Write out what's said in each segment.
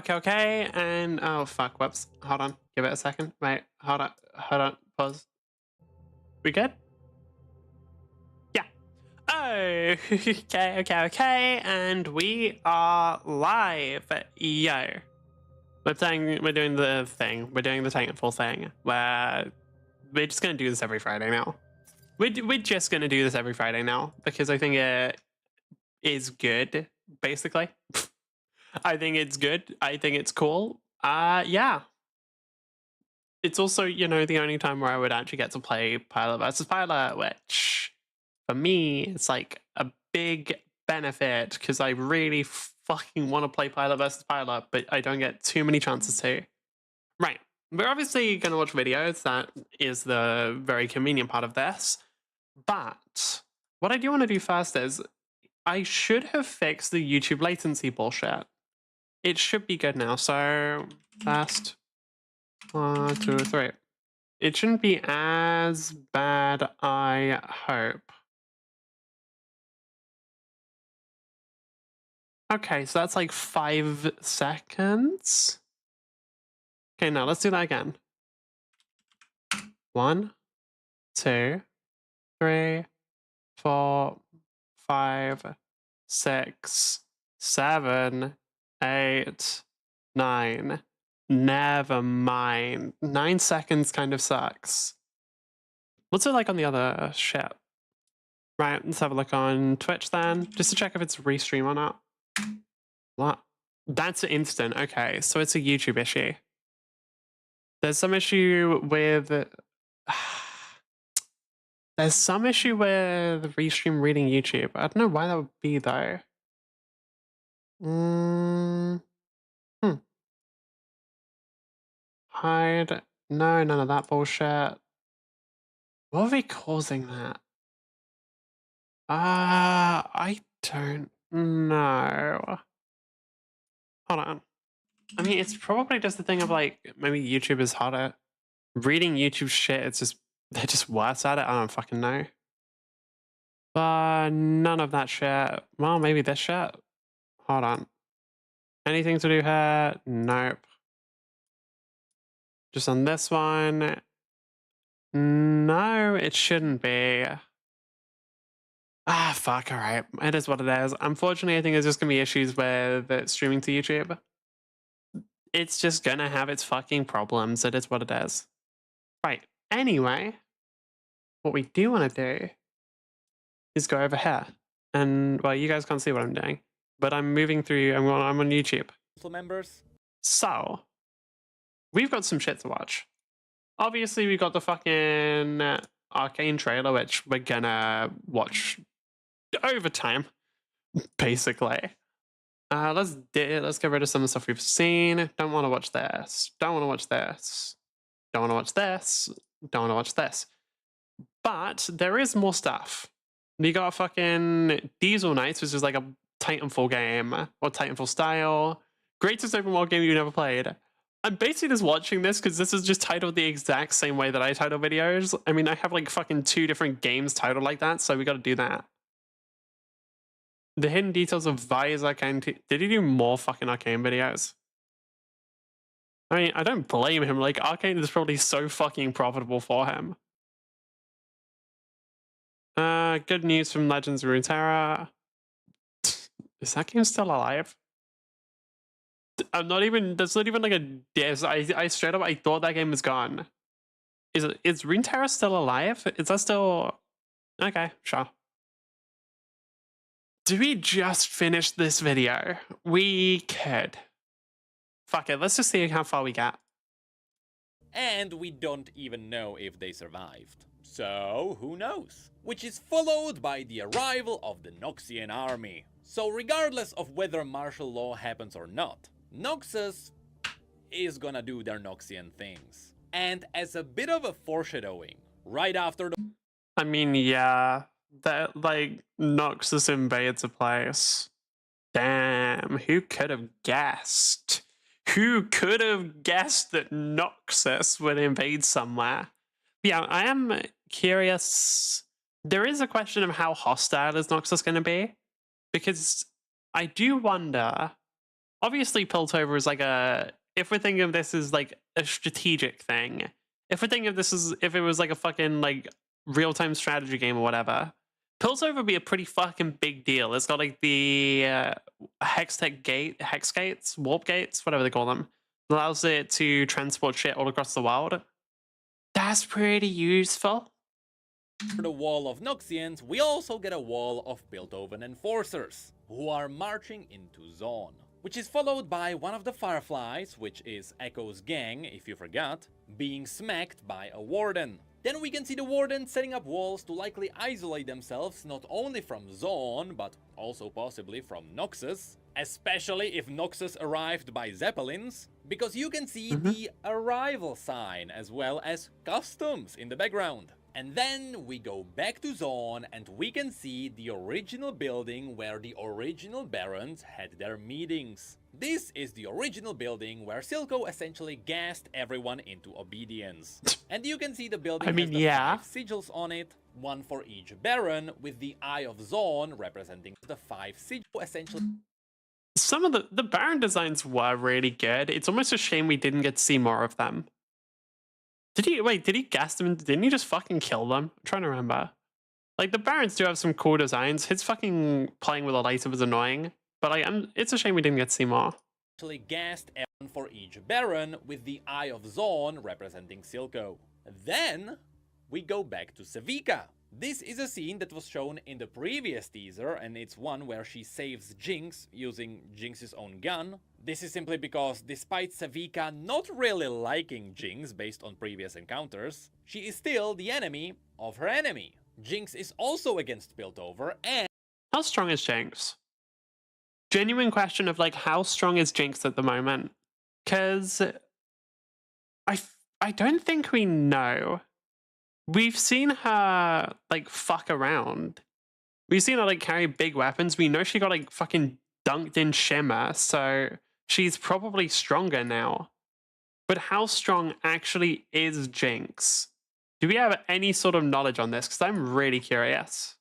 Okay, and oh fuck, whoops. Hold on, give it a second. Wait, hold on, pause. We good? Yeah. Oh, okay, and we are live. Yo. We're doing the thing. We're doing the Titanfall thing, where we're just gonna do this every Friday now. We're just gonna do this every Friday now, because I think it is good, basically. I think it's good. I think it's cool. Yeah. It's also, you know, the only time where I would actually get to play Pilot versus Pilot, which for me, it's like a big benefit because I really fucking want to play Pilot versus Pilot, but I don't get too many chances to. Right. We're obviously going to watch videos. That is the very convenient part of this. But what I do want to do first is I should have fixed the YouTube latency bullshit. It should be good now. So fast. 1, 2, 3. It shouldn't be as bad, I hope. Okay, so that's like 5 seconds. Okay, now let's do that again. 1, 2, 3, 4, 5, 6, 7, 8, 9. Never mind. 9 seconds kind of sucks. What's it like on the other shit? Right, let's have a look on Twitch then, just to check if it's restream or not. What? That's instant. Okay, so it's a YouTube issue. There's some issue with... There's some issue with restream reading YouTube. I don't know why that would be, though. Hide. No, none of that bullshit. What are we causing that? I don't know. Hold on. I mean, it's probably just the thing of like, maybe YouTube is harder. Reading YouTube shit, it's just, they're just worse at it. I don't fucking know. But none of that shit. Well, maybe this shit. Hold on. Anything to do here? Nope. Just on this one. No, it shouldn't be. Ah, fuck, alright. It is what it is. Unfortunately, I think there's just gonna be issues with it streaming to YouTube. It's just gonna have its fucking problems. It is what it is. Right. Anyway, what we do want to do is go over here. And, well, you guys can't see what I'm doing, but I'm moving through, I'm on YouTube. Members. So, we've got some shit to watch. Obviously, we got the fucking Arcane trailer, which we're gonna watch over time, basically. Let's get rid of some of the stuff we've seen. Don't want to watch this. Don't want to watch this. Don't want to watch this. Don't want to watch this. But there is more stuff. We got fucking Diesel Knights, which is like a Titanfall game, or Titanfall style. Greatest open world game you've never played. I'm basically just watching this because this is just titled the exact same way that I title videos. I mean, I have like fucking 2 different games titled like that, so we gotta do that. The hidden details of Vi's Arcane. Did he do more fucking Arcane videos? I mean, I don't blame him. Like, Arcane is probably so fucking profitable for him. Good news from Legends of Runeterra. Is that game still alive? I'm not even, that's not even like a diss. I straight up, I thought that game was gone. Is Runeterra still alive? Is that still... Okay, sure. Do we just finish this video? We could. Fuck it, let's just see how far we get. And we don't even know if they survived. So, who knows? Which is followed by the arrival of the Noxian army. So regardless of whether martial law happens or not, Noxus is gonna do their Noxian things. And as a bit of a foreshadowing, right after the... I mean, yeah, that, like, Noxus invades a place. Damn, who could have guessed? Who could have guessed that Noxus would invade somewhere? Yeah, I am curious. There is a question of how hostile is Noxus going to be? Because I do wonder obviously Piltover is like a, if we're thinking of this as like a strategic thing, if we're thinking of this as if it was like a fucking like real-time strategy game or whatever, Piltover would be a pretty fucking big deal. It's got like the hex gates, warp gates, whatever they call them. It allows it to transport shit all across the world. That's pretty useful. For the wall of Noxians, we also get a wall of Piltover enforcers, who are marching into Zone, which is followed by one of the Fireflies, which is Echo's gang, if you forgot, being smacked by a Warden. Then we can see the Warden setting up walls to likely isolate themselves not only from Zone, but also possibly from Noxus, especially if Noxus arrived by Zeppelins, because you can see the arrival sign as well as customs in the background. And then we go back to Zone and we can see the original building where the original Barons had their meetings. This is the original building where Silco essentially gassed everyone into obedience. And you can see the building has the 5 sigils on it, one for each Baron, with the Eye of Zone representing the 5 sigils essentially. Some of the Baron designs were really good. It's almost a shame we didn't get to see more of them. Did he gas them? Didn't he just fucking kill them? I'm trying to remember. Like, the Barons do have some cool designs. His fucking playing with a laser was annoying. But like, it's a shame we didn't get to see more. Actually gassed everyone for each Baron, with the Eye of Zone representing Silco. Then we go back to Sevika. This is a scene that was shown in the previous teaser, and it's one where she saves Jinx using Jinx's own gun. This is simply because, despite Sevika not really liking Jinx based on previous encounters, she is still the enemy of her enemy. Jinx is also against Piltover, and how strong is Jinx? Genuine question of like, how strong is Jinx at the moment? Because I don't think we know. We've seen her like fuck around. We've seen her like carry big weapons. We know she got like fucking dunked in Shimmer, so she's probably stronger now. But how strong actually is Jinx? Do we have any sort of knowledge on this? Because I'm really curious.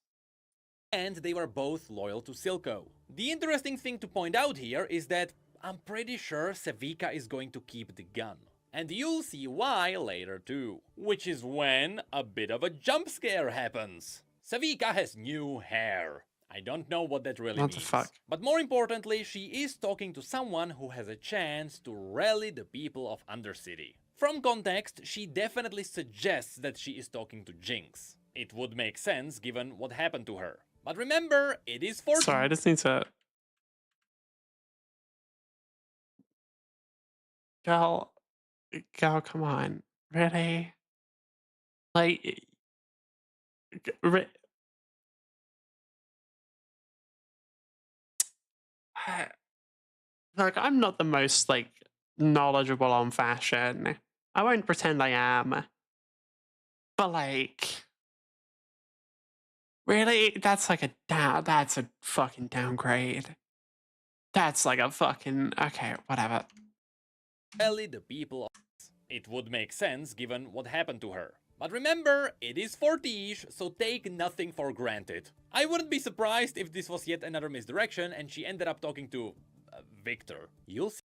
And they were both loyal to Silco. The interesting thing to point out here is that I'm pretty sure Sevika is going to keep the gun. And you'll see why later too. Which is when a bit of a jump scare happens. Sevika has new hair. I don't know what that really means. What the fuck? But more importantly, she is talking to someone who has a chance to rally the people of Undercity. From context, she definitely suggests that she is talking to Jinx. It would make sense given what happened to her. But remember, it is for— Sorry, I just need to... Girl, come on. Really? Like... Look, I'm not the most, like, knowledgeable on fashion. I won't pretend I am. But, like... Really? That's like a that's a fucking downgrade. That's like a fucking... Okay, whatever. Rally the people. It would make sense given what happened to her. But remember, it is 40-ish, so take nothing for granted. I wouldn't be surprised if this was yet another misdirection and she ended up talking to Victor. You'll see.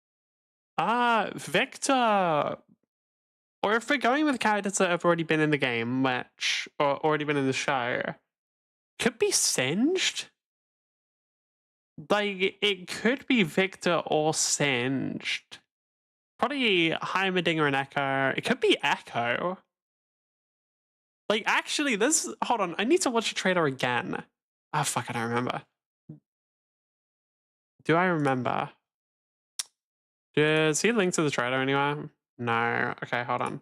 Ah, Victor! Or if we're going with characters that have already been in the game, which... or already been in the show... Could be Singed? Like, it could be Victor or Singed. Probably Heimerdinger and Echo. It could be Echo. Like, actually, this... Hold on, I need to watch the trailer again. Oh, fuck, I don't remember. Do I remember? Does he link to the trailer anywhere? No. Okay, hold on.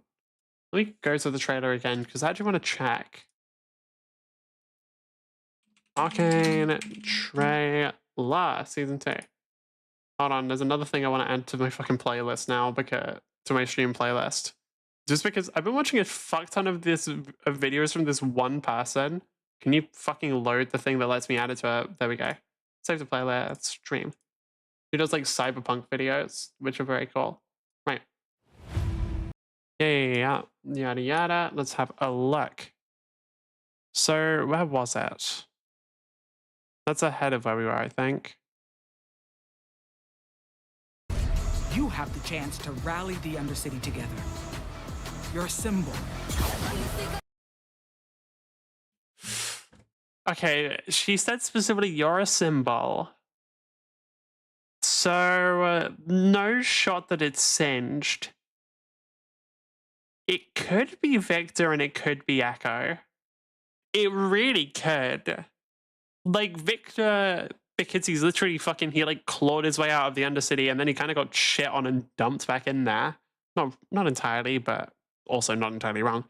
Let me go to the trailer again, because I actually want to check. Arcane trailer season 2. Hold on, there's another thing I want to add to my fucking playlist now, because to my stream playlist. Just because I've been watching a fuck ton of videos from this one person. Can you fucking load the thing that lets me add it to it? There we go. Save the playlist, stream. He does like cyberpunk videos, which are very cool. Right. Yeah. Yada yada. Let's have a look. So where was it? That's ahead of where we were, I think. you have the chance to rally the Undercity together. You're a symbol. Okay, she said specifically, you're a symbol. So, no shot that it's singed. It could be Victor and it could be Echo. It really could. Like, Victor, because he's literally fucking, he like clawed his way out of the Undercity and then he kind of got shit on and dumped back in there. Not entirely, but also not entirely wrong.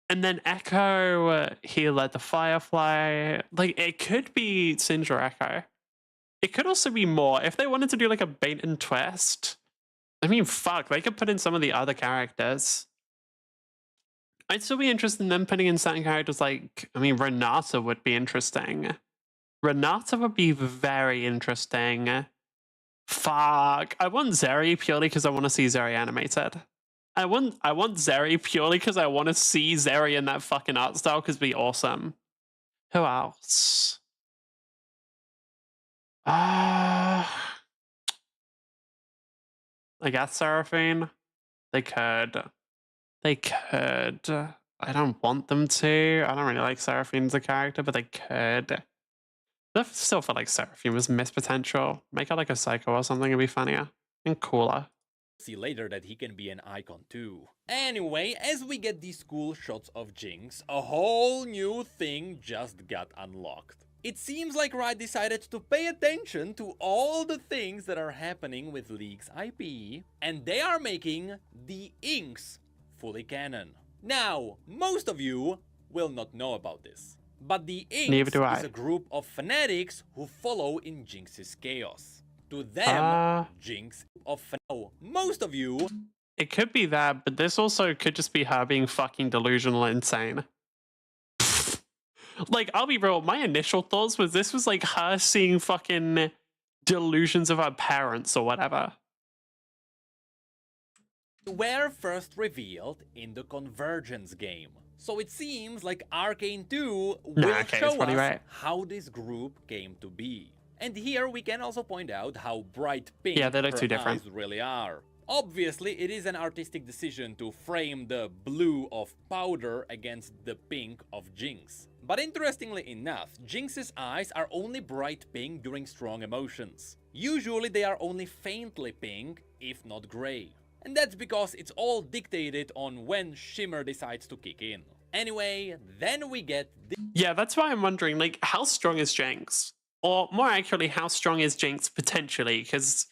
And then Echo, he led the Firefly. Like, it could be Singe or Echo. It could also be more. If they wanted to do like a bait and twist, I mean, fuck, they could put in some of the other characters. I'd still be interested in them putting in certain characters like, I mean, Renata would be interesting. Renata would be very interesting. Fuck. I want Zeri purely because I want to see Zeri animated. I want Zeri purely because I want to see Zeri in that fucking art style because it'd be awesome. Who else? I guess Seraphine. They could. They could. I don't want them to. I don't really like Seraphine as a character, but they could. I still feel like Seraphine was missed potential. Make her like a psycho or something, it'd be funnier and cooler. See later that he can be an icon too. Anyway, as we get these cool shots of Jinx, a whole new thing just got unlocked. It seems like Riot decided to pay attention to all the things that are happening with League's IP, and they are making the Inks fully canon. Now, most of you will not know about this, but the Inks is a group of fanatics who follow in Jinx's chaos. To them, Jinx of most of you. It could be that, but this also could just be her being fucking delusional and insane. Like, I'll be real, my initial thoughts was this was like her seeing fucking delusions of her parents or whatever. Were first revealed in the Convergence game. So it seems like Arcane 2 will show us how this group came to be. And here we can also point out how bright pink her eyes really are. Obviously, it is an artistic decision to frame the blue of Powder against the pink of Jinx. But interestingly enough, Jinx's eyes are only bright pink during strong emotions. Usually they are only faintly pink, if not grey. And that's because it's all dictated on when Shimmer decides to kick in. Anyway, then we get yeah, that's why I'm wondering, like, how strong is Jinx? Or more accurately, how strong is Jinx potentially? Because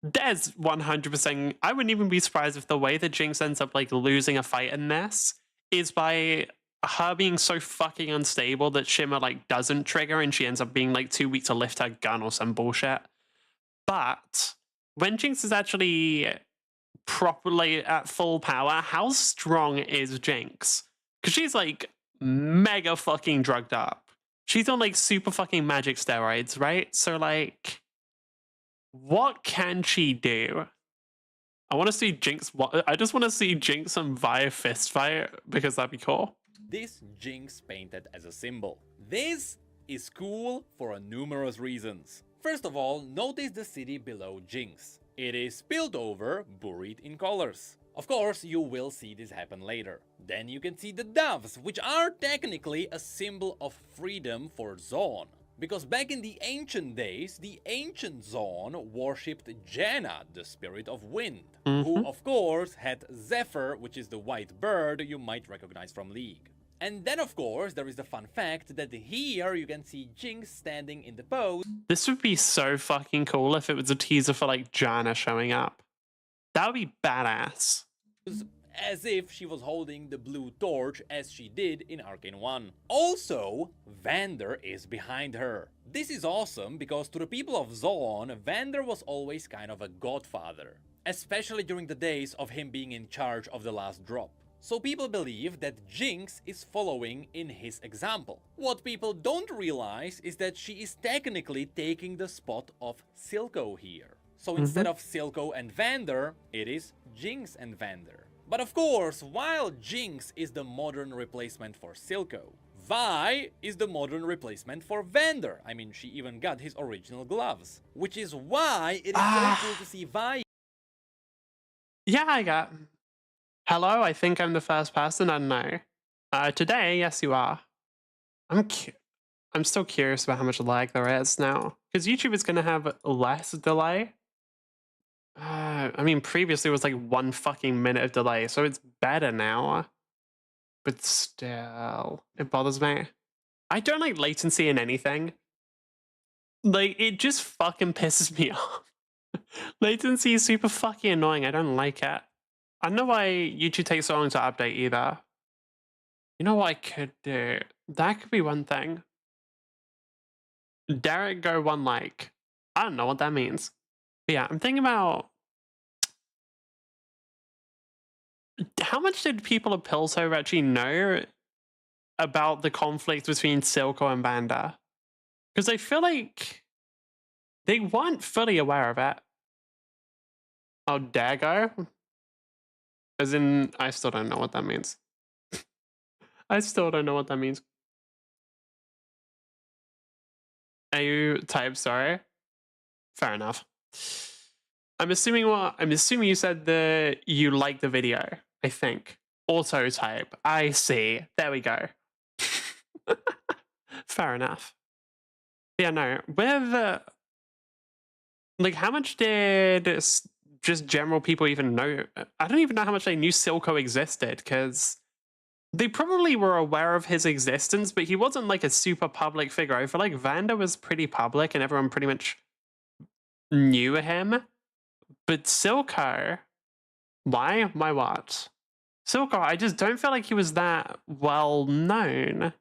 there's 100%, I wouldn't even be surprised if the way that Jinx ends up like losing a fight in this is by her being so fucking unstable that Shimmer like doesn't trigger and she ends up being like too weak to lift her gun or some bullshit. But when Jinx is actually properly at full power, how strong is Jinx? Because she's like mega fucking drugged up. She's on like super fucking magic steroids, right? So like, what can she do? I want to see Jinx. I just want to see Jinx and Vi fist fight because that'd be cool. This Jinx painted as a symbol. This is cool for numerous reasons. First of all, notice the city below Jinx. It is spilled over, buried in colors. Of course, you will see this happen later. Then you can see the doves, which are technically a symbol of freedom for Zaun. Because back in the ancient days, the ancient Zaun worshipped Janna, the spirit of wind, who of course had Zephyr, which is the white bird you might recognize from League. And then of course there is the fun fact that here you can see Jinx standing in the pose. This would be so fucking cool if it was a teaser for like Janna showing up. That would be badass. As if she was holding the blue torch as she did in Arcane 1. Also, Vander is behind her. This is awesome because to the people of Zaun, Vander was always kind of a godfather. Especially during the days of him being in charge of the last drop. So people believe that Jinx is following in his example. What people don't realize is that she is technically taking the spot of Silco here. So instead of Silco and Vander, it is Jinx and Vander. But of course, while Jinx is the modern replacement for Silco, Vi is the modern replacement for Vander. I mean, she even got his original gloves. Which is why it is so cool to see Vi. Yeah, I got. Hello, I think I'm the first person. I don't know. Today, yes, you are. I'm still curious about how much lag there is now, because YouTube is going to have less delay. I mean, previously it was like 1 fucking minute of delay, so it's better now. But still, it bothers me. I don't like latency in anything. Like, it just fucking pisses me off. Latency is super fucking annoying. I don't like it. I don't know why YouTube takes so long to update either. You know what I could do? That could be one thing. Derek go 1 like. I don't know what that means. But yeah, I'm thinking about how much did people of Piltover actually know about the conflict between Silco and Vanda? Because I feel like they weren't fully aware of it. Oh, Dago? As in, I still don't know what that means. I still don't know what that means. AU type, sorry. Fair enough. I'm assuming you said that you liked the video, I think. Auto type. I see. There we go. Fair enough. Yeah, no. With like, how much did just general people even know? I don't even know how much they knew Silco existed, because they probably were aware of his existence, but he wasn't like a super public figure. I feel like Vanda was pretty public and everyone pretty much knew him. But Silco, why? Why what? Silco, I just don't feel like he was that well known.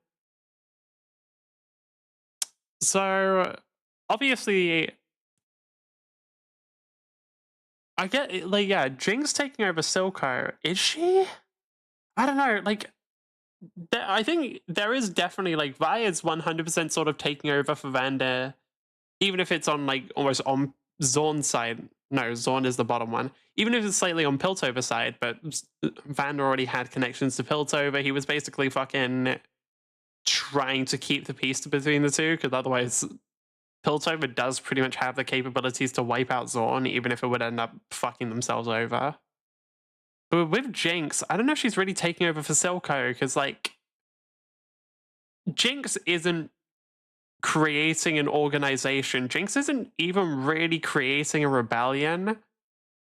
So, obviously, I get, like, yeah, Jinx taking over Silco. Is she? I don't know, like, I think there is definitely, like, Vi is 100% sort of taking over for Vanda, even if it's on, like, almost on Zorn's side. No, Zorn is the bottom one. Even if it's slightly on Piltover's side, but Vanda already had connections to Piltover. He was basically fucking trying to keep the peace between the two, because otherwise Piltover does pretty much have the capabilities to wipe out Zorn, even if it would end up fucking themselves over. But with Jinx, I don't know if she's really taking over for Silco, because, like, Jinx isn't creating an organization. Jinx isn't even really creating a rebellion.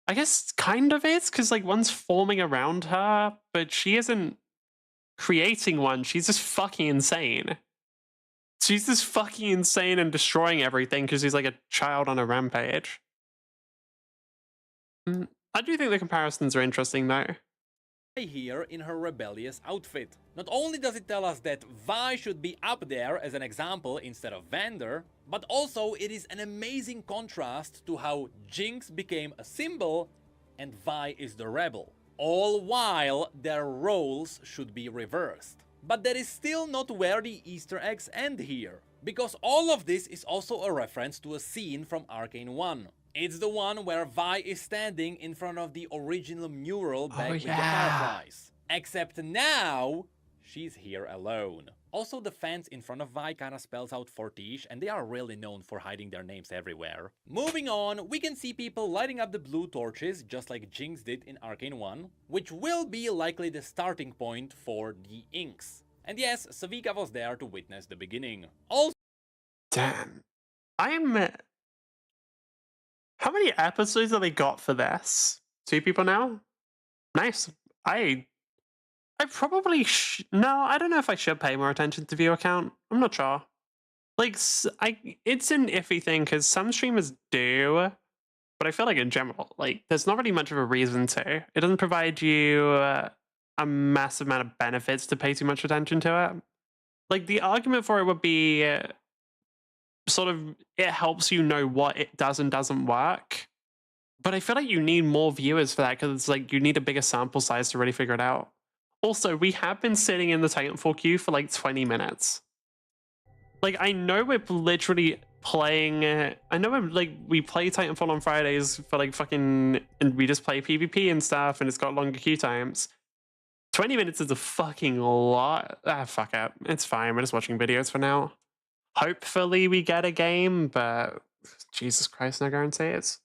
I guess kind of is, because, like, one's forming around her, but she isn't creating one. She's just fucking insane. She's just fucking insane and destroying everything because she's like a child on a rampage. I do think the comparisons are interesting, though. Here in her rebellious outfit. Not only does it tell us that Vi should be up there as an example instead of Vander, but also it is an amazing contrast to how Jinx became a symbol and Vi is the rebel. All while their roles should be reversed. But that is still not where the Easter eggs end here, because all of this is also a reference to a scene from Arcane 1. It's the one where Vi is standing in front of the original mural back with the fireflies. Except now, she's here alone. Also, the fans in front of Vi kinda spells out Fortiche, and they are really known for hiding their names everywhere. Moving on, we can see people lighting up the blue torches, just like Jinx did in Arcane 1, which will be likely the starting point for the inks. And yes, Savika was there to witness the beginning. Also, damn. How many episodes have they got for this? 2 people now? Nice. I probably no, I don't know if I should pay more attention to viewer count. I'm not sure. Like, it's an iffy thing because some streamers do, but I feel like in general, like, there's not really much of a reason to. It doesn't provide you a massive amount of benefits to pay too much attention to it. Like, the argument for it would be sort of, it helps you know what it does and doesn't work. But I feel like you need more viewers for that because it's like you need a bigger sample size to really figure it out. Also, we have been sitting in the Titanfall queue for like 20 minutes. Like, I know we're literally playing, I know we play Titanfall on Fridays for like fucking, and we just play PvP and stuff and it's got longer queue times. 20 minutes is a fucking lot. Ah, fuck it. It's fine. We're just watching videos for now. Hopefully we get a game, but Jesus Christ, no guarantees.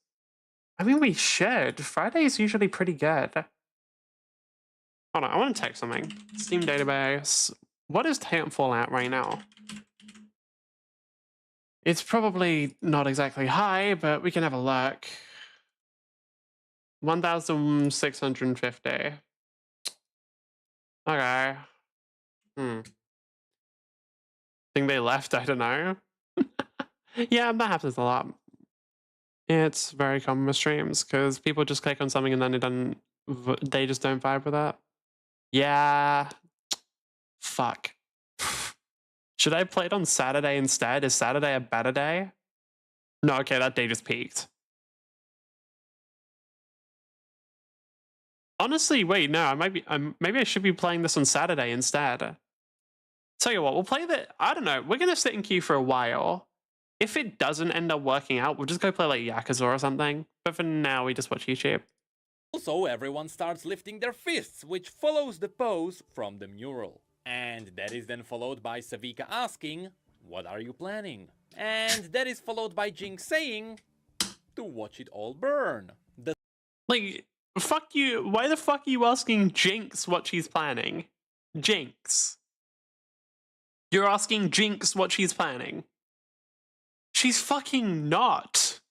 I mean, we should. Friday is usually pretty good. Hold on, I want to check something. Steam database. What is Titanfall at right now? It's probably not exactly high, but we can have a look. 1,650. Okay. Think they left? I don't know. Yeah, that happens a lot. It's very common with streams because people just click on something and then they just don't vibe with that. Yeah. Fuck. Should I play it on Saturday instead? Is Saturday a better day? No, okay, that day just peaked. Honestly, wait, no, maybe I should be playing this on Saturday instead. Tell you what, we'll play I don't know, we're gonna sit in queue for a while. If it doesn't end up working out, we'll just go play like Yakuza or something. But for now, we just watch YouTube. Also, everyone starts lifting their fists, which follows the pose from the mural. And that is then followed by Savika asking, "What are you planning?" And that is followed by Jinx saying, "To watch it all burn." Like, fuck you. Why the fuck are you asking Jinx what she's planning? Jinx. You're asking Jinx what she's planning. She's fucking not.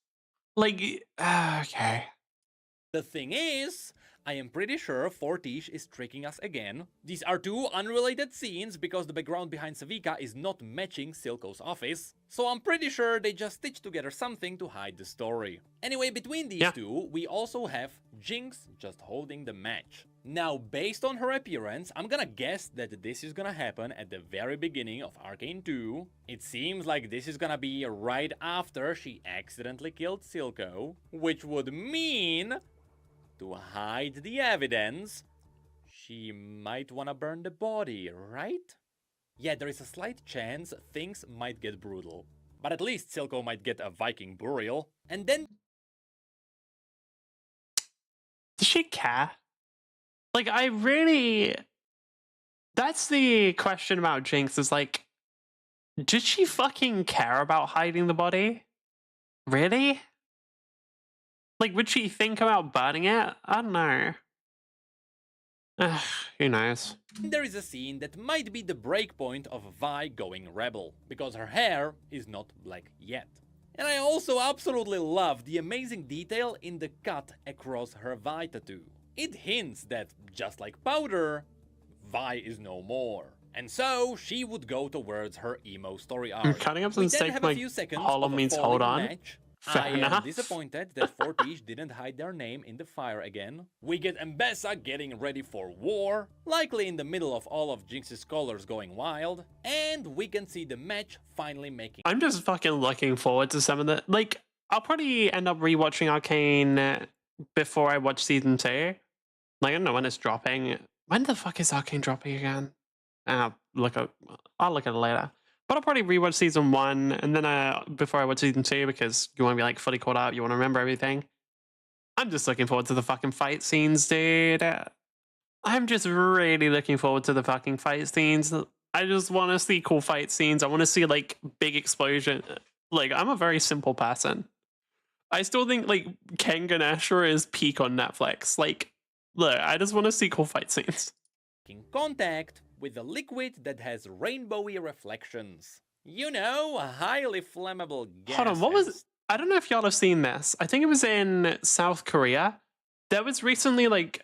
Like, okay. The thing is, I am pretty sure Fortiche is tricking us again. These are two unrelated scenes because the background behind Savika is not matching Silco's office, so I'm pretty sure they just stitched together something to hide the story. Anyway, between these two, we also have Jinx just holding the match. Now, based on her appearance, I'm gonna guess that this is gonna happen at the very beginning of Arcane 2. It seems like this is gonna be right after she accidentally killed Silco, which would mean, to hide the evidence, she might wanna burn the body, right? Yeah, there is a slight chance things might get brutal. But at least Silco might get a Viking burial, and then... Does she care? Like, I really... That's the question about Jinx, is like, did she fucking care about hiding the body? Really? Like, would she think about burning it? I don't know. Who knows? There is a scene that might be the breakpoint of Vi going rebel, because her hair is not black yet. And I also absolutely love the amazing detail in the cut across her Vi tattoo. It hints that, just like Powder, Vi is no more. And so, she would go towards her emo story arc. Cutting up some steak like hold on means hold on. Match. Fair I enough. am disappointed that Fortiche didn't hide their name in the fire again. We get Mbessa getting ready for war, likely in the middle of all of Jinx's scholars going wild, and we can see the match finally making... I'm just fucking looking forward to some of the... Like, I'll probably end up rewatching Arcane before I watch Season 2. Like, I don't know when it's dropping. When the fuck is Arcane dropping again? I'll look at it later. But I'll probably rewatch Season 1 and then before I watch Season 2 because you want to be like fully caught up, you want to remember everything. I'm just looking forward to the fucking fight scenes, dude. I'm just really looking forward to the fucking fight scenes. I just want to see cool fight scenes. I want to see like big explosion. Like, I'm a very simple person. I still think like Ken Ganesha is peak on Netflix. Like, look, I just want to see cool fight scenes. Contact with a liquid that has rainbowy reflections. You know, a highly flammable gas. Hold on, what was... I don't know if y'all have seen this. I think it was in South Korea. There was recently like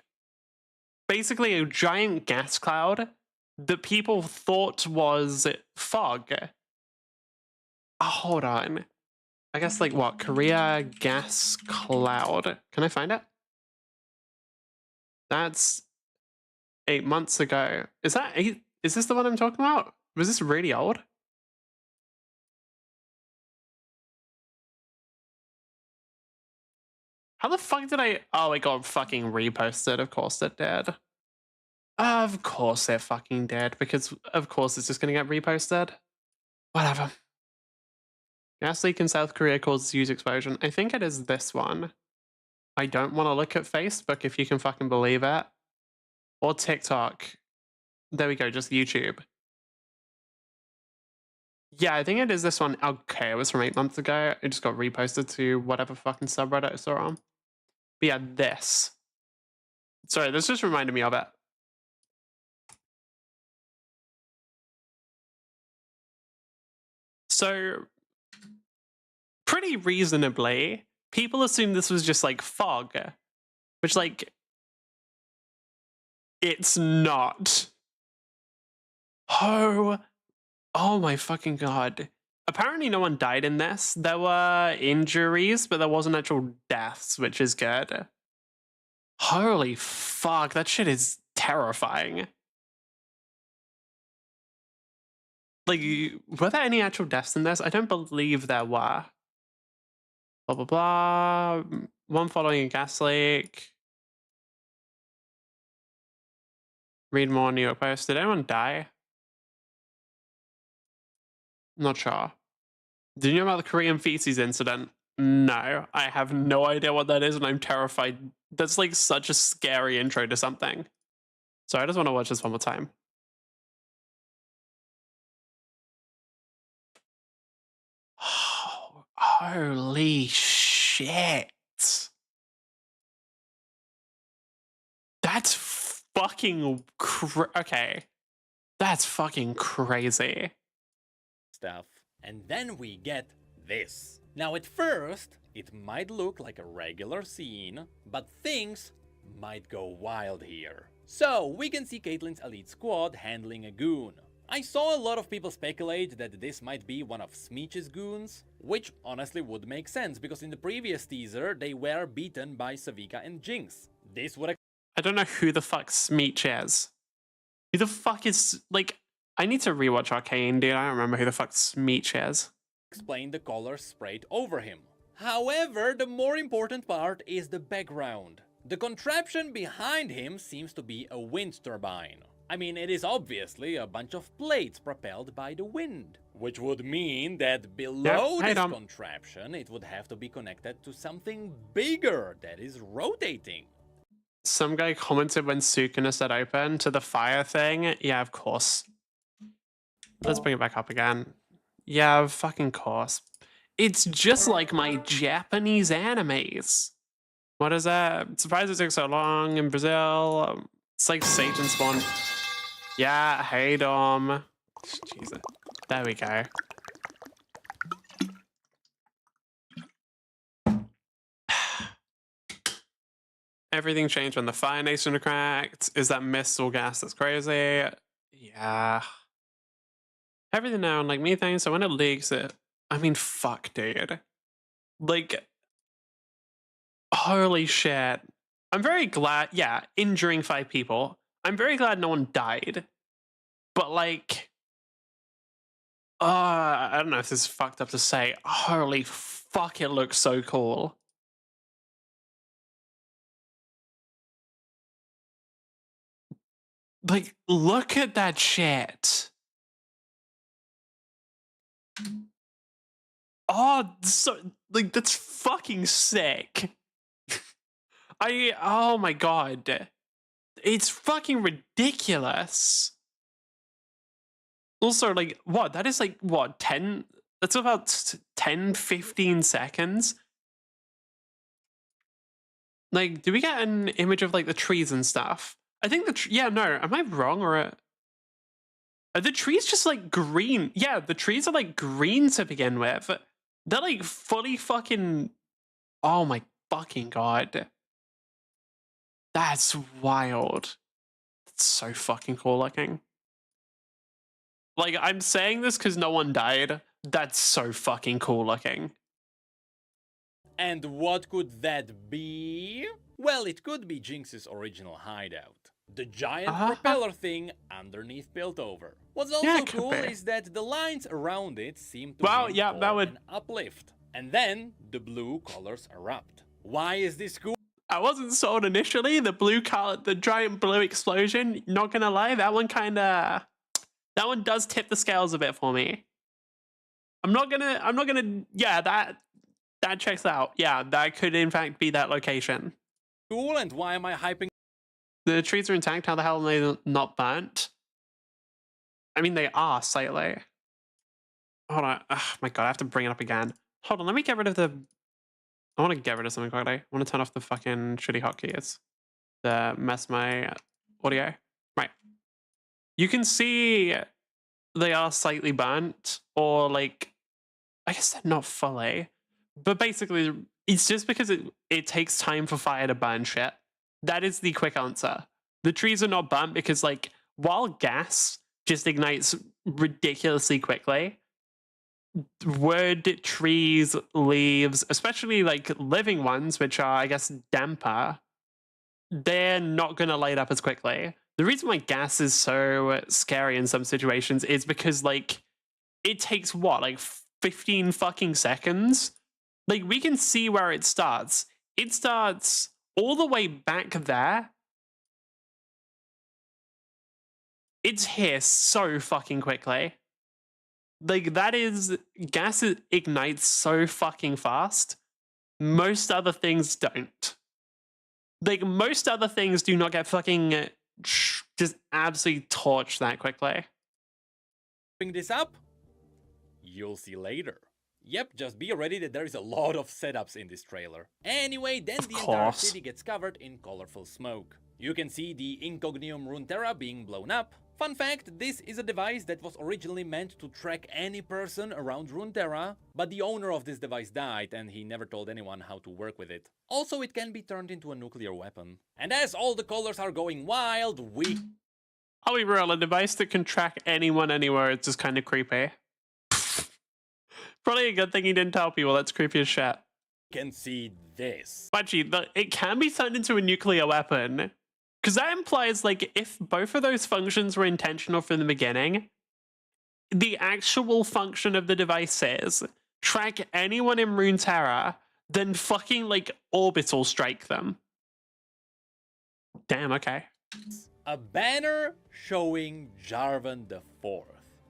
basically a giant gas cloud that people thought was fog. Oh, hold on. I guess like what? Korea gas cloud. Can I find it? That's 8 months ago. Is that 8? Is this the one I'm talking about? Was this really old? How the fuck did I... Oh, it got fucking reposted. Of course it did. Of course it fucking did. Because of course it's just going to get reposted. Whatever. Gas leak in South Korea causes huge explosion. I think it is this one. I don't want to look at Facebook if you can fucking believe it. Or TikTok. There we go, just YouTube. Yeah, I think it is this one. Okay, it was from 8 months ago. It just got reposted to whatever fucking subreddit I saw it on. But yeah, this. Sorry, this just reminded me of it. So, pretty reasonably, people assume this was just like fog, which, like, it's not. Oh my fucking god. Apparently no one died in this. There were injuries, but there wasn't actual deaths, which is good. Holy fuck, that shit is terrifying. Like, were there any actual deaths in this? I don't believe there were. Blah, blah, blah. One following a gas leak. Read more New York Post. Did anyone die? Not sure. Do you know about the Korean feces incident? No, I have no idea what that is, and I'm terrified. That's like such a scary intro to something. So I just want to watch this one more time. Oh, holy shit. That's fucking okay. That's fucking crazy. Stuff. And then we get this. Now at first, it might look like a regular scene, but things might go wild here. So we can see Caitlyn's elite squad handling a goon. I saw a lot of people speculate that this might be one of Smeech's goons, which honestly would make sense because in the previous teaser they were beaten by Savika and Jinx. This would I don't know who the fuck Smeech is. Who the fuck is, like, I need to rewatch Arcane, dude. I don't remember who the fuck Smeech is. explain the color sprayed over him. However, the more important part is the background. The contraption behind him seems to be a wind turbine. I mean, it is obviously a bunch of plates propelled by the wind, which would mean that below this contraption it would have to be connected to something bigger that is rotating. Some guy commented when Sukuna said open to the fire thing. Yeah, of course. Let's bring it back up again. Yeah, of fucking course. It's just like my Japanese animes. What is that? Surprised it took so long in Brazil. It's like Satan spawn. Yeah, hey Dom. Jesus. There we go. Everything changed when the Fire Nation cracked. Is that missile gas that's crazy? Yeah. Everything now, like methane, so when it leaks it... I mean, fuck, dude. Like... Holy shit. I'm very glad... Yeah, injuring 5 people. I'm very glad no one died. But, like... I don't know if this is fucked up to say. Holy fuck, it looks so cool. Like, look at that shit. Oh, so, like, that's fucking sick. Oh my god. It's fucking ridiculous. Also, like, what? That is like, what, 10? That's about 10, 15 seconds. Like, do we get an image of, like, the trees and stuff? I think yeah, no, am I wrong or... Are the trees just, like, green? Yeah, the trees are, like, green to begin with. They're, like, fully fucking... Oh my fucking god. That's wild. That's so fucking cool looking. Like, I'm saying this because no one died. That's so fucking cool looking. And what could that be? Well, it could be Jinx's original hideout. The giant propeller thing underneath Piltover. What's also cool is that the lines around it seem to an uplift. And then the blue colors erupt. Why is this cool? I wasn't sold initially. The blue color, the giant blue explosion, not gonna lie, that one does tip the scales a bit for me. I'm not gonna, yeah, that checks out. Yeah, that could in fact be that location. Cool, and why am I hyping The trees are intact. How the hell are they not burnt? I mean, they are slightly. Hold on. Oh my god, I have to bring it up again. Hold on, let me get rid of the... I want to get rid of something quickly. I want to turn off the fucking shitty hotkeys that mess my audio. Right. You can see they are slightly burnt, or like, I guess they're not fully. But basically, it's just because it takes time for fire to burn shit. That is the quick answer. The trees are not burnt because, like, while gas just ignites ridiculously quickly, wood, trees, leaves, especially like living ones, which are, I guess, damper, they're not going to light up as quickly. The reason why gas is so scary in some situations is because, like, it takes what, like 15 fucking seconds? Like, we can see where it starts. It starts all the way back there. It's here so fucking quickly. Like, that is... gas ignites so fucking fast. Most other things don't. Like, most other things do not get fucking just absolutely torched that quickly. Bring this up? You'll see later. Yep, just be ready that there is a lot of setups in this trailer. Anyway, then the entire city gets covered in colorful smoke. You can see the Incognium Runeterra being blown up. Fun fact, this is a device that was originally meant to track any person around Runeterra, but the owner of this device died and he never told anyone how to work with it. Also, it can be turned into a nuclear weapon. And as all the colors are going wild, I'll be real, a device that can track anyone anywhere is just kind of creepy. Probably a good thing he didn't tell people. That's creepy as shit. can see this. Actually, it can be turned into a nuclear weapon. Because that implies, like, if both of those functions were intentional from the beginning, the actual function of the device is track anyone in Runeterra, then fucking, like, orbital strike them. Damn, okay. A banner showing Jarvan the Fourth.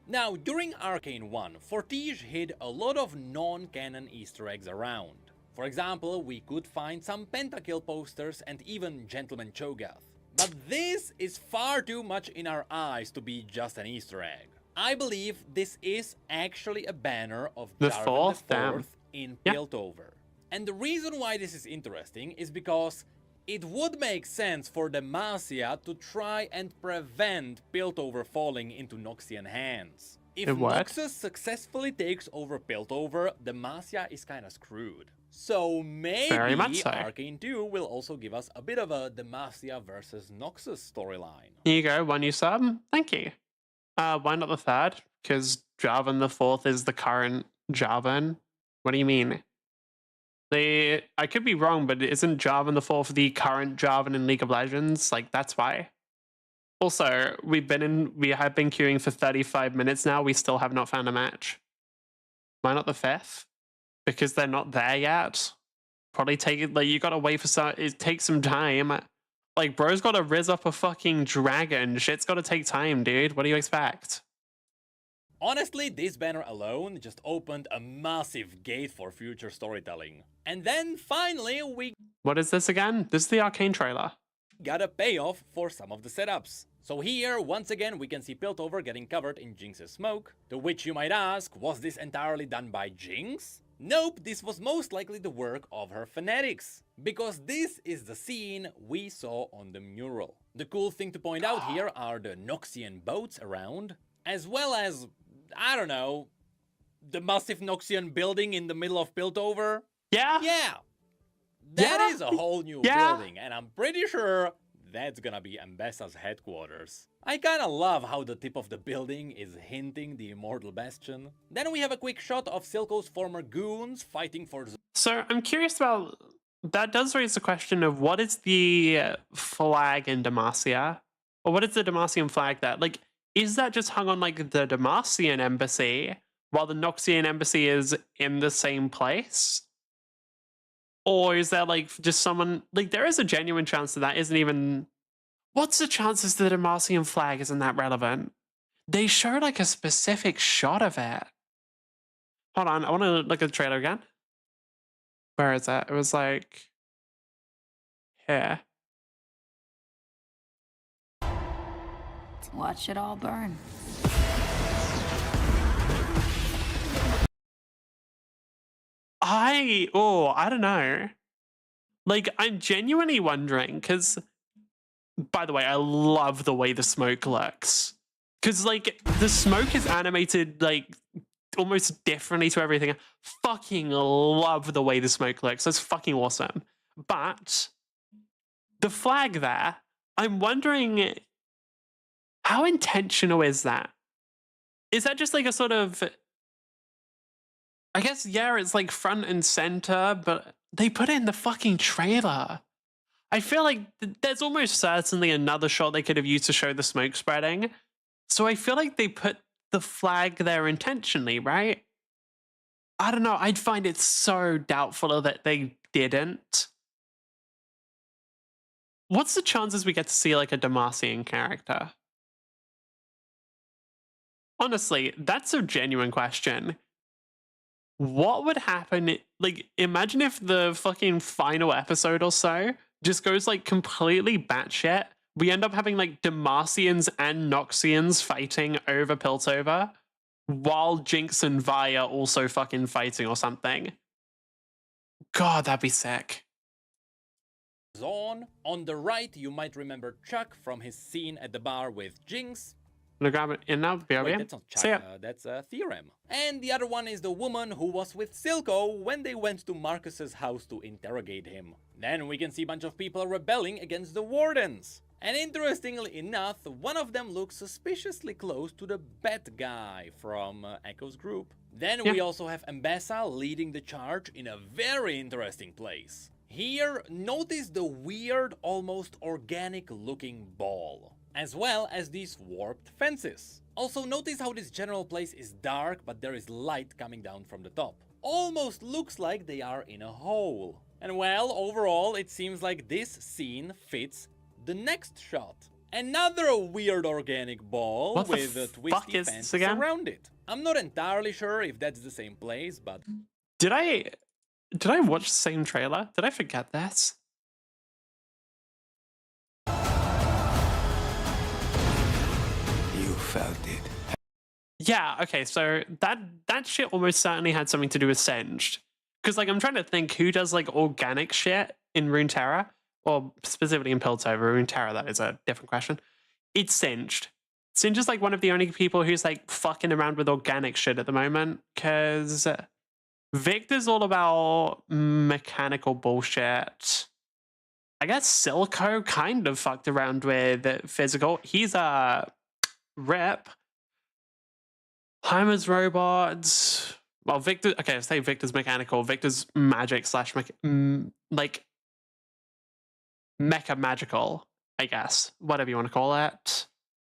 Now, during Arcane 1, Fortige hid a lot of non-canon Easter eggs around. For example, we could find some Pentakill posters and even Gentleman Cho'Gath. But this is far too much in our eyes to be just an Easter egg. I believe this is actually a banner of Jarvan the Fourth in Piltover. And the reason why this is interesting is because it would make sense for Demacia to try and prevent Piltover falling into Noxian hands. If Noxus successfully takes over Piltover, Demacia is kinda screwed. So maybe Arcane 2 will also give us a bit of a Demacia versus Noxus storyline. Here you go, one new sub. Thank you. Why not the third? Because Jarvan the Fourth is the current Jarvan. What do you mean? I could be wrong, but isn't Jarvan the Fourth the current Jarvan in League of Legends? Like, that's why. Also, we have been queuing for 35 minutes now. We still have not found a match. Why not the fifth? Because they're not there yet. Probably take it, like, you gotta wait for some, it takes some time. Like, bro's gotta rizz up a fucking dragon. Shit's gotta take time, dude. What do you expect? Honestly, this banner alone just opened a massive gate for future storytelling. And then finally what is this again? This is the Arcane trailer. Got a payoff for some of the setups. So here, once again, we can see Piltover getting covered in Jinx's smoke. To which you might ask, was this entirely done by Jinx? Nope, this was most likely the work of her fanatics. Because this is the scene we saw on the mural. The cool thing to point out here are the Noxian boats around, as well as, I don't know, the massive Noxian building in the middle of Piltover. Yeah? Yeah. That is a whole new building, and I'm pretty sure that's gonna be Ambessa's headquarters. I kinda love how the tip of the building is hinting the Immortal Bastion. Then we have a quick shot of Silco's former goons fighting for... So, I'm curious about... That does raise the question of what is the flag in Demacia? Or what is the Demacian flag there? Like, is that just hung on, like, the Demacian embassy, while the Noxian embassy is in the same place? Or is there, like, just someone... Like, there is a genuine chance that isn't even... What's the chances that the Demacian flag isn't that relevant? They showed, like, a specific shot of it. Hold on, I want to look at the trailer again. Where is that? It was, like... Here. Watch it all burn. I don't know. Like, I'm genuinely wondering, because, by the way, I love the way the smoke looks. Because, like, the smoke is animated, like, almost differently to everything. I fucking love the way the smoke looks. That's fucking awesome. But the flag there, I'm wondering, how intentional is that? Is that just like a sort of, I guess, yeah, it's like front and center, but they put it in the fucking trailer. I feel like there's almost certainly another shot they could have used to show the smoke spreading. So I feel like they put the flag there intentionally, right? I don't know. I'd find it so doubtful that they didn't. What's the chances we get to see like a Demacian character? Honestly, that's a genuine question. What would happen? Like, imagine if the fucking final episode or so just goes like completely batshit. We end up having like Demacians and Noxians fighting over Piltover, while Jinx and Vi are also fucking fighting or something. God, that'd be sick. On the right, you might remember Chuck from his scene at the bar with Jinx. Gonna grab it in now. Wait, that's not Chuck, that's Theorem. And the other one is the woman who was with Silco when they went to Marcus's house to interrogate him. Then we can see a bunch of people rebelling against the Wardens. And interestingly enough, one of them looks suspiciously close to the bad guy from Echo's group. Then we also have Ambessa leading the charge in a very interesting place. Here, notice the weird, almost organic looking ball, as well as these warped fences. Also notice how this general place is dark, but there is light coming down from the top. Almost looks like they are in a hole. And well, overall, it seems like this scene fits the next shot. Another weird organic ball with a twisty fence around it. I'm not entirely sure if that's the same place, but... Did I watch the same trailer? Did I forget this? You felt it. Yeah, okay, so that shit almost certainly had something to do with Singed. Because, like, I'm trying to think who does, like, organic shit in Runeterra, or specifically in Piltover. Runeterra, that is a different question. It's Singed. Singed is, like, one of the only people who's, like, fucking around with organic shit at the moment, because Victor's all about mechanical bullshit. I guess Silco kind of fucked around with physical. He's a rep. Heimer's robots. Well, Victor. Okay, I'll say Victor's mechanical. Victor's magic slash like mecha magical, I guess. Whatever you want to call it.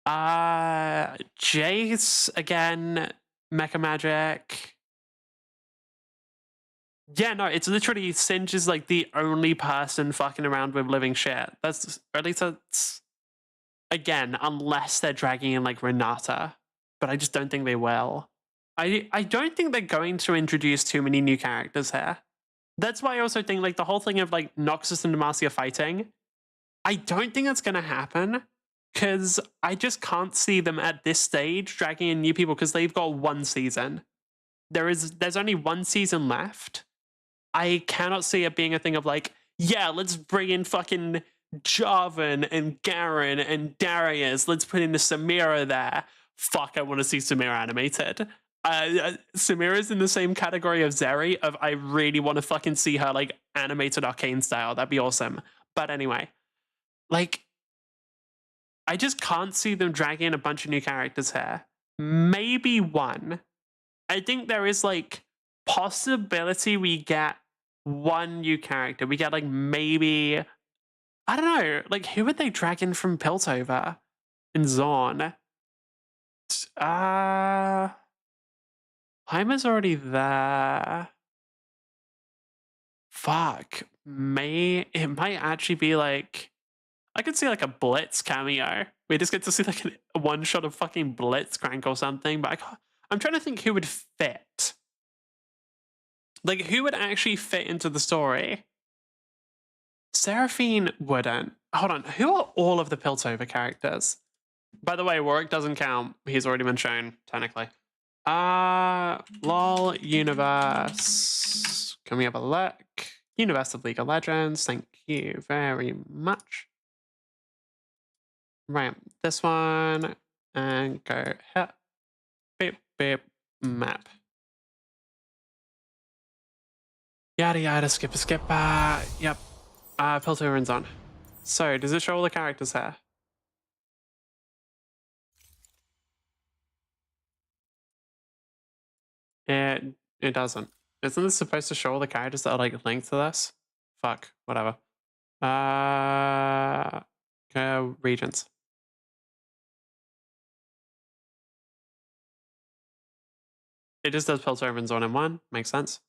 Jace again, mecha magic. Yeah, no, it's literally Singe is like the only person fucking around with living shit. That's, or at least that's, again, unless they're dragging in like Renata, but I just don't think they will. I don't think they're going to introduce too many new characters here. That's why I also think like the whole thing of like Noxus and Demacia fighting, I don't think that's going to happen because I just can't see them at this stage dragging in new people because they've got one season. There's only one season left. I cannot see it being a thing of like, yeah, let's bring in fucking Jarvan and Garen and Darius. Let's put in the Samira there. Fuck, I want to see Samira animated. Samira's in the same category of Zeri of I really want to fucking see her like animated arcane style. That'd be awesome. But anyway, like, I just can't see them dragging in a bunch of new characters here. Maybe one. I think there is like possibility we get one new character. We get like maybe, I don't know, like who would they drag in from Piltover and Zorn? Heimer's already there. Fuck. It might actually be like, I could see like a Blitz cameo. We just get to see like a one shot of fucking Blitzcrank or something, but I'm trying to think who would fit. Like, who would actually fit into the story? Seraphine wouldn't. Hold on, who are all of the Piltover characters? By the way, Warwick doesn't count. He's already been shown, technically. LOL universe. Can we have a look? Universe of League of Legends. Thank you very much. Right, this one. And go here. Beep, beep, map. Yada yada, skipper, skipper. Yep. Piltover's on. So, does it show all the characters here? It doesn't. Isn't this supposed to show all the characters that are like linked to this? Fuck, whatever. Regions. It just does Piltover's on in one. Makes sense.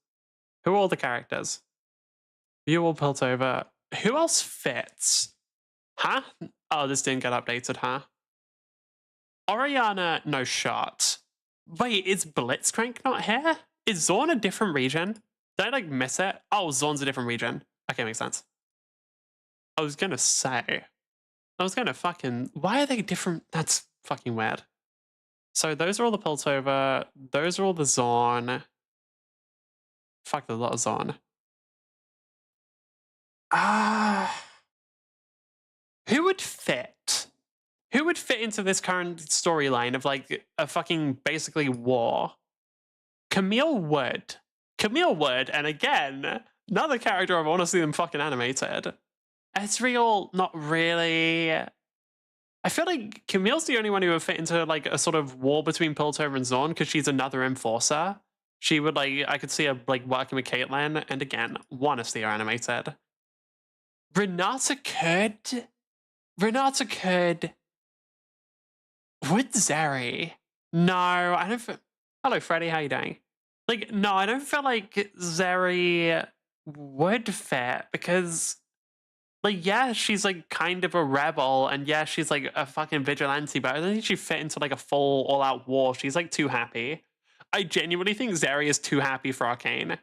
Who are all the characters? View all Piltover. Who else fits? Huh? Oh, this didn't get updated, huh? Oriana, no shot. Wait, is Blitzcrank not here? Is Zorn a different region? Did I like miss it? Oh, Zorn's a different region. Okay, makes sense. I was gonna say. Why are they different? That's fucking weird. So those are all the Piltover. Those are all the Zorn. Fuck, there's a lot of Zorn. Who would fit? Who would fit into this current storyline of like a fucking basically war? Camille would. Camille would, and again, another character I want to see them fucking animated. Ezreal, not really. I feel like Camille's the only one who would fit into like a sort of war between Piltover and Zorn because she's another enforcer. She would like, I could see her like working with Caitlyn, and again, want to see her animated. Renata could. Would Zeri? No, I don't feel... Hello, Freddy, how you doing? Like, no, I don't feel like Zeri would fit because, like, yeah, she's like kind of a rebel, and yeah, she's like a fucking vigilante, but I don't think she'd fit into like a full all-out war. She's like too happy. I genuinely think Zeri is too happy for Arcane.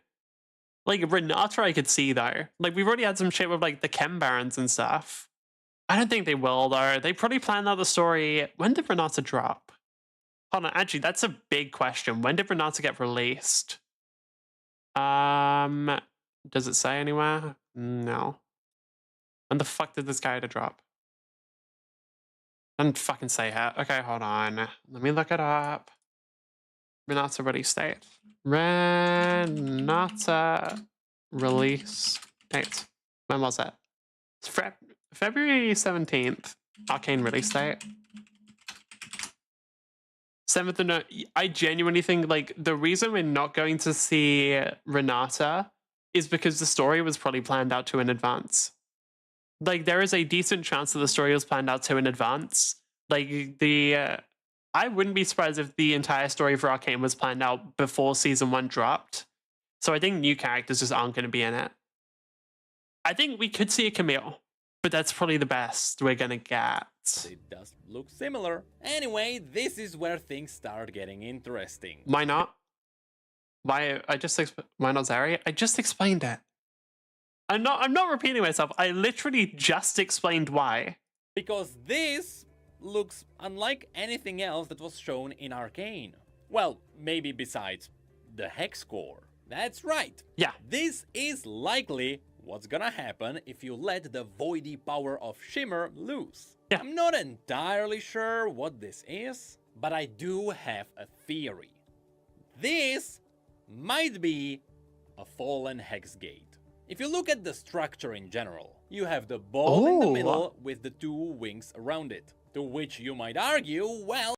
Like, Renata I could see, though. Like, we've already had some shit with like the Chem Barons and stuff. I don't think they will, though. They probably planned out the story. When did Renata drop? Hold on, actually, that's a big question. When did Renata get released? Does it say anywhere? No. When the fuck did this character drop? Doesn't fucking say how. Okay, hold on. Let me look it up. Renata release date. Renata release date. When was it? It's February 17th. Arcane release date. 7th of no. I genuinely think like the reason we're not going to see Renata is because the story was probably planned out to in advance. Like there is a decent chance that the story was planned out to in advance. Like I wouldn't be surprised if the entire story for Arcane was planned out before season 1 dropped. So I think new characters just aren't going to be in it. I think we could see a Camille, but that's probably the best we're going to get. It does look similar. Anyway, this is where things start getting interesting. Why not? Why not Zeri? I just explained it. I'm not repeating myself. I literally just explained why. Because this looks unlike anything else that was shown in Arcane. Well, maybe besides the Hex Core. That's right. Yeah. This is likely what's gonna happen if you let the voidy power of Shimmer loose. Yeah. I'm not entirely sure what this is, but I do have a theory. This might be a fallen Hex Gate. If you look at the structure in general, you have the ball in the middle with the 2 wings around it. To which you might argue, well...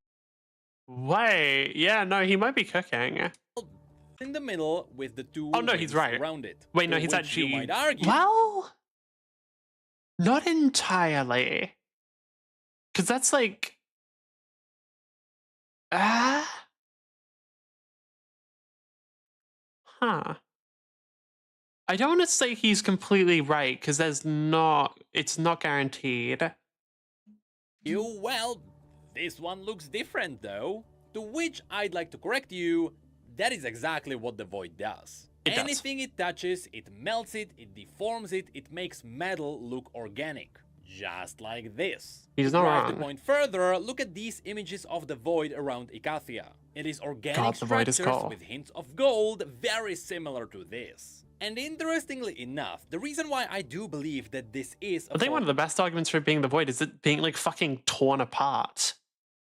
Wait, yeah, no, he might be cooking. In the middle with the 2 oh, no, he's right. around it. Wait, no, To he's which actually... You might argue, well... Not entirely. Because that's like... Huh. I don't want to say he's completely right, because it's not guaranteed. well, this one looks different though. To which I'd like to correct you, that is exactly what the Void does. Anything it touches, it melts it, it deforms it, it makes metal look organic. Just like this. He's To not drive the wrong. point further, look at these images of the void around Icathia. It is organic God, the void is structures cool. with hints of gold, very similar to this. And interestingly enough, the reason why I do believe that this is I think one of the best arguments for it being the void is it being like fucking torn apart.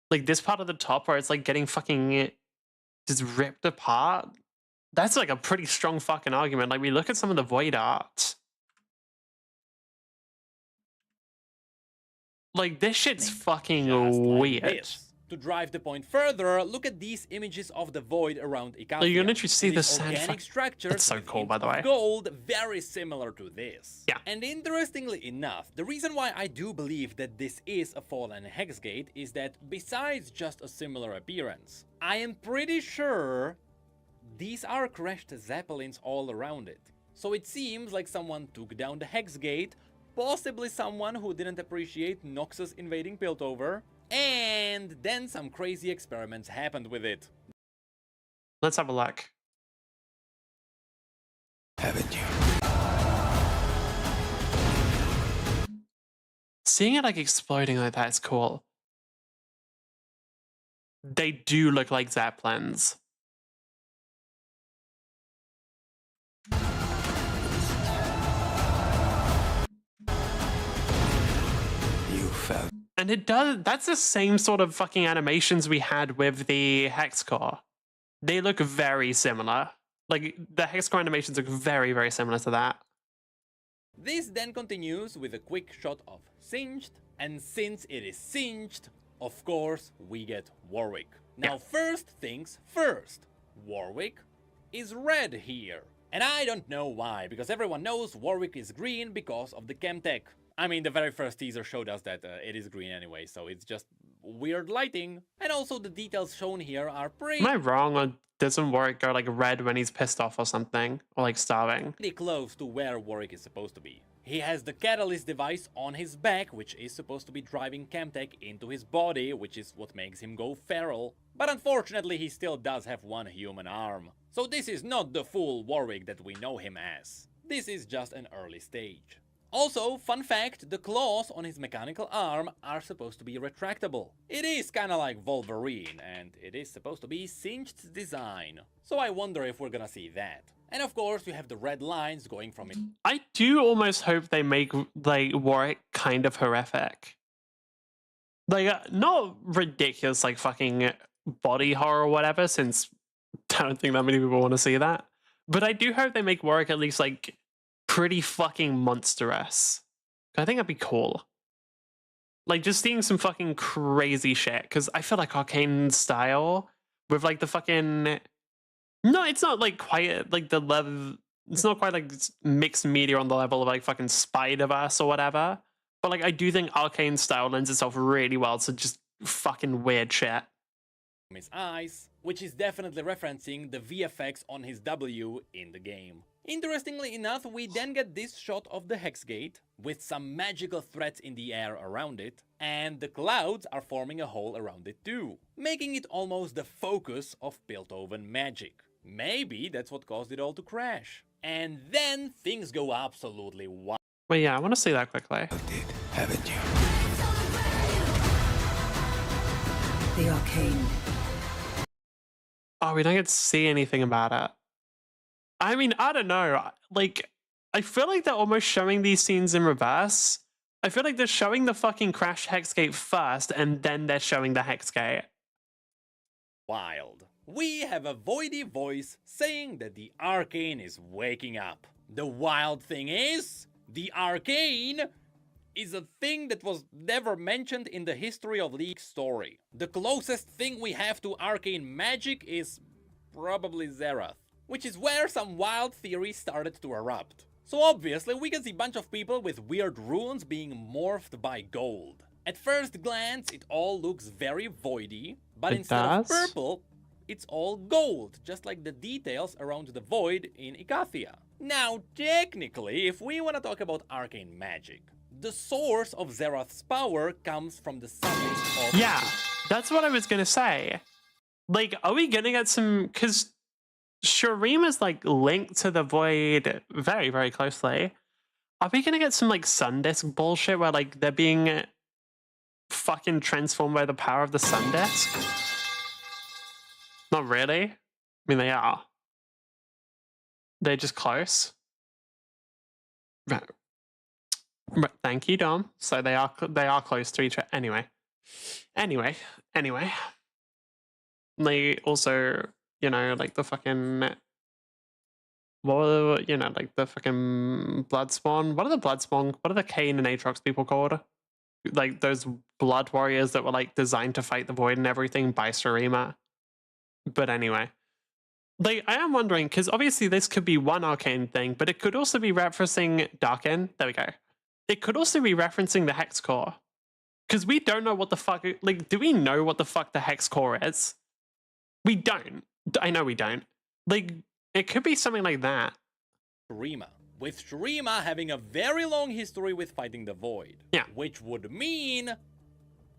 Like this part of the top where it's like getting fucking just ripped apart. That's like a pretty strong fucking argument. Like we look at some of the void art. Like this shit's fucking just like weird. this. To drive the point further, look at these images of the void around Icathia. Like, you can literally see It the is sand organic fuck- structures That's so with cool, hints by the of way. gold, very similar to this. Yeah. And interestingly enough, the reason why I do believe that this is a fallen hexgate is that besides just a similar appearance, I am pretty sure these are crashed zeppelins all around it. So it seems like someone took down the hexgate, possibly someone who didn't appreciate Noxus invading Piltover, and then some crazy experiments happened with it. Let's have a look. Haven't you? Seeing it like exploding like that is cool. They do look like zeppelins. You felt And it does, that's the same sort of fucking animations we had with the Hex Core. They look very similar. Like, the Hex Core animations look very, very similar to that. This then continues with a quick shot of Singed, and since it is Singed, of course we get Warwick. Now first things first, Warwick is red here. And I don't know why, because everyone knows Warwick is green because of the Chemtech. I mean, the very first teaser showed us that it is green anyway, so it's just weird lighting. And also the details shown here are pretty Am I wrong, or doesn't Warwick go like red when he's pissed off or something? Or like starving? close to where Warwick is supposed to be. He has the catalyst device on his back, which is supposed to be driving Chemtech into his body, which is what makes him go feral. But unfortunately, he still does have one human arm. So this is not the full Warwick that we know him as. This is just an early stage. Also, fun fact, the claws on his mechanical arm are supposed to be retractable. It is kinda like Wolverine, and it is supposed to be Singed's design. So I wonder if we're gonna see that. And of course, you have the red lines going from it. I do almost hope they make like Warwick kind of horrific. Like, not ridiculous like fucking body horror or whatever, since I don't think that many people want to see that. But I do hope they make Warwick at least like pretty fucking monstrous. I think that'd be cool. Like just seeing some fucking crazy shit, because I feel like Arcane style with like the fucking... No, it's not like quite like the level... It's not quite like mixed media on the level of like fucking Spider-Verse or whatever. But like I do think Arcane style lends itself really well to just fucking weird shit. His eyes, which is definitely referencing the VFX on his W in the game. Interestingly enough, we then get this shot of the Hexgate, with some magical threads in the air around it, and the clouds are forming a hole around it too, making it almost the focus of Piltover magic. Maybe that's what caused it all to crash. And then things go absolutely wild. Wait, yeah, I want to see that quickly. it, haven't you? The arcane. Oh, we don't get to see anything about it. I mean, I don't know. Like, I feel like they're almost showing these scenes in reverse. I feel like they're showing the fucking crashed Hexgate first, and then they're showing the Hexgate. Wild. We have a voidy voice saying that the arcane is waking up. The wild thing is, the arcane is a thing that was never mentioned in the history of League's story. The closest thing we have to arcane magic is probably Zerath, which is where some wild theories started to erupt. So obviously we can see a bunch of people with weird runes being morphed by gold. At first glance it all looks very voidy, but It instead of does? purple, it's all gold, just like the details around the void in Icathia. Now technically, if we want to talk about arcane magic, the source of Zerath's power comes from the summons of... Yeah, that's what I was gonna say. Like, are we gonna get some... Because Shurima is, like, linked to the Void very, very closely. Are we gonna get some like sun disk bullshit where like they're being fucking transformed by the power of the sun disk? Not really. I mean, they are. They're just close. Right. Thank you, Dom. So they are close to each other. Anyway. They also, you know, like the fucking like the fucking Bloodspawn. What are the Bloodspawn? What are the Kane and Aatrox people called? Like those blood warriors that were like designed to fight the void and everything by Sarima. But anyway. Like, I am wondering, because obviously this could be one arcane thing, but it could also be referencing Darken. There we go. It could also be referencing the Hex Core. Because we don't know what the fuck, like, do we know what the fuck the Hex Core is? We don't. I know we don't. Like, it could be something like that. Shurima. With Shurima having a very long history with fighting the void. Yeah. Which would mean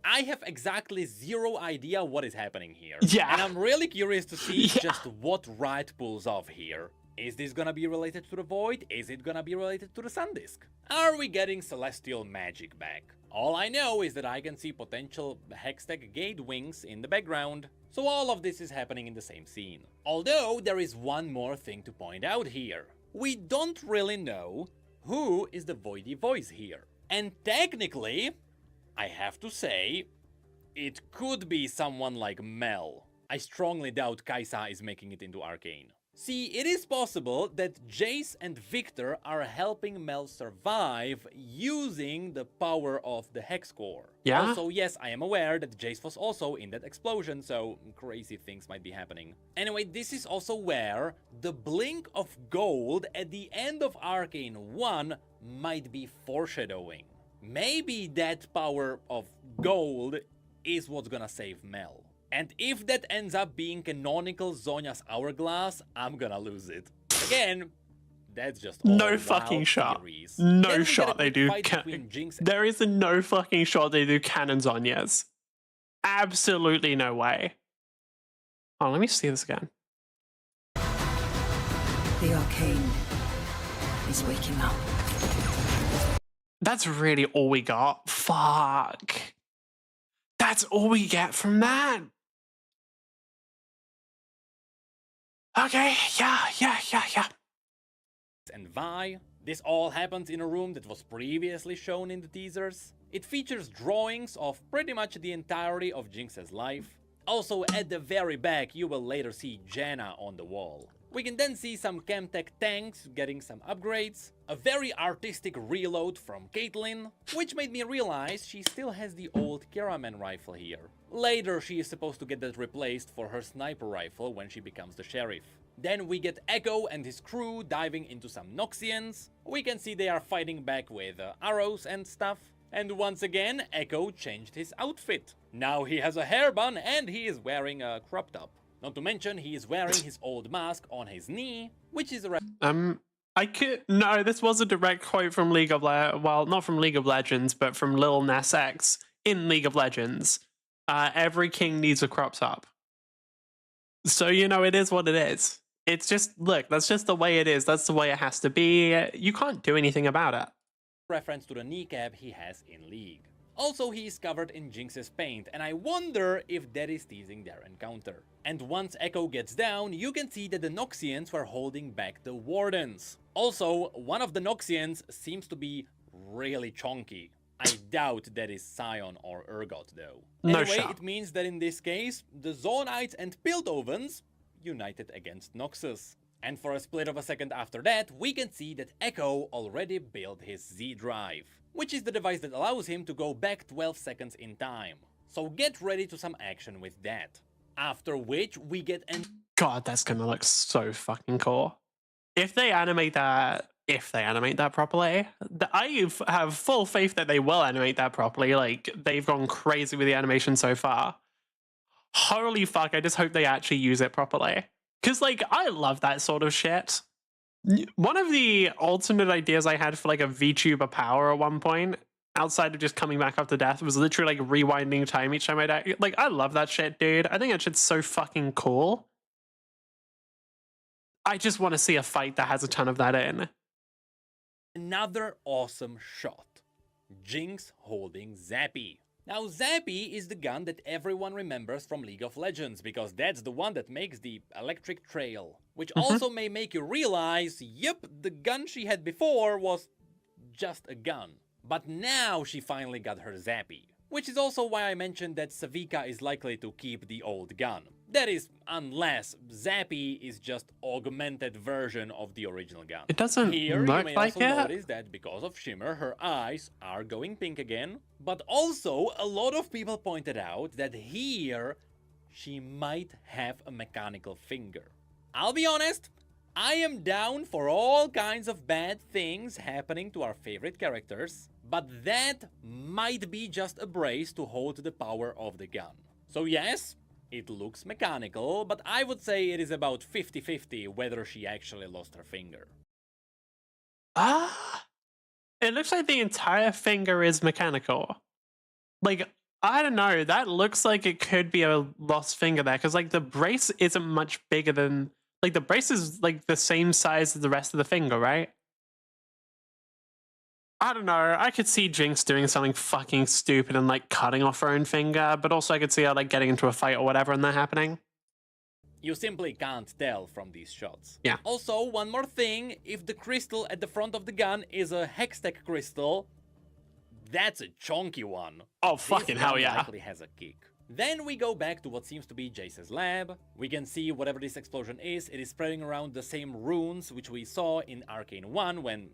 I have exactly zero idea what is happening here. Yeah. And I'm really curious to see just what Riot pulls off here. Is this gonna be related to the Void? Is it gonna be related to the Sun Disk? Are we getting Celestial Magic back? All I know is that I can see potential Hextech Gate Wings in the background. So all of this is happening in the same scene. Although there is one more thing to point out here. We don't really know who is the Voidy voice here. And technically, I have to say, it could be someone like Mel. I strongly doubt Kaisa is making it into Arcane. See, it is possible that Jace and Victor are helping Mel survive using the power of the Hex Core. Yeah? Also, yes, I am aware that Jace was also in that explosion, so crazy things might be happening. Anyway, this is also where the blink of gold at the end of Arcane 1 might be foreshadowing. Maybe that power of gold is what's gonna save Mel. And if that ends up being canonical Zonya's Hourglass, I'm gonna lose it. Again, that's just all No fucking shot. theories. No Then we shot get a they quick do. fight between Jinx and There is a no fucking shot they do cannons on yes. Absolutely no way. Oh, let me see this again. The arcane is waking up. That's really all we got. Fuck. That's all we get from that. Okay, yeah. and Vi. This all happens in a room that was previously shown in the teasers. It features drawings of pretty much the entirety of Jinx's life. Also, at the very back, you will later see Janna on the wall. We can then see some Chemtech tanks getting some upgrades, a very artistic reload from Caitlyn, which made me realize she still has the old Kiraman rifle here. Later, she is supposed to get that replaced for her sniper rifle when she becomes the sheriff. Then we get Echo and his crew diving into some Noxians. We can see they are fighting back with arrows and stuff. And once again, Echo changed his outfit. Now he has a hair bun and he is wearing a crop top. Not to mention, he is wearing his old mask on his knee, which is a no, this was a direct quote from well, not from League of Legends, but from Lil Nas X in League of Legends. Every king needs a crop top. So, you know, it is what it is. It's just, look, that's just the way it is. That's the way it has to be. You can't do anything about it. reference to the kneecap he has in League. Also, he is covered in Jinx's paint, and I wonder if that is teasing their encounter. And once Echo gets down, you can see that the Noxians were holding back the Wardens. Also, one of the Noxians seems to be really chunky. I doubt that is Scion or Urgot though. Anyway, it means that in this case, the Zonites and Piltovens united against Noxus. And for a split of a second after that, we can see that Echo already built his Z-Drive, which is the device that allows him to go back 12 seconds in time. So get ready to some action with that. After which, we get an— God, that's gonna look so fucking cool. If they animate that properly, I have full faith that they will animate that properly. Like, they've gone crazy with the animation so far. Holy fuck, I just hope they actually use it properly. Because, like, I love that sort of shit. One of the alternate ideas I had for, like, a VTuber power at one point, outside of just coming back after death, was literally, like, rewinding time each time I die. Like, I love that shit, dude. I think that shit's so fucking cool. I just want to see a fight that has a ton of that in. Another awesome shot. Jinx holding Zappy. Now Zappy is the gun that everyone remembers from League of Legends because that's the one that makes the electric trail. Which also may make you realize, yep, the gun she had before was just a gun. But now she finally got her Zappy. Which is also why I mentioned that Savika is likely to keep the old gun. That is, unless Zappy is just augmented version of the original gun. It doesn't Here, look you may like also it. notice that because of Shimmer, her eyes are going pink again. But also, a lot of people pointed out that here, she might have a mechanical finger. I'll be honest, I am down for all kinds of bad things happening to our favorite characters, but that might be just a brace to hold the power of the gun. So yes, it looks mechanical, but I would say it is about 50-50 whether she actually lost her finger. It looks like the entire finger is mechanical. Like, I don't know, that looks like it could be a lost finger there, because like the brace isn't much bigger than, like the brace is like the same size as the rest of the finger, right? I don't know, I could see Jinx doing something fucking stupid and like cutting off her own finger, but also I could see her like getting into a fight or whatever and that happening. You simply can't tell from these shots. Yeah. Also, one more thing, if the crystal at the front of the gun is a Hextech crystal, that's a chunky one. Oh, fucking This hell one yeah. likely has a kick. Then we go back to what seems to be Jace's lab. We can see whatever this explosion is, it is spreading around the same runes which we saw in Arcane 1 when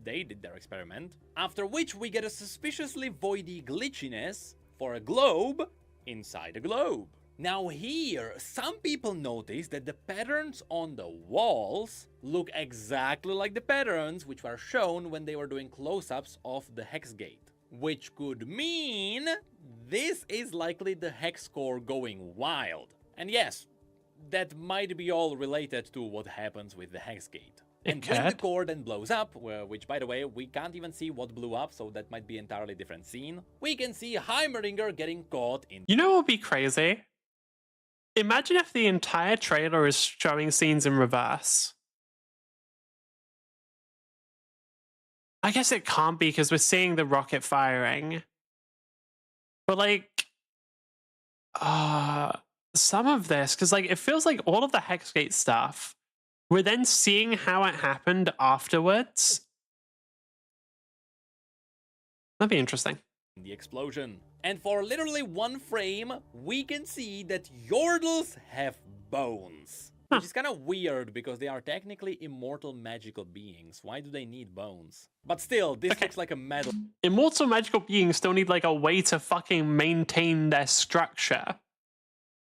they did their experiment. After which we get a suspiciously voidy glitchiness for a globe inside a globe. Now here, some people notice that the patterns on the walls look exactly like the patterns which were shown when they were doing close-ups of the hex gate. Which could mean this is likely the hex core going wild. And yes, that might be all related to what happens with the hex gate. And when the core then blows up, which by the way, we can't even see what blew up, so that might be an entirely different scene, we can see Heimerdinger getting caught in... You know what would be crazy? Imagine if the entire trailer is showing scenes in reverse. I guess it can't be because we're seeing the rocket firing. But like, some of this, because like it feels like all of the Hexgate stuff, we're then seeing how it happened afterwards. That'd be interesting. The explosion. And for literally one frame, we can see that Yordles have bones. Which is kind of weird because they are technically immortal magical beings. Why do they need bones? But still, this looks like a metal. Immortal magical beings still need like a way to fucking maintain their structure.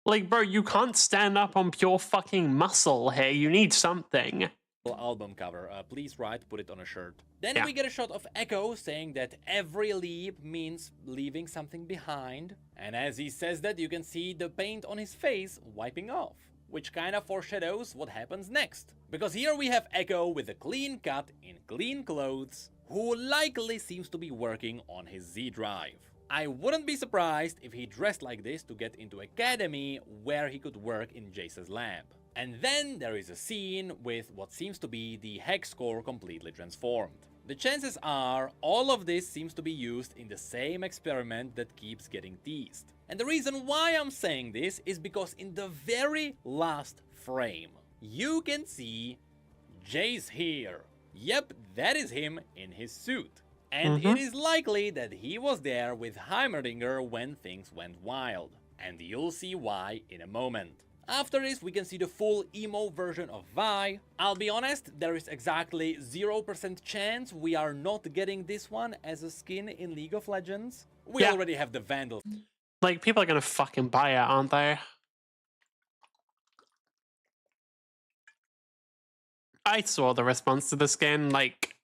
Like, bro, you can't stand up on pure fucking muscle here. You need something. Album cover. Please write, put it on a shirt. Then we get a shot of Echo saying that every leap means leaving something behind. And as he says that, you can see the paint on his face wiping off, which kind of foreshadows what happens next. Because here we have Echo with a clean cut in clean clothes, who likely seems to be working on his Z drive. I wouldn't be surprised if he dressed like this to get into Academy where he could work in Jace's lab. And then there is a scene with what seems to be the hex core completely transformed. The chances are all of this seems to be used in the same experiment that keeps getting teased. And the reason why I'm saying this is because in the very last frame, you can see Jace here. Yep, that is him in his suit. And it is likely that he was there with Heimerdinger when things went wild. And you'll see why in a moment. After this, we can see the full emo version of Vi. I'll be honest, there is exactly 0% chance we are not getting this one as a skin in League of Legends. We already have the Vandal. Like, people are gonna fucking buy it, aren't they? I saw the response to the skin, like,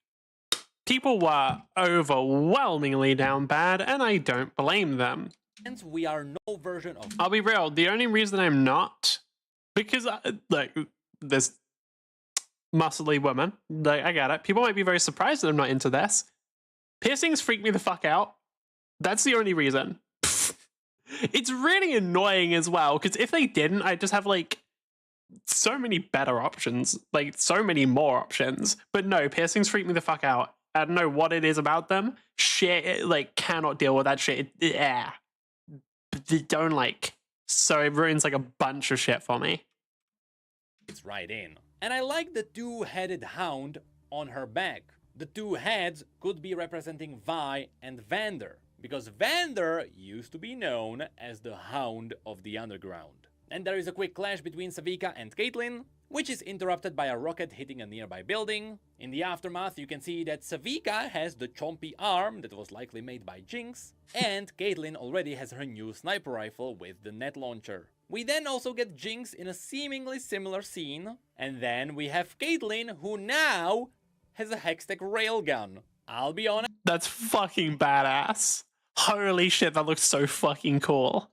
people were overwhelmingly down bad, and I don't blame them. We are no version of... I'll be real, the only reason I'm not, because, like, this muscly woman, like, I get it. People might be very surprised that I'm not into this. Piercings freak me the fuck out. That's the only reason. It's really annoying as well, because if they didn't, I'd just have, like, so many better options, like so many more options. But no, piercings freak me the fuck out. I don't know what it is about them. Shit, like cannot deal with that shit. Yeah, they don't like. So it ruins like a bunch of shit for me. It's right in. And I like the two-headed hound on her back. The two heads could be representing Vi and Vander, because Vander used to be known as the Hound of the Underground. And there is a quick clash between Savika and Caitlyn, which is interrupted by a rocket hitting a nearby building. In the aftermath, you can see that Savika has the chompy arm that was likely made by Jinx, and Caitlyn already has her new sniper rifle with the net launcher. We then also get Jinx in a seemingly similar scene, and then we have Caitlyn, who now has a Hextech railgun. I'll be honest, That's fucking badass. Holy shit, that looks so fucking cool.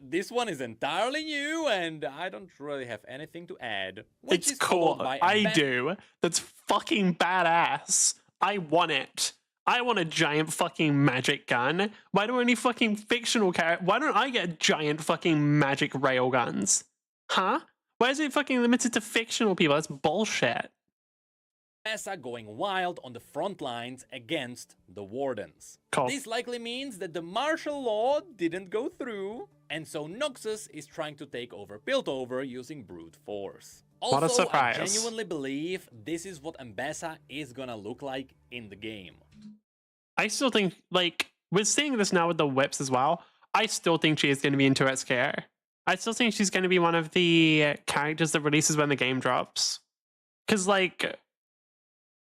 this one is entirely new, and I don't really have anything to add. Which It's is followed cool. by I do. That's fucking badass. I want it. I want a giant fucking magic gun. Why don't any fucking fictional character? Why don't I get giant fucking magic rail guns? Huh? Why is it fucking limited to fictional people? That's bullshit. Ambessa going wild on the front lines against the Wardens. Cool. This likely means that the martial law didn't go through, and so Noxus is trying to take over Piltover using brute force. Also, What a surprise. I genuinely believe this is what Ambessa is gonna look like in the game. I still think, like, we're seeing this now with the whips as well. I still think she is going to be in Tourette's care. I still think she's going to be one of the characters that releases when the game drops. Because, like,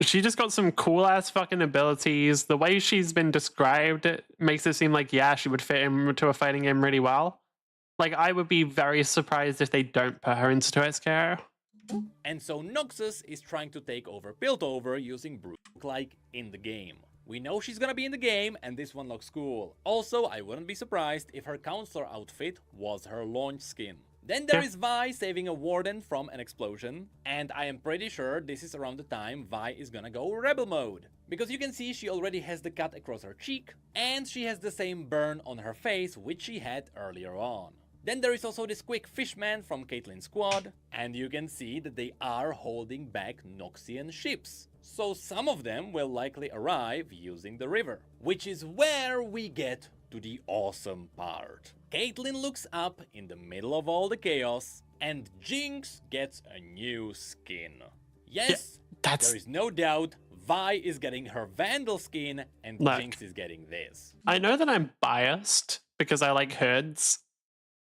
she just got some cool-ass fucking abilities. The way she's been described makes it seem like, yeah, she would fit into a fighting game really well. Like, I would be very surprised if they don't put her into Tourette's care. And so Noxus is trying to take over Piltover using brute like in the game. We know she's gonna be in the game, and this one looks cool. Also, I wouldn't be surprised if her counselor outfit was her launch skin. Then there is Vi saving a warden from an explosion, and I am pretty sure this is around the time Vi is gonna go rebel mode. Because you can see she already has the cut across her cheek, and she has the same burn on her face which she had earlier on. Then there is also this quick fishman from Caitlyn's squad, and you can see that they are holding back Noxian ships. So some of them will likely arrive using the river. Which is where we get to the awesome part. Caitlyn looks up in the middle of all the chaos, and Jinx gets a new skin. Yes, there is no doubt Vi is getting her Vandal skin, and Jinx is getting this. I know that I'm biased because I like hoods.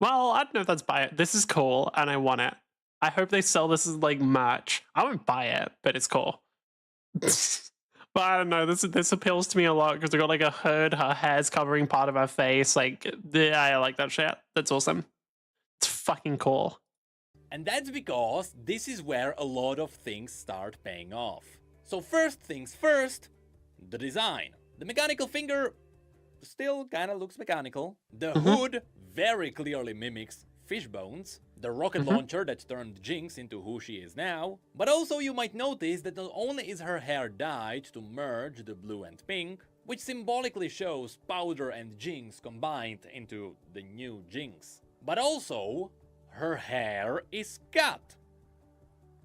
Well, I don't know if that's biased. This is cool, and I want it. I hope they sell this as, like, merch. I won't buy it, but it's cool. But I don't know, this appeals to me a lot because we got, like, a hood, her hair's covering part of her face. Like, I like that shit. That's awesome. It's fucking cool. And that's because this is where a lot of things start paying off. So first things first, the design. The mechanical finger still kinda looks mechanical. The hood very clearly mimics fish bones. The rocket launcher that turned Jinx into who she is now. But also you might notice that not only is her hair dyed to merge the blue and pink, which symbolically shows Powder and Jinx combined into the new Jinx, but also her hair is cut.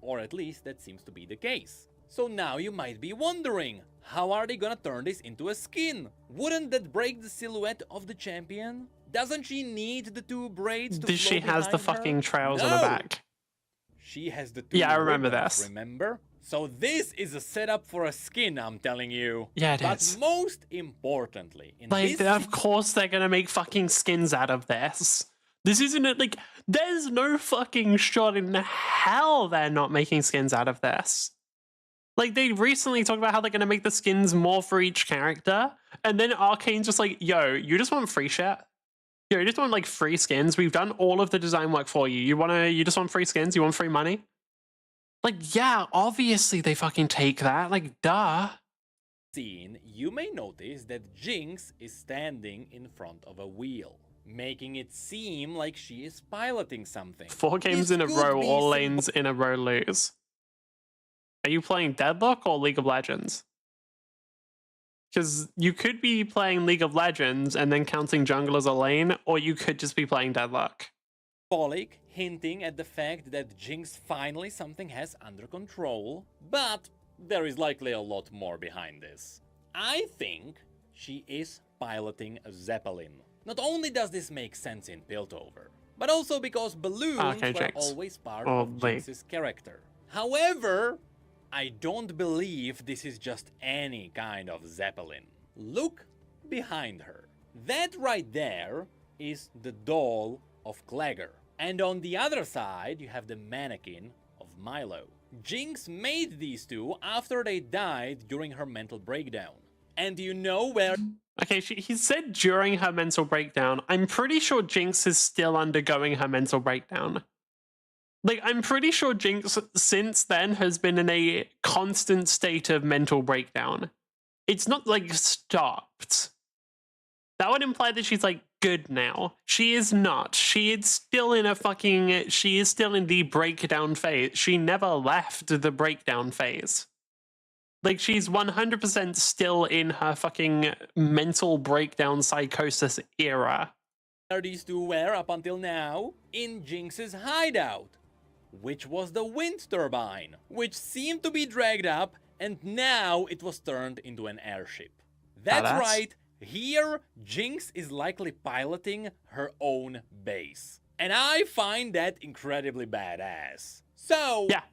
Or at least that seems to be the case. So now you might be wondering, how are they gonna turn this into a skin? Wouldn't that break the silhouette of the champion? Doesn't she need the two braids to She has the fucking trails on her back. She has the two I remember ribbons, this. remember? So this is a setup for a skin, I'm telling you. Yeah, it but is. Most importantly, in Like, this of course they're gonna make fucking skins out of this. This isn't it, like, there's no fucking shot in hell they're not making skins out of this. Like, they recently talked about how they're gonna make the skins more for each character, and then Arcane's just like, yo, you just want free shit? Yo, you just want, like, free skins? We've done all of the design work for you. You just want free skins? You want free money? Like, yeah, obviously they fucking take that. Like, duh. scene, you may notice that Jinx is standing in front of a wheel, making it seem like she is piloting something. 4 games This in a could row, be all some- lanes in a row lose. Are you playing Deadlock or League of Legends? Because you could be playing League of Legends and then counting jungle as a lane, or you could just be playing Deadlock. symbolic, hinting at the fact that Jinx finally something has under control, but there is likely a lot more behind this. I think she is piloting a Zeppelin. Not only does this make sense in Piltover, but also because balloons were always part of Jinx's character. However, I don't believe this is just any kind of Zeppelin. Look behind her. That right there is the doll of Clagger. And on the other side, you have the mannequin of Milo. Jinx made these two after they died during her mental breakdown. And do you know where... Okay, he said during her mental breakdown. I'm pretty sure Jinx is still undergoing her mental breakdown. Like, I'm pretty sure Jinx, since then, has been in a constant state of mental breakdown. It's not, like, stopped. That would imply that she's, like, good now. She is not. She is still in she is still in the breakdown phase. She never left the breakdown phase. Like, she's 100% still in her fucking mental breakdown psychosis era. These two were up until now in Jinx's hideout, which was the wind turbine, which seemed to be dragged up, and now it was turned into an airship. That's right, here Jinx is likely piloting her own base. And I find that incredibly badass. So, yeah.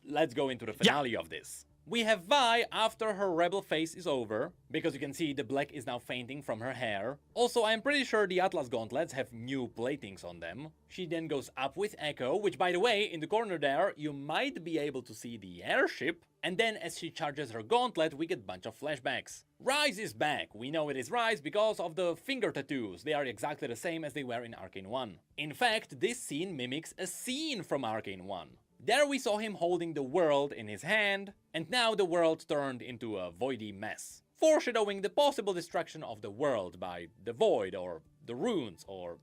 Let's go into the finale of this. We have Vi after her rebel phase is over, because you can see the black is now fainting from her hair. Also, I'm pretty sure the Atlas gauntlets have new platings on them. She then goes up with Echo, which by the way, in the corner there, you might be able to see the airship. And then as she charges her gauntlet, we get a bunch of flashbacks. Rise is back. We know it is Rise because of the finger tattoos. They are exactly the same as they were in Arcane 1. In fact, this scene mimics a scene from Arcane 1. There we saw him holding the world in his hand, and now the world turned into a voidy mess, foreshadowing the possible destruction of the world by the void or the runes, or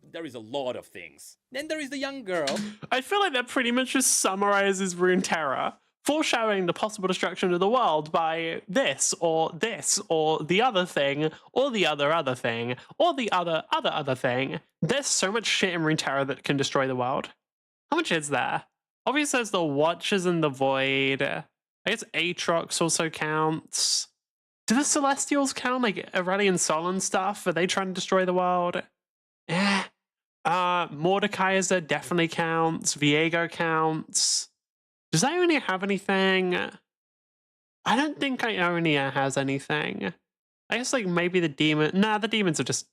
there is a lot of things. Then there is the young girl. I feel like that pretty much just summarizes Runeterra, foreshadowing the possible destruction of the world by this or the other thing, or the other thing, or the other thing. There's so much shit in Runeterra that can destroy the world. How much is there? Obviously, there's the Watchers in the Void. I guess Aatrox also counts. Do the Celestials count? Like Aurelion Sol and stuff? Are they trying to destroy the world? Eh. Mordekaiser definitely counts. Viego counts. Does Ionia have anything? I don't think Ionia has anything. I guess like maybe the demon. Nah, the demons are just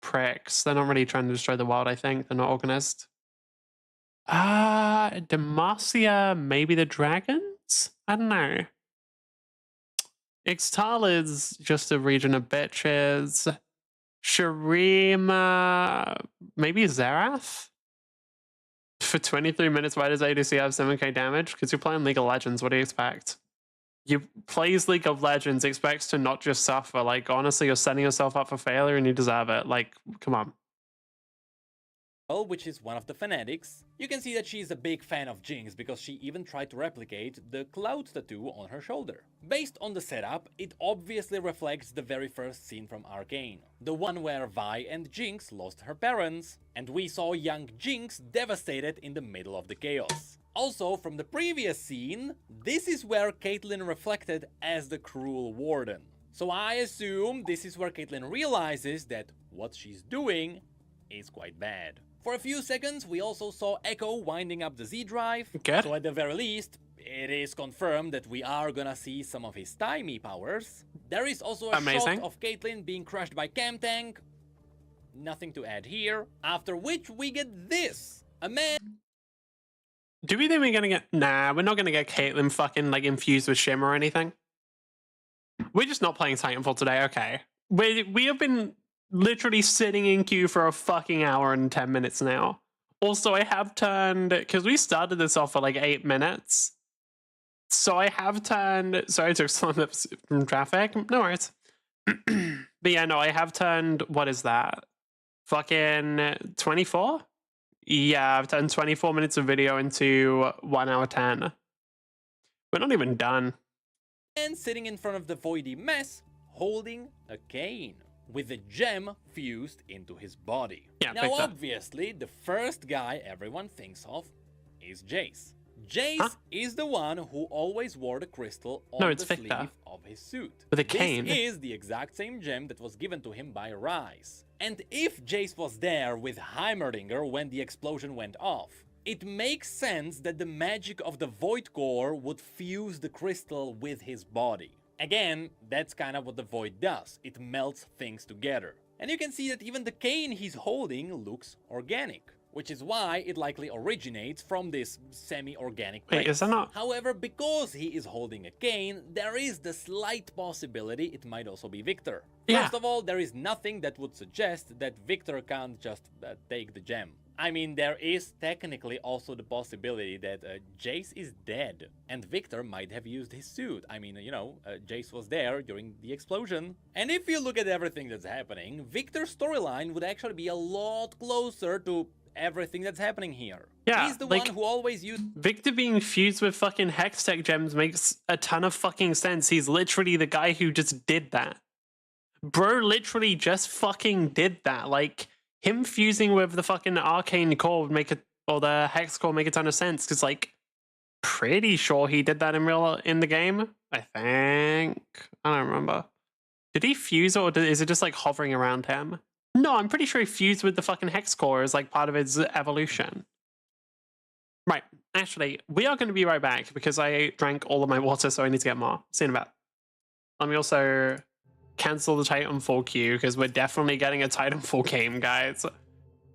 pricks. They're not really trying to destroy the world, I think. They're not organized. Demacia, maybe the dragons? I don't know. Ixtal is just a region of bitches. Shurima, maybe Zerath? For 23 minutes, why does ADC have 7k damage? Because you're playing League of Legends, what do you expect? You plays League of Legends, expects to not just suffer. Like, honestly, you're setting yourself up for failure and you deserve it. Like, come on. Which is one of the fanatics. You can see that she is a big fan of Jinx because she even tried to replicate the cloud tattoo on her shoulder. Based on the setup, it obviously reflects the very first scene from Arcane, the one where Vi and Jinx lost her parents, and we saw young Jinx devastated in the middle of the chaos. Also, from the previous scene, this is where Caitlyn reflected as the cruel warden. So I assume this is where Caitlyn realizes that what she's doing is quite bad. For a few seconds, we also saw Echo winding up the Z-Drive, so at the very least, it is confirmed that we are gonna see some of his timey powers. There is also a shot of Caitlyn being crushed by Camtank. Nothing to add here. After which we get this. A man... Do we think we're gonna get... Nah, we're not gonna get Caitlyn fucking, like, infused with Shimmer or anything. We're just not playing Titanfall today, okay. We have been... literally sitting in queue for a fucking hour and 10 minutes now. Also, I have turned, because we started this off for like 8 minutes. So I have turned, sorry, I took some minutes from traffic. No worries. But yeah, no, I have turned, what is that? Fucking 24? Yeah, I've turned 24 minutes of video into 1 hour 10. We're not even done. And sitting in front of the voidy mess, holding a cane. with a gem fused into his body. Yeah, now Victor. obviously, the first guy everyone thinks of is Jace. Jace Huh? is the one who always wore the crystal on No, it's the Victor. sleeve of his suit. With a cane. This is the exact same gem that was given to him by Rise. And if Jace was there with Heimerdinger when the explosion went off, it makes sense that the magic of the Void Core would fuse the crystal with his body. Again, that's kind of what the Void does. It melts things together. And you can see that even the cane he's holding looks organic, which is why it likely originates from this semi-organic Wait, place. is that not... However, because he is holding a cane, there is the slight possibility it might also be Victor. Yeah. First of all, there is nothing that would suggest that Victor can't just take the gem. I mean, there is technically also the possibility that Jace is dead, and Victor might have used his suit. I mean, you know, Jace was there during the explosion. And if you look at everything that's happening, Victor's storyline would actually be a lot closer to everything that's happening here. Yeah, He's the like, one who always used... Victor being fused with fucking Hextech gems makes a ton of fucking sense. He's literally the guy who just did that. Bro literally just fucking did that. Like, him fusing with the fucking arcane core would make it, or the hex core make a ton of sense, because, like, pretty sure he did that in the game, I think. I don't remember. Did he fuse, or is it just, like, hovering around him? No, I'm pretty sure he fused with the fucking hex core as, like, part of his evolution. Right, actually, we are going to be right back, because I drank all of my water, so I need to get more. See you in a bit. Let me also cancel the Titanfall queue, because we're definitely getting a Titanfall game, guys.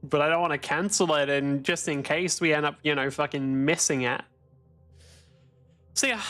But I don't want to cancel it, and just in case we end up, you know, fucking missing it. So yeah.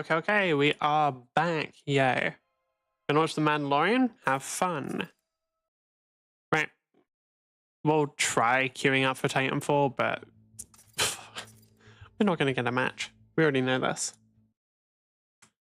Okay, we are back. Yay. Gonna watch The Mandalorian? Have fun. Right. We'll try queuing up for Titanfall, but we're not gonna get a match. We already know this.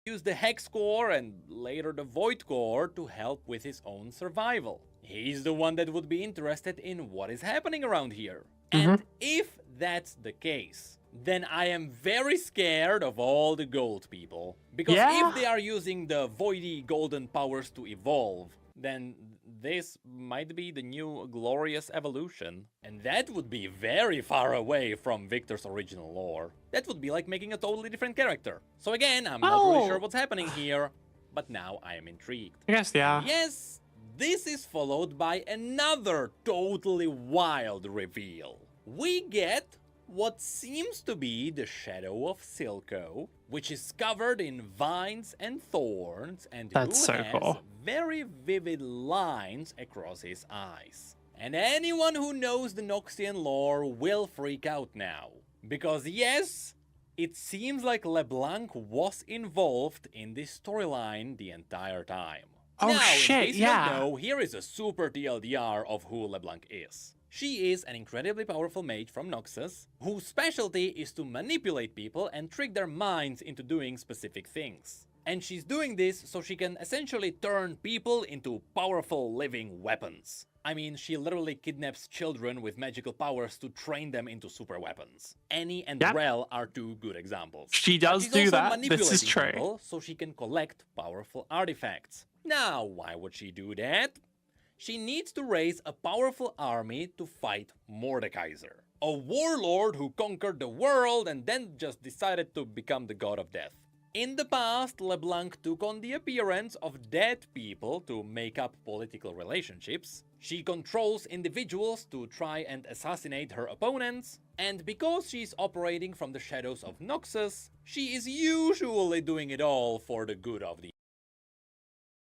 Use the Hex Core and later the Void Core to help with his own survival. He's the one that would be interested in what is happening around here. And if that's the case, then I am very scared of all the gold people. Because if they are using the voidy golden powers to evolve, then this might be the new glorious evolution. And that would be very far away from Victor's original lore. That would be like making a totally different character. So again, I'm not really sure what's happening here, but now I am intrigued. I guess, yeah. Yes, this is followed by another totally wild reveal. We get what seems to be the shadow of Silco, which is covered in vines and thorns, and That's who so has cool. very vivid lines across his eyes. And anyone who knows the Noxian lore will freak out now. Because yes, it seems like LeBlanc was involved in this storyline the entire time. Oh now, shit, in case you yeah. don't know, here is a super TLDR of who LeBlanc is. She is an incredibly powerful mage from Noxus, whose specialty is to manipulate people and trick their minds into doing specific things. And she's doing this so she can essentially turn people into powerful living weapons. I mean, she literally kidnaps children with magical powers to train them into super weapons. Annie and Yep. Rel are two good examples. She But does she's do also that. This is manipulating true. people so she can collect powerful artifacts. Now, why would she do that? She needs to raise a powerful army to fight Mordekaiser, a warlord who conquered the world and then just decided to become the god of death. In the past, LeBlanc took on the appearance of dead people to make up political relationships. She controls individuals to try and assassinate her opponents, and because she's operating from the shadows of Noxus, she is usually doing it all for the good of the...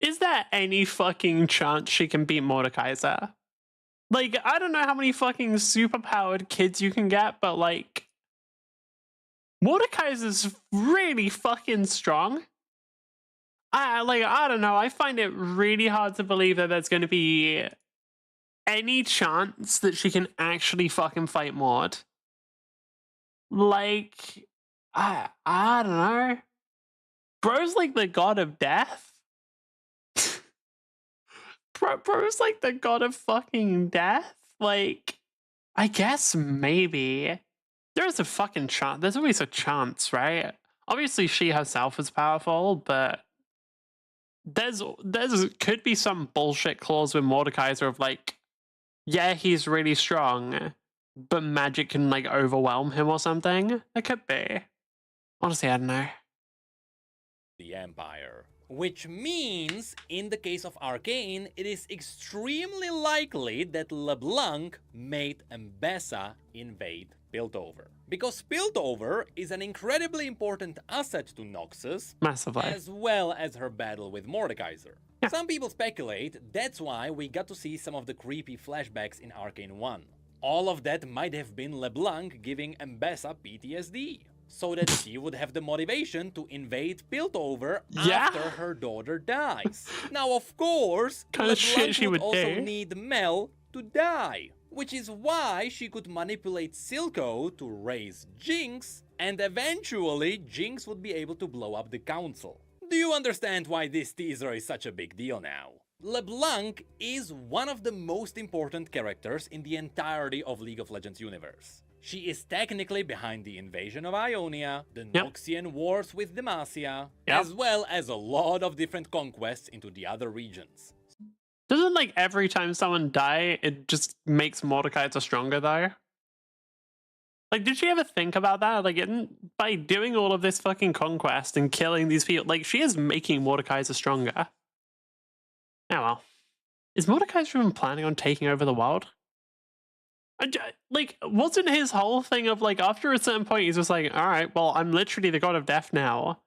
Is there any fucking chance she can beat Mordekaiser? Like, I don't know how many fucking superpowered kids you can get, but like, Mordekaiser's really fucking strong. I don't know. I find it really hard to believe that there's going to be any chance that she can actually fucking fight Mord. Like, I don't know. Bro's like the god of death. Bro's like the god of fucking death. Like, I guess maybe. There's a fucking chance. There's always a chance, right? Obviously, she herself is powerful, but there's could be some bullshit clause with Mordekaiser of like, yeah, he's really strong, but magic can like overwhelm him or something. It could be. Honestly, I don't know. the Empire. Which means, in the case of Arcane, it is extremely likely that LeBlanc made Mbessa invade Piltover. Because Piltover is an incredibly important asset to Noxus, Massively. as well as her battle with Mordekaiser. Yeah. Some people speculate that's why we got to see some of the creepy flashbacks in Arcane 1. All of that might have been LeBlanc giving Mbessa PTSD, so that she would have the motivation to invade Piltover Yeah. after her daughter dies. Now, of course, Kinda shit LeBlanc she would also do. need Mel to die, which is why she could manipulate Silco to raise Jinx, and eventually Jinx would be able to blow up the council. Do you understand why this teaser is such a big deal now? LeBlanc is one of the most important characters in the entirety of League of Legends universe. She is technically behind the invasion of Ionia, the Noxian wars with Demacia, as well as a lot of different conquests into the other regions. Doesn't like every time someone die, it just makes Mordekaiser stronger though? Like, did she ever think about that? Like, by doing all of this fucking conquest and killing these people, like, she is making Mordekaiser stronger. Oh well. Is Mordekaiser even planning on taking over the world? Like, wasn't his whole thing of like, after a certain point, he's just like, alright, well, I'm literally the god of death now.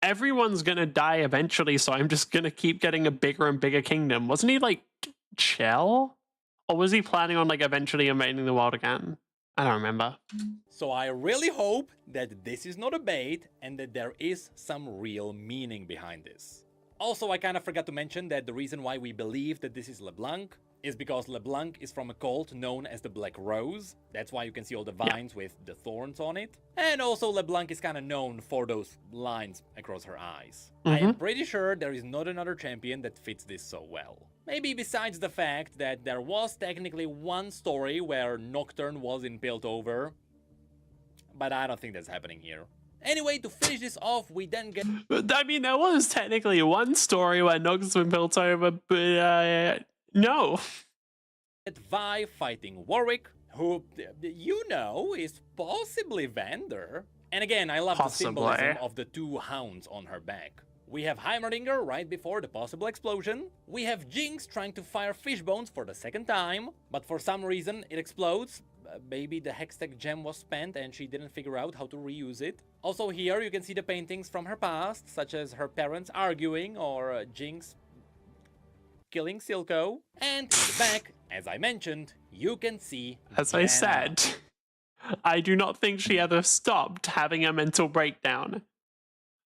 Everyone's gonna die eventually, so I'm just gonna keep getting a bigger and bigger kingdom. Wasn't he like chill? Or was he planning on like eventually invading the world again? I don't remember. So I really hope that this is not a bait and that there is some real meaning behind this. Also, I kind of forgot to mention that the reason why we believe that this is LeBlanc is because LeBlanc is from a cult known as the Black Rose. That's why you can see all the vines with the thorns on it. And also LeBlanc is kind of known for those lines across her eyes. I am pretty sure there is not another champion that fits this so well. Maybe besides the fact that there was technically one story where Nocturne was in Piltover, but I don't think that's happening here. Anyway, to finish this off, we then get... I mean, there was technically one story where Nox was built over, but No. Vi fighting Warwick, who, you know, is possibly Vander. And again, I love the symbolism of the two hounds on her back. We have Heimerdinger right before the possible explosion. We have Jinx trying to fire fish bones for the second time, but for some reason it explodes. Maybe the Hextech gem was spent and she didn't figure out how to reuse it. Also here you can see the paintings from her past, such as her parents arguing or Jinx killing Silco. And in the back, as I mentioned, you can see As Diana. I said, I do not think she ever stopped having a mental breakdown.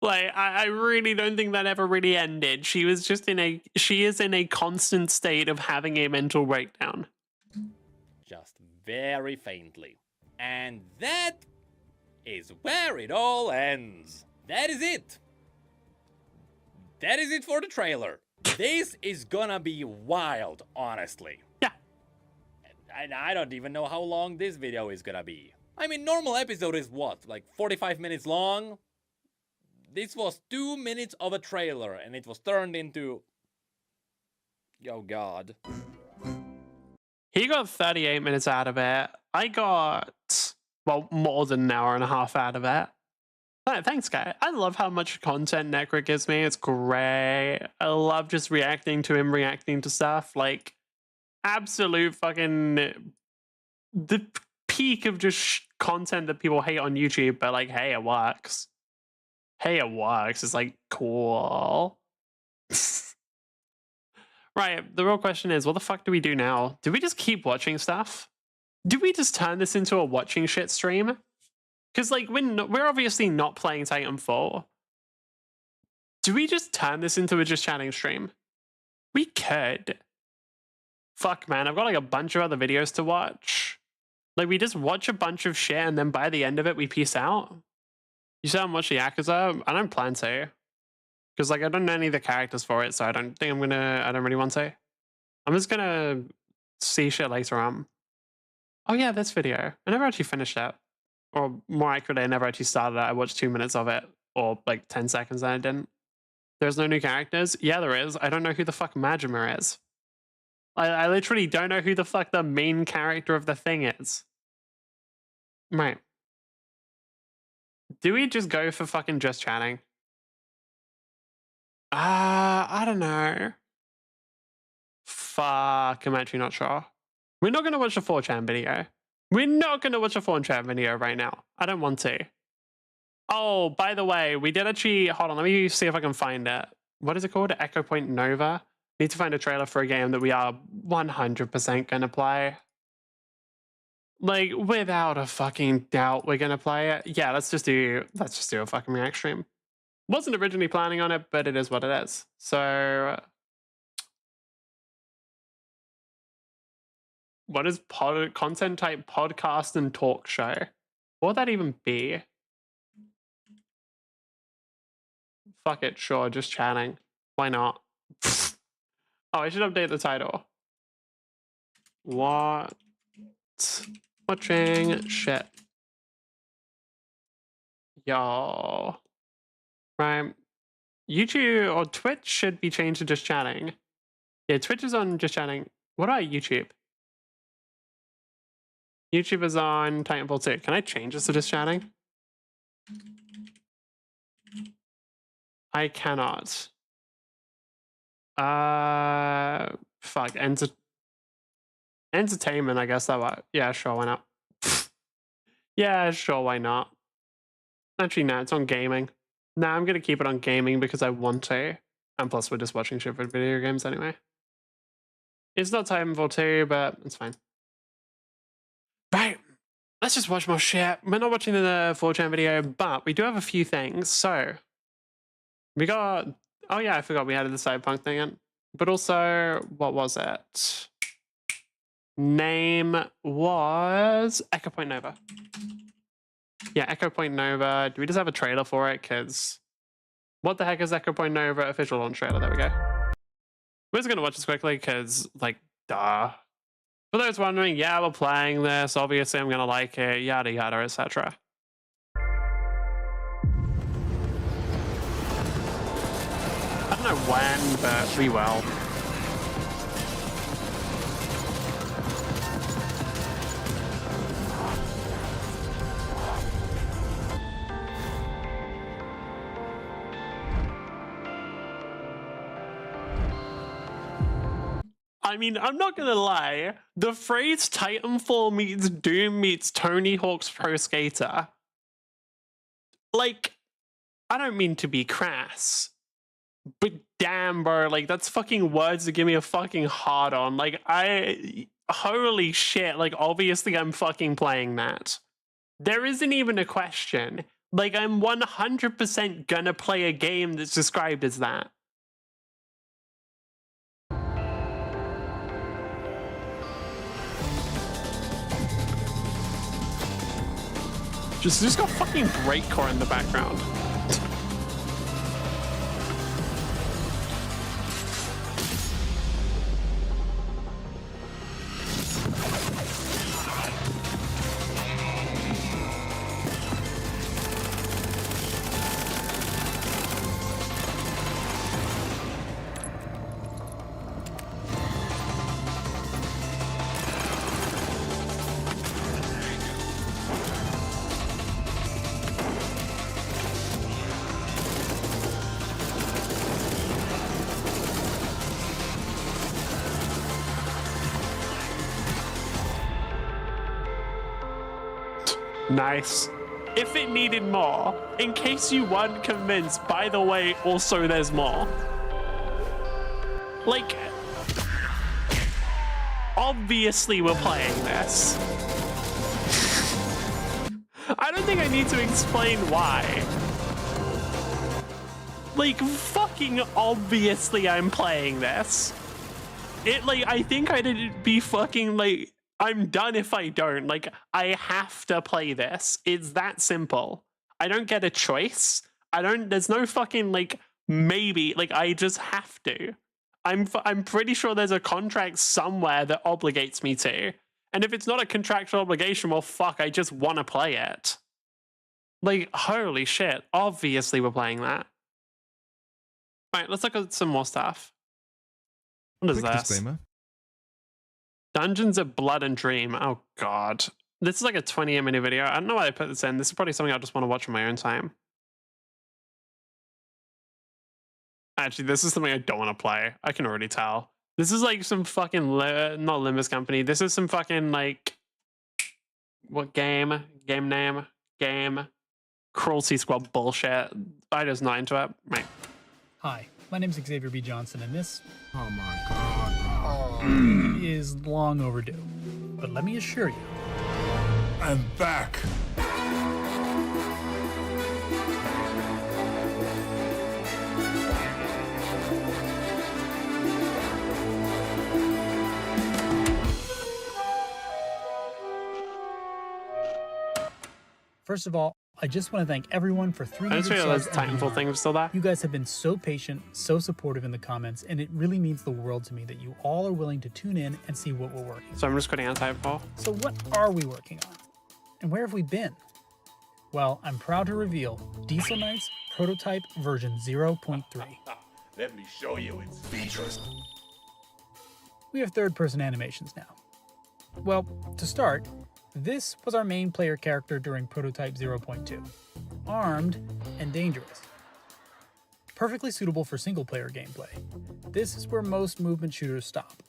Like, I really don't think that ever really ended. She was just she is in a constant state of having a mental breakdown. Just very faintly. And that is where it all ends. That is it. That is it for the trailer. This is gonna be wild, honestly. Yeah. And I don't even know how long this video is gonna be. I mean, normal episode is what, like 45 minutes long? This was 2 minutes of a trailer, and it was turned into... Oh god. He got 38 minutes out of it. I got, well, more than an hour and a half out of it. Thanks, guy. I love how much content Necro gives me. It's great. I love just reacting to him, reacting to stuff. Like, absolute fucking... the peak of just content that people hate on YouTube, but like, hey, it works. Hey, it works. It's like, cool. Right, the real question is, what the fuck do we do now? Do we just keep watching stuff? Do we just turn this into a watching shit stream? Because, like, we're obviously not playing Titanfall. Do we just turn this into a just chatting stream? We could. Fuck, man, I've got, like, a bunch of other videos to watch. Like, we just watch a bunch of shit, and then by the end of it, we peace out. You said I'm watching Yakuza? I don't plan to. Because, like, I don't know any of the characters for it, so I don't really want to. I'm just gonna see shit later on. Oh yeah, this video. I never actually finished it. Or more accurately, I never actually started it. I watched 2 minutes of it. Or, like, 10 seconds and I didn't. There's no new characters? Yeah, there is. I don't know who the fuck Majima is. I literally don't know who the fuck the main character of the thing is. Right. Do we just go for fucking just chatting? I don't know. Fuck, I'm actually not sure. We're not going to watch a 4chan video. We're not going to watch a 4chan video right now. I don't want to. Oh, by the way, we did actually... Hold on, let me see if I can find it. What is it called? Echo Point Nova? Need to find a trailer for a game that we are 100% going to play. Like, without a fucking doubt, we're going to play it. Yeah, let's just do a fucking react stream. Wasn't originally planning on it, but it is what it is. So... What is content type podcast and talk show? What would that even be? Fuck it, sure, just chatting. Why not? Oh, I should update the title. What? Watching shit. Yo. Right. YouTube or Twitch should be changed to just chatting. Yeah, Twitch is on just chatting. What about YouTube? YouTube is on Titanfall 2. Can I change this to just chatting? I cannot. Fuck. Entertainment, I guess that was. Yeah, sure, why not? Yeah, sure, why not? Actually, no, it's on gaming. Nah, I'm gonna keep it on gaming because I want to. And plus, we're just watching shit for video games anyway. It's not Titanfall 2, but it's fine. Right, let's just watch more shit. We're not watching the 4chan video, but we do have a few things. So, we got... Oh yeah, I forgot we added the Cyberpunk thing in. But also, what was it? Name was Echo Point Nova. Yeah, Echo Point Nova. Do we just have a trailer for it? Because what the heck is Echo Point Nova? Official launch trailer. There we go. We're just going to watch this quickly because, like, duh. For those wondering, yeah, we're playing this. Obviously, I'm going to like it. Yada, yada, etc. I don't know when, but we will. I mean, I'm not gonna lie. The phrase Titanfall meets Doom meets Tony Hawk's Pro Skater. Like, I don't mean to be crass, but damn, bro, like, that's fucking words that give me a fucking hard on. Like, holy shit, like, obviously I'm fucking playing that. There isn't even a question. Like, I'm 100% gonna play a game that's described as that. Just got fucking breakcore in the background. Nice. If it needed more, in case you weren't convinced, by the way, also there's more. Like, obviously we're playing this. I don't think I need to explain why. Like, fucking obviously I'm playing this. I think I'd be fucking, like, I'm done if I don't. Like, I have to play this. It's that simple. I don't get a choice. There's no fucking, like, maybe. Like, I just have to. I'm pretty sure there's a contract somewhere that obligates me to. And if it's not a contractual obligation, well, fuck, I just want to play it. Like, holy shit. Obviously we're playing that. Alright, let's look at some more stuff. What is Quick this? disclaimer. Dungeons of Blood and Dream. Oh, God. This is like a 20-minute video. I don't know why I put this in. This is probably something I just want to watch on my own time. Actually, this is something I don't want to play. I can already tell. This is like some fucking, not Limbus Company. This is some fucking, like, what game? Game name? Game? Cruelty Squad bullshit. I just not into it. Right. Hi, my name is Xavier B. Johnson, and this Oh my god. is long overdue. But let me assure you, I'm back. first of all, I just want to thank everyone for I 300 just realized subs and Titanfall beyond. thing was still there. You guys have been so patient, so supportive in the comments, and it really means the world to me that you all are willing to tune in and see what we're working on. So I'm just quitting on Titanfall. So what are we working on? And where have we been? Well, I'm proud to reveal Diesel Knight's prototype version 0.3. Let me show you its features. We have third-person animations now. Well, to start, this was our main player character during prototype 0.2. Armed and dangerous. Perfectly suitable for single-player gameplay. This is where most movement shooters stop.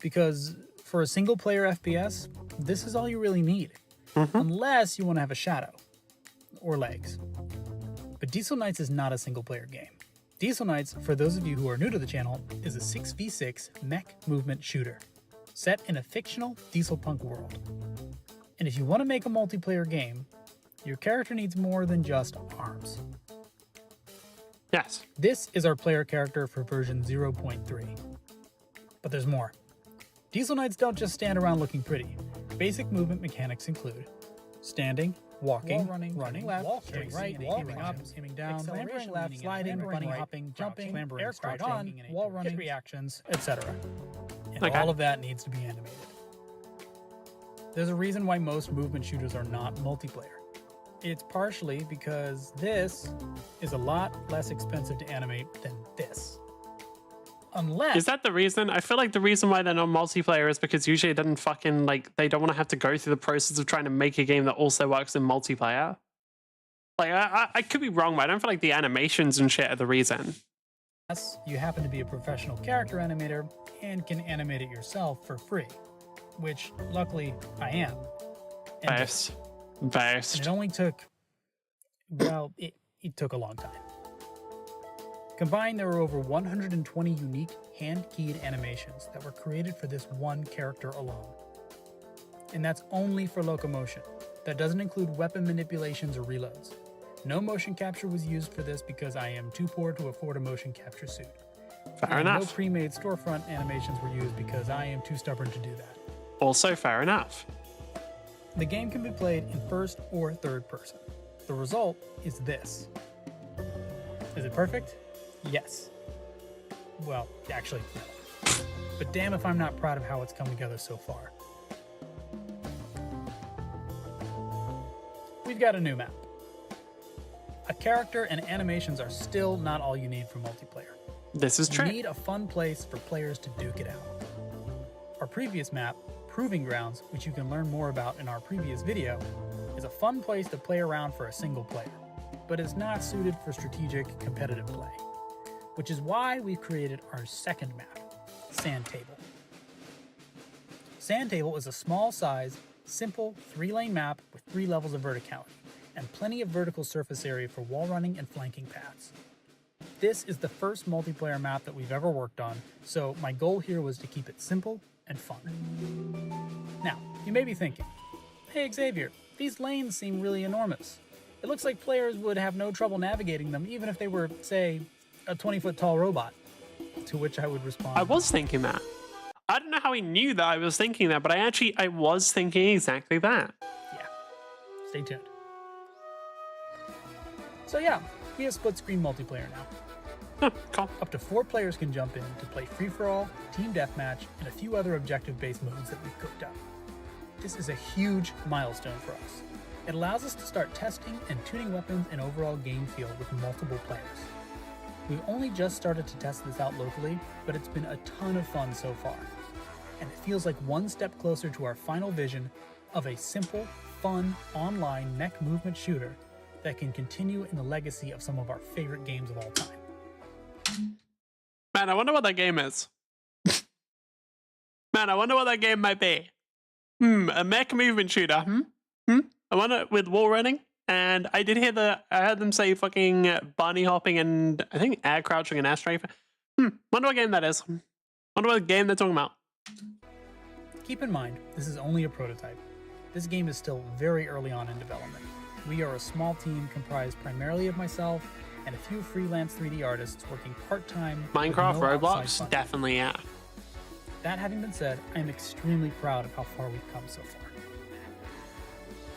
Because for a single-player FPS, this is all you really need. Unless you want to have a shadow. Or legs. But Diesel Knights is not a single-player game. Diesel Knights, for those of you who are new to the channel, is a 6v6 mech movement shooter, set in a fictional diesel punk world. And if you want to make a multiplayer game, your character needs more than just arms. Yes. This is our player character for version 0.3. But there's more. Diesel Knights don't just stand around looking pretty. Basic movement mechanics include standing, walking, running left, walking right, aiming up, aiming down, clambering left, sliding, bunny hopping, jumping, clambering straight on, wall running, reactions, etc. And Okay. all of that needs to be animated. There's a reason why most movement shooters are not multiplayer. It's partially because this is a lot less expensive to animate than this. Unless... Is that the reason? I feel like the reason why they're not multiplayer is because usually it doesn't fucking, like, they don't want to have to go through the process of trying to make a game that also works in multiplayer. Like, I could be wrong, but I don't feel like the animations and shit are the reason. Unless you happen to be a professional character animator and can animate it yourself for free, which luckily I am. And Best. it only took, well, it took a long time. Combined, there were over 120 unique hand-keyed animations that were created for this one character alone. And that's only for locomotion. That doesn't include weapon manipulations or reloads. No motion capture was used for this because I am too poor to afford a motion capture suit. Fair enough. No pre-made storefront animations were used because I am too stubborn to do that. Also fair enough. The game can be played in first or third person. The result is this. Is it perfect? Yes. Well, actually, no. But damn if I'm not proud of how it's come together so far. We've got a new map. A character and animations are still not all you need for multiplayer. This is true. You need a fun place for players to duke it out. Our previous map, Proving Grounds, which you can learn more about in our previous video, is a fun place to play around for a single player, but is not suited for strategic, competitive play. Which is why we've created our second map, Sand Table. Sand Table is a small-size, simple 3-lane map with 3 levels of verticality, and plenty of vertical surface area for wall running and flanking paths. This is the first multiplayer map that we've ever worked on, so my goal here was to keep it simple and fun. Now, you may be thinking, hey Xavier, these lanes seem really enormous. It looks like players would have no trouble navigating them even if they were, say, a 20-foot tall robot. To which I would respond, I was thinking that. I don't know how he knew that I was thinking that, but I was thinking exactly that. yeah, stay tuned. So yeah, we have split-screen multiplayer now. Huh, cool. Up to 4 players can jump in to play free-for-all, team deathmatch, and a few other objective-based modes that we've cooked up. This is a huge milestone for us. It allows us to start testing and tuning weapons and overall game feel with multiple players. We've only just started to test this out locally, but it's been a ton of fun so far. And it feels like one step closer to our final vision of a simple, fun, online mech movement shooter that can continue in the legacy of some of our favorite games of all time. Man, I wonder what that game is. Man, I wonder what that game might be. A mech movement shooter. I wonder, with wall running. And I did hear I heard them say fucking bunny hopping and I think air crouching and air strafing. Wonder what game that is. Wonder what game they're talking about. Keep in mind, this is only a prototype. This game is still very early on in development. We are a small team comprised primarily of myself and a few freelance 3D artists working part-time. Minecraft, with no outside Roblox, funding. definitely, yeah. That having been said, I am extremely proud of how far we've come so far.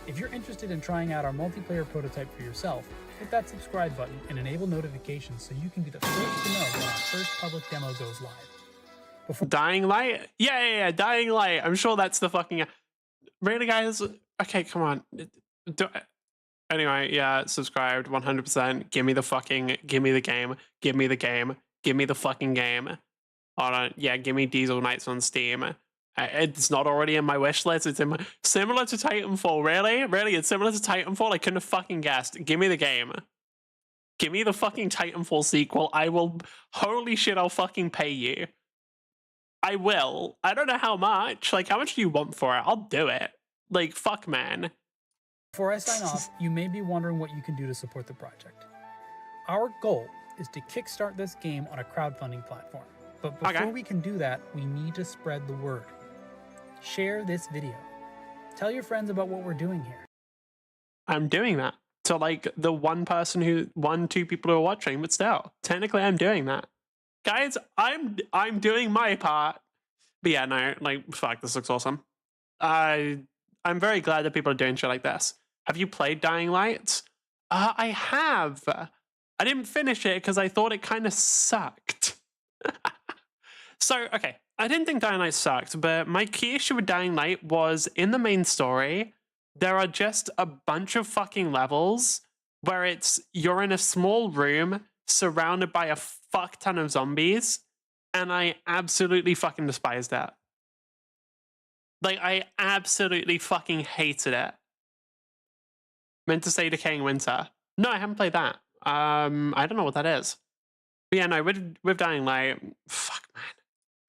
If you're interested in trying out our multiplayer prototype for yourself, hit that subscribe button and enable notifications so you can be the first to know when our first public demo goes live. Dying Light? Yeah, Dying Light. I'm sure that's the fucking... Really, guys? Okay, come on. Anyway, yeah, subscribed 100%. Give me the game. Give me the game. Give me the fucking game. Hold on. Yeah, give me Diesel Knights on Steam. It's not already in my wish list. It's in my... Similar to Titanfall. Really? Really? It's similar to Titanfall? I couldn't have fucking guessed. Give me the game. Give me the fucking Titanfall sequel. I will... Holy shit, I'll fucking pay you. I will. I don't know how much. Like, how much do you want for it? I'll do it. Like, fuck, man. Before I sign off, you may be wondering what you can do to support the project. Our goal is to kickstart this game on a crowdfunding platform. But before we can do that, we need to spread the word. Share this video. Tell your friends about what we're doing here. I'm doing that. So, like, the 2 people who are watching, but still, technically I'm doing that. Guys, I'm doing my part. But yeah, no, like, fuck, this looks awesome. I'm very glad that people are doing shit like this. Have you played Dying Light? I have. I didn't finish it because I thought it kind of sucked. So, okay, I didn't think Dying Light sucked, but my key issue with Dying Light was in the main story, there are just a bunch of fucking levels where you're in a small room surrounded by a fuck ton of zombies, and I absolutely fucking despised that. Like, I absolutely fucking hated it. Meant to say Decaying Winter. No, I haven't played that. I don't know what that is. But yeah, no, with Dying Light, fuck, man.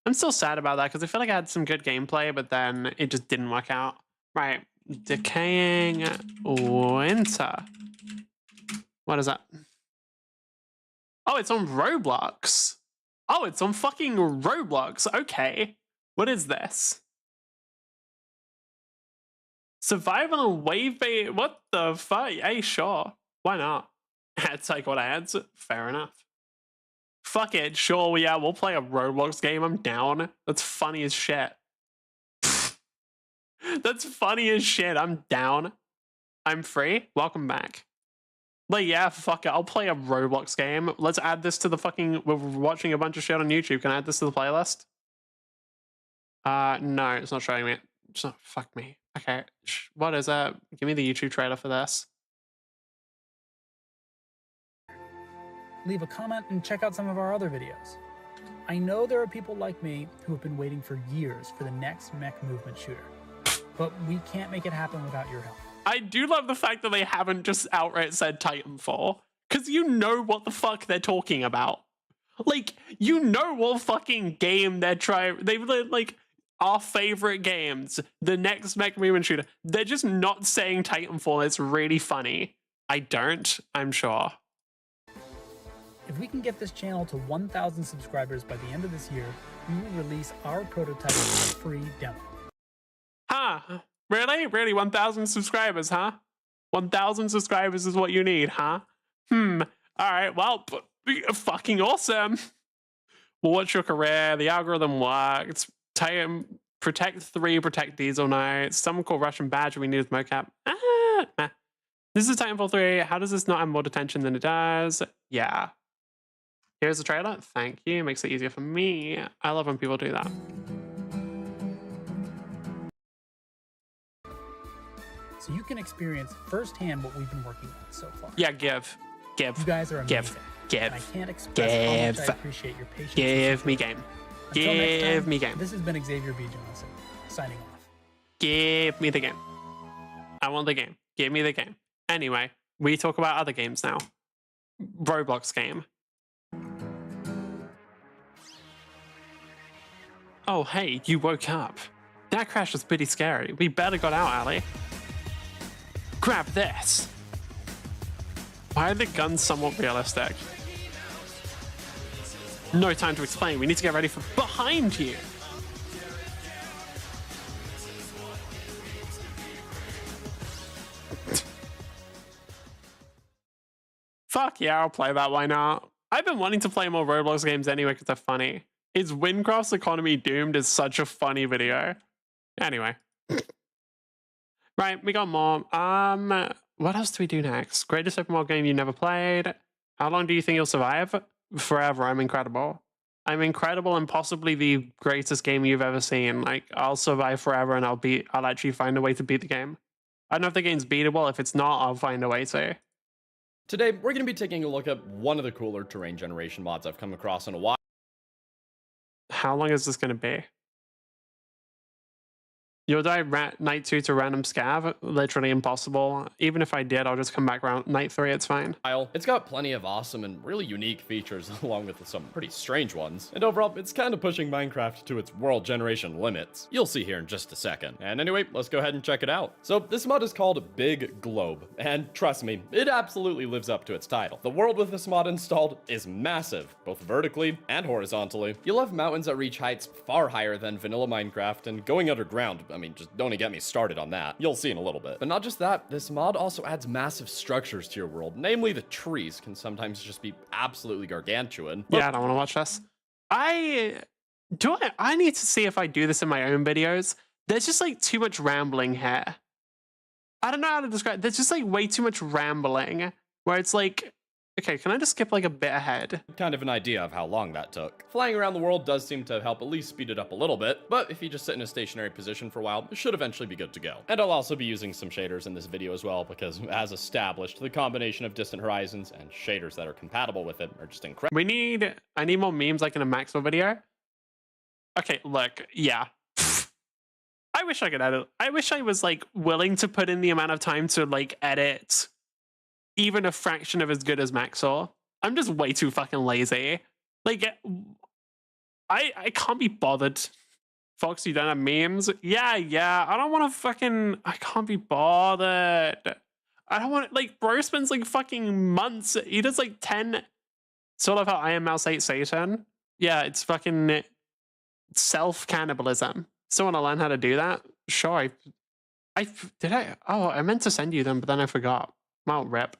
I'm still sad about that because I feel like I had some good gameplay, but then it just didn't work out. Right, Decaying Winter. What is that? Oh, it's on Roblox. Oh, it's on fucking Roblox. Okay. What is this? Survival and wave bait. What the fuck? Hey, sure. Why not? Take what ads. Fair enough. Fuck it. Sure, yeah, we'll play a Roblox game. I'm down. That's funny as shit. That's funny as shit. I'm down. I'm free. Welcome back. Like, yeah, fuck it. I'll play a Roblox game. Let's add this to the fucking... We're watching a bunch of shit on YouTube. Can I add this to the playlist? No, it's not showing me. It's not... Fuck me. Okay. What is that? Give me the YouTube trailer for this. Leave a comment and check out some of our other videos. I know there are people like me who have been waiting for years for the next mech movement shooter, but we can't make it happen without your help. I do love the fact that they haven't just outright said Titanfall, because you know what the fuck they're talking about. Like, you know what fucking game they're trying... They've, like, our favorite games, the next mech movement shooter. They're just not saying Titanfall. It's really funny. I don't, I'm sure. If we can get this channel to 1,000 subscribers by the end of this year, we will release our prototype free demo. Huh? Really? Really? 1,000 subscribers, huh? 1,000 subscribers is what you need, huh? Alright, well, fucking awesome. Well, what's your career? The algorithm worked. Titan, Protect 3, Protect Diesel Knights. Someone called Russian Badger we need with mocap. Meh. This is Titanfall 3. How does this not have more detention than it does? Yeah. Here's the trailer. Thank you. Makes it easier for me. I love when people do that. So you can experience firsthand what we've been working on so far. Yeah, give. You guys are amazing. Give. And I can't express how much I appreciate your patience. Give me game. Until next time, Give me game. This has been Xavier B. Johnson, signing off. Give me the game. I want the game. Give me the game. Anyway, we talk about other games now. Roblox game. Oh, hey, you woke up. That crash was pretty scary. We better got out, Ali. Grab this. Why are the guns somewhat realistic? No time to explain. We need to get ready for behind you. Fuck yeah, I'll play that. Why not? I've been wanting to play more Roblox games anyway because they're funny. Is Windcraft's Economy Doomed is such a funny video. Anyway. Right, we got more. What else do we do next? Greatest open world game you never played. How long do you think you'll survive? Forever. I'm incredible. I'm incredible and possibly the greatest game you've ever seen. Like, I'll survive forever and I'll actually find a way to beat the game. I don't know if the game's beatable. If it's not, I'll find a way to. Today, we're going to be taking a look at one of the cooler terrain generation mods I've come across in a while. How long is this going to be? You'll die night 2 to random scav. Literally impossible. Even if I did, I'll just come back around night 3. It's fine. It's got plenty of awesome and really unique features, along with some pretty strange ones. And overall, it's kind of pushing Minecraft to its world generation limits. You'll see here in just a second. And anyway, let's go ahead and check it out. So this mod is called Big Globe. And trust me, it absolutely lives up to its title. The world with this mod installed is massive, both vertically and horizontally. You'll have mountains that reach heights far higher than vanilla Minecraft, and going underground, I mean, just don't get me started on that. You'll see in a little bit. But not just that, this mod also adds massive structures to your world. Namely, the trees can sometimes just be absolutely gargantuan. Yeah, I don't want to watch this. I need to see if I do this in my own videos. There's just like too much rambling here. I don't know how to describe. There's just like way too much rambling where it's like, okay, can I just skip like a bit ahead? Kind of an idea of how long that took. Flying around the world does seem to help at least speed it up a little bit, but if you just sit in a stationary position for a while, it should eventually be good to go. And I'll also be using some shaders in this video as well, because as established, the combination of distant horizons and shaders that are compatible with it are just incredible. I need more memes like in a Maxwell video. Okay, look, yeah. I wish I could edit. I wish I was like willing to put in the amount of time to like edit even a fraction of as good as Maxwell. I'm just way too fucking lazy. Like, I can't be bothered. Fox, you don't have memes? Yeah. I don't want to fucking. I can't be bothered. I don't want like bro spends like fucking months. He does like 10. Sort of how I Am Mouse 8 Satan. Yeah, it's fucking self cannibalism. Still want to learn how to do that? Sure. I meant to send you them, but then I forgot. Well, rip.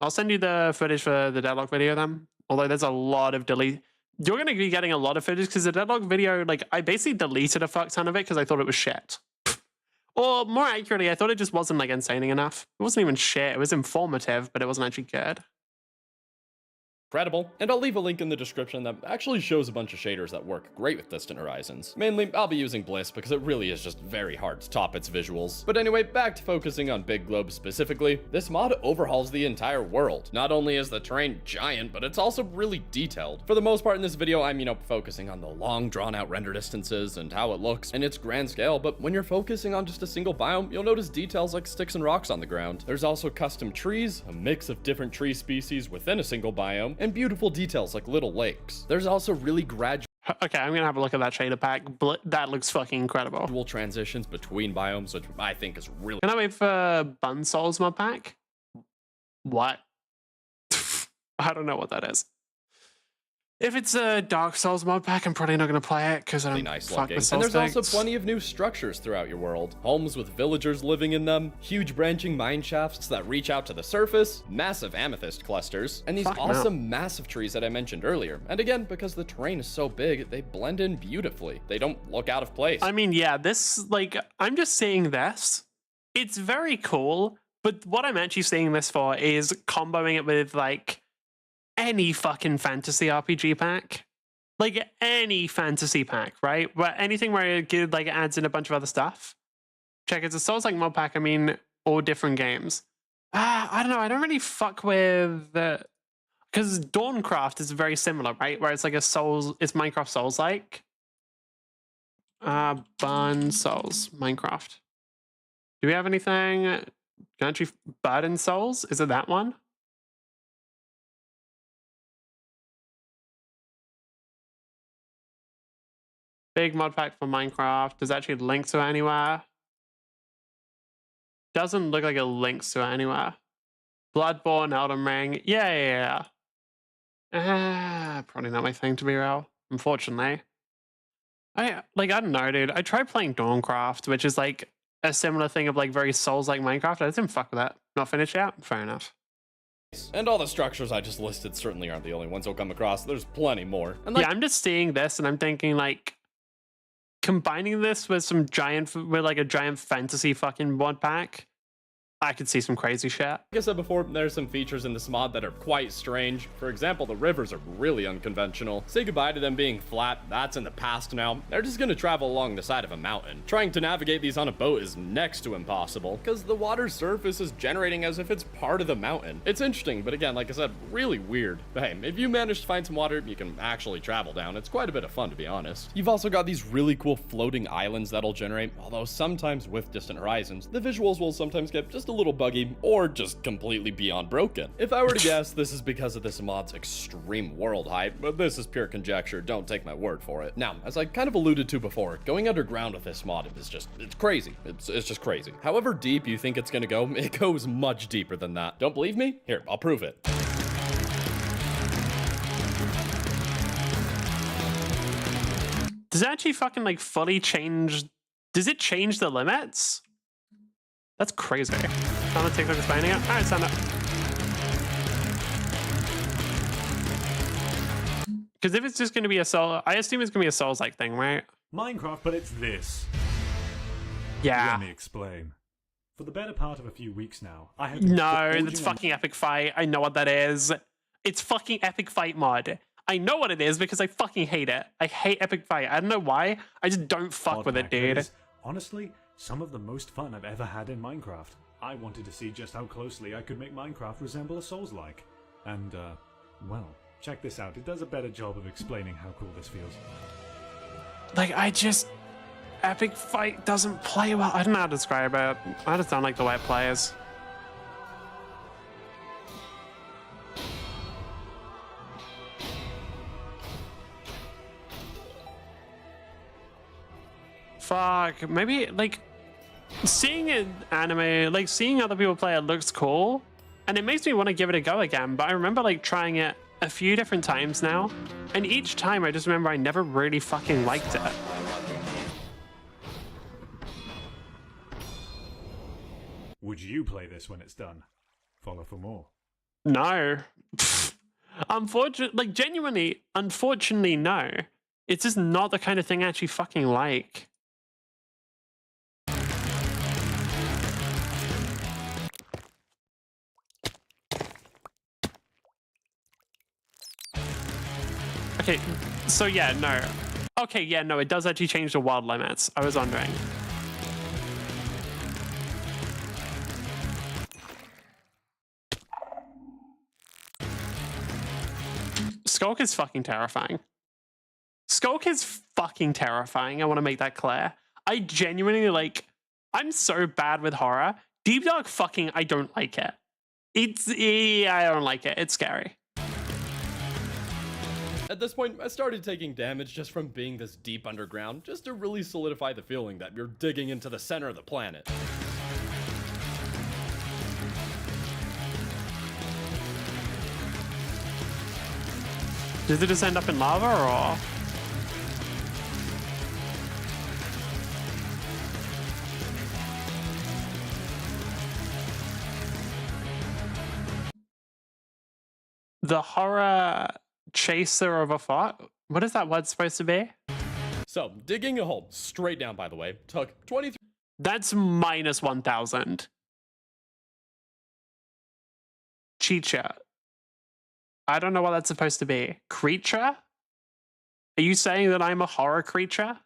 I'll send you the footage for the Deadlock video then. Although there's a lot of delete. You're going to be getting a lot of footage because the Deadlock video, like, I basically deleted a fuck ton of it because I thought it was shit. Or more accurately, I thought it just wasn't, like, entertaining enough. It wasn't even shit. It was informative, but it wasn't actually good. Incredible. And I'll leave a link in the description that actually shows a bunch of shaders that work great with Distant Horizons. Mainly, I'll be using Bliss because it really is just very hard to top its visuals. But anyway, back to focusing on Big Globe specifically, this mod overhauls the entire world. Not only is the terrain giant, but it's also really detailed. For the most part in this video, I'm, focusing on the long drawn out render distances and how it looks and its grand scale, but when you're focusing on just a single biome, you'll notice details like sticks and rocks on the ground. There's also custom trees, a mix of different tree species within a single biome, and beautiful details like little lakes. There's also really gradual Okay, I'm gonna have a look at that shader pack. That looks fucking incredible. Transitions between biomes, which I think is really. Can I wait for Bun Souls mod pack? What? I don't know what that is. If it's a Dark Souls mod pack, I'm probably not going to play it because I don't nice fuck looking. with And Souls there's also decks. plenty of new structures throughout your world. Homes with villagers living in them, huge branching mine shafts that reach out to the surface, massive amethyst clusters, and these awesome massive trees that I mentioned earlier. And again, because the terrain is so big, they blend in beautifully. They don't look out of place. I mean, yeah, this, like, I'm just saying this. It's very cool, but what I'm actually saying this for is comboing it with, like, any fucking fantasy RPG pack. Like, any fantasy pack, right? Where anything where it like adds in a bunch of other stuff. Check, it's a Souls-like mod pack, I mean, all different games. I don't know, I don't really fuck with... Because Dawncraft is very similar, right? Where it's like it's Minecraft Souls-like. Bun Souls, Minecraft. Do we have anything? Country Burden Souls? Is it that one? Big mod pack for Minecraft. Does it actually link to it anywhere? Doesn't look like it links to it anywhere. Bloodborne, Elden Ring. Yeah. Probably not my thing, to be real. Unfortunately. I don't know, dude. I tried playing Dawncraft, which is like a similar thing of like very Souls-like Minecraft. I didn't fuck with that. Not finished yet? Fair enough. And all the structures I just listed certainly aren't the only ones you'll come across. There's plenty more. And yeah, I'm just seeing this and I'm thinking like, combining this with like a giant fantasy fucking mod pack, I could see some crazy shit. Like I said before, there's some features in this mod that are quite strange. For example, the rivers are really unconventional. Say goodbye to them being flat, that's in the past now. They're just gonna travel along the side of a mountain. Trying to navigate these on a boat is next to impossible, because the water's surface is generating as if it's part of the mountain. It's interesting, but again, like I said, really weird. But hey, if you manage to find some water you can actually travel down, it's quite a bit of fun, to be honest. You've also got these really cool floating islands that'll generate, although sometimes with Distant Horizons, the visuals will sometimes get just a little buggy or just completely beyond broken. If I were to guess, this is because of this mod's extreme world height, but this is pure conjecture, don't take my word for it. Now, as I kind of alluded to before, going underground with this mod is just, it's crazy. It's just crazy. However deep you think it's gonna go, it goes much deeper than that. Don't believe me? Here, I'll prove it. Does it actually fucking like fully change? Does it change the limits? That's crazy. Sound of TikTok explaining it? Alright, sound up. Because if it's just going to be a Soul, I assume it's going to be a Souls-like thing, right? Minecraft, but it's this. Yeah. Let me explain. For the better part of a few weeks now, I have No, that's fucking Epic Fight. I know what that is. It's fucking Epic Fight mod. I know what it is because I fucking hate it. I hate Epic Fight. I don't know why. I just don't fuck with it, dude. Honestly, some of the most fun I've ever had in Minecraft. I wanted to see just how closely I could make Minecraft resemble a Souls-like. And, well, check this out. It does a better job of explaining how cool this feels. Like, Epic Fight doesn't play well. I don't know how to describe it. I just don't like the way it plays. fuck, maybe like seeing an anime, like seeing other people play it looks cool, and it makes me want to give it a go again. But I remember like trying it a few different times now, and each time I just remember I never really fucking liked it. Would you play this when it's done? Follow for more. No. Unfortunately, like genuinely, unfortunately, no. It's just not the kind of thing I actually fucking like. Okay, so yeah, no. Okay, yeah, no, it does actually change the world limits. I was wondering. Skulk is fucking terrifying. Skulk is fucking terrifying. I want to make that clear. I genuinely like, I'm so bad with horror. Deep Dark fucking, I don't like it. I don't like it. It's scary. At this point, I started taking damage just from being this deep underground, just to really solidify the feeling that you're digging into the center of the planet. Does it just end up in lava or? The horror chaser of a fort? What is that word supposed to be? So, digging a hole, straight down by the way, took 23. That's minus 1,000. Chicha. I don't know what that's supposed to be. Creature? Are you saying that I'm a horror creature?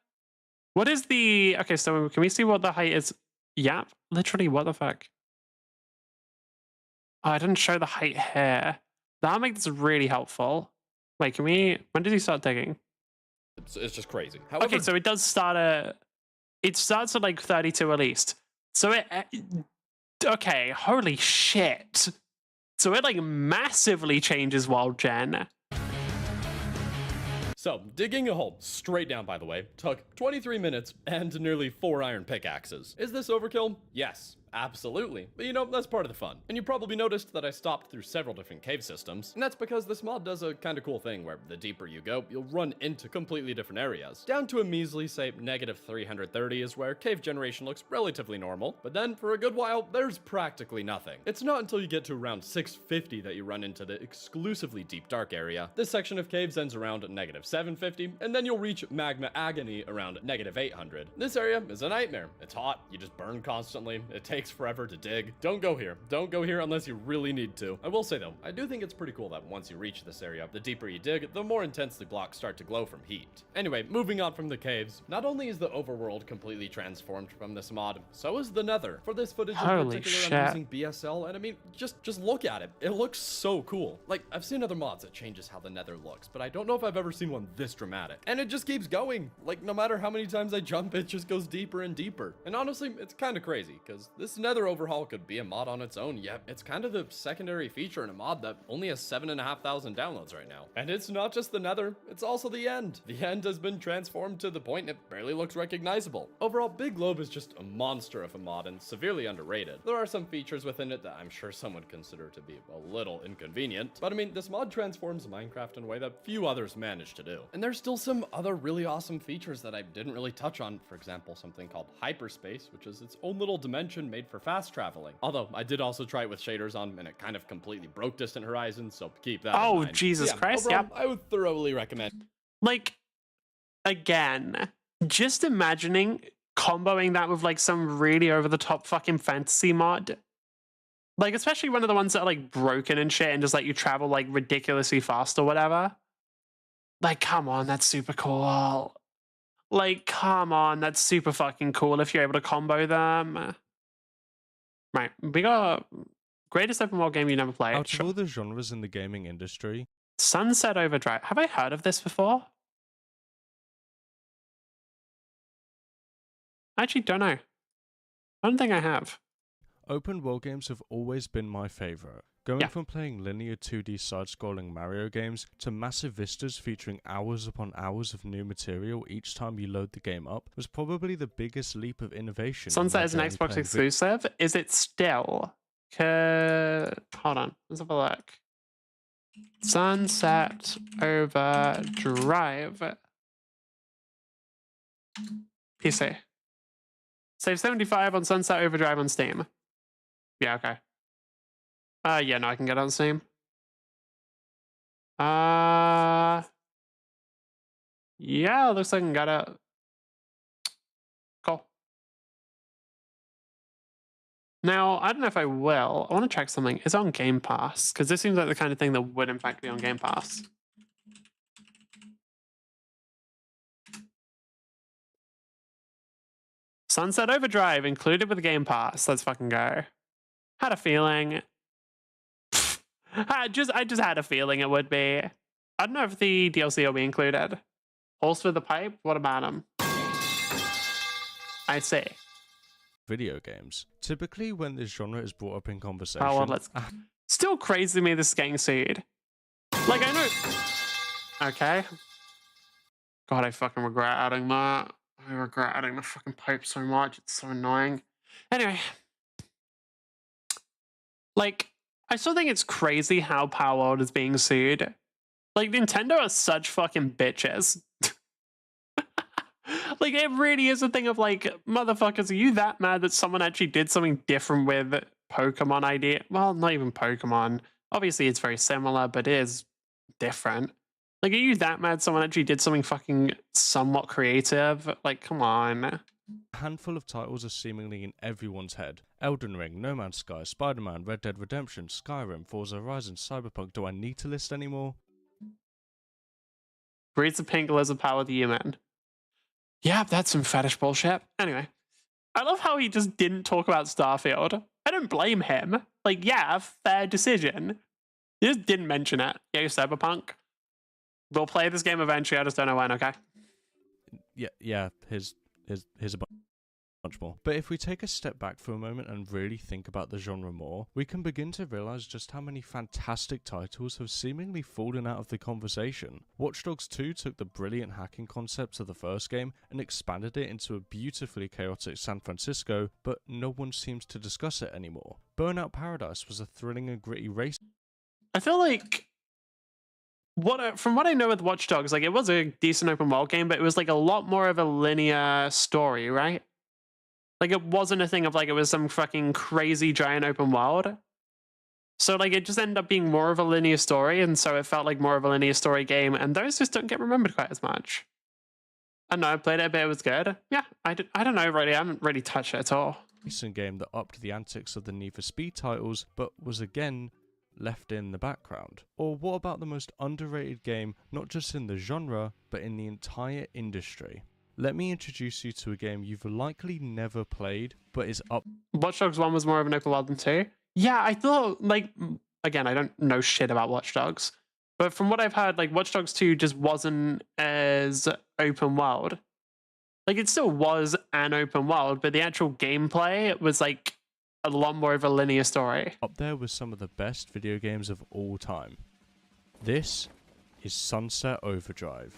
What is the... Okay, so can we see what the height is? Yep. Literally, what the fuck? Oh, I didn't show the height here. That makes this really helpful. Wait, can we... When did he start digging? It's just crazy. However, Okay, so it does start at... It starts at like 32 at least. So it... Okay, holy shit. So it like massively changes wild gen. So, digging a hole, straight down by the way, took 23 minutes and nearly 4 iron pickaxes. Is this overkill? Yes. Absolutely. But you know, that's part of the fun. And you probably noticed that I stopped through several different cave systems, and that's because this mod does a kind of cool thing where the deeper you go, you'll run into completely different areas. Down to a measly, say, negative 330 is where cave generation looks relatively normal, but then for a good while, there's practically nothing. It's not until you get to around 650 that you run into the exclusively deep dark area. This section of caves ends around negative 750, and then you'll reach magma agony around negative 800. This area is a nightmare. It's hot, you just burn constantly, it takes forever to dig. Don't go here. Don't go here unless you really need to. I will say though, I do think it's pretty cool that once you reach this area, the deeper you dig, the more intensely blocks start to glow from heat. Anyway, moving on from the caves, not only is the overworld completely transformed from this mod, so is the nether. For this footage in particular, I'm using BSL, and I mean, just look at it. It looks so cool. Like, I've seen other mods that changes how the nether looks, but I don't know if I've ever seen one this dramatic. And it just keeps going. Like, no matter how many times I jump, it just goes deeper and deeper. And honestly, it's kind of crazy, because this nether overhaul could be a mod on its own, yet it's kind of the secondary feature in a mod that only has 7,500 downloads right now. And it's not just the nether, it's also the end. The end has been transformed to the point it barely looks recognizable. Overall, Big Globe is just a monster of a mod and severely underrated. There are some features within it that I'm sure some would consider to be a little inconvenient, but I mean, this mod transforms Minecraft in a way that few others manage to do. And there's still some other really awesome features that I didn't really touch on. For example, something called hyperspace, which is its own little dimension made for fast traveling. Although I did also try it with shaders on, and it kind of completely broke Distant Horizons, so keep that in mind. Oh, Jesus Christ, overall, yep. I would thoroughly recommend. Like, again, just imagining comboing that with like some really over-the-top fucking fantasy mod. Like, especially one of the ones that are like broken and shit and just like you travel like ridiculously fast or whatever. Like, come on, that's super cool. Like, come on, that's super fucking cool if you're able to combo them. Right, we got greatest open world game you never played. Out of all the genres in the gaming industry, Sunset Overdrive. Have I heard of this before? I actually don't know. I don't think I have. open world games have always been my favorite. Going Yeah. from playing linear 2D side-scrolling Mario games to massive vistas featuring hours upon hours of new material each time you load the game up was probably the biggest leap of innovation. Sunset is an Xbox exclusive. Is it still? Hold on. Let's have a look. Sunset Overdrive. PC. Save 75 on Sunset Overdrive on Steam. Yeah, okay. Yeah, no, I can get it on Steam. Yeah, looks like I can get it. Cool. Now, I don't know if I will. I want to check something. It's on Game Pass, because this seems like the kind of thing that would, in fact, be on Game Pass. Sunset Overdrive included with Game Pass. Let's fucking go. Had a feeling. I just had a feeling it would be. I don't know if the DLC will be included. Horse for the Pipe? What about him? I see. Video games. Typically, when this genre is brought up in conversation... Oh, well, let's... Still crazy to me this is getting sued. Like, I know... Okay. God, I fucking regret adding that. I regret adding the fucking pipe so much. It's so annoying. Anyway. Like, I still think it's crazy how Power World is being sued. Like, Nintendo are such fucking bitches. Like, it really is a thing of, like, motherfuckers, are you that mad that someone actually did something different with Pokemon ID? Well, not even Pokemon. Obviously, it's very similar, but it is different. Like, are you that mad someone actually did something fucking somewhat creative? Like, come on. A handful of titles are seemingly in everyone's head. Elden Ring, No Man's Sky, Spider-Man, Red Dead Redemption, Skyrim, Forza Horizon, Cyberpunk. Do I need to list any more? Breeds of Pink Lizard Power the Human. Yeah, that's some fetish bullshit. Anyway, I love how he just didn't talk about Starfield. I don't blame him. Like, yeah, fair decision. He just didn't mention it. Yeah, Cyberpunk. We'll play this game eventually. I just don't know when, okay? Yeah, here's a bunch more. But if we take a step back for a moment and really think about the genre more, we can begin to realize just how many fantastic titles have seemingly fallen out of the conversation. Watch Dogs 2 took the brilliant hacking concepts of the first game and expanded it into a beautifully chaotic San Francisco, but no one seems to discuss it anymore. Burnout Paradise was a thrilling and gritty race. I feel like from what I know with Watch Dogs, like, it was a decent open world game, but it was like a lot more of a linear story, right? Like, it wasn't a thing of like it was some fucking crazy giant open world. So like it just ended up being more of a linear story, and so it felt like more of a linear story game, and those just don't get remembered quite as much. I don't know, I played it a bit, it was good. Yeah, I don't know really, I haven't really touched it at all. Recent game that upped the antics of the Need for Speed titles, but was again left in the background? Or what about the most underrated game, not just in the genre, but in the entire industry? Let me introduce you to a game you've likely never played, but is up. Watch Dogs 1 was more of an open world than 2. Yeah, I thought, like, again, I don't know shit about Watch Dogs, but from what I've heard, like, Watch Dogs 2 just wasn't as open world. Like, it still was an open world, but the actual gameplay was, like, a lot more of a linear story. Up there with some of the best video games of all time. This is Sunset Overdrive.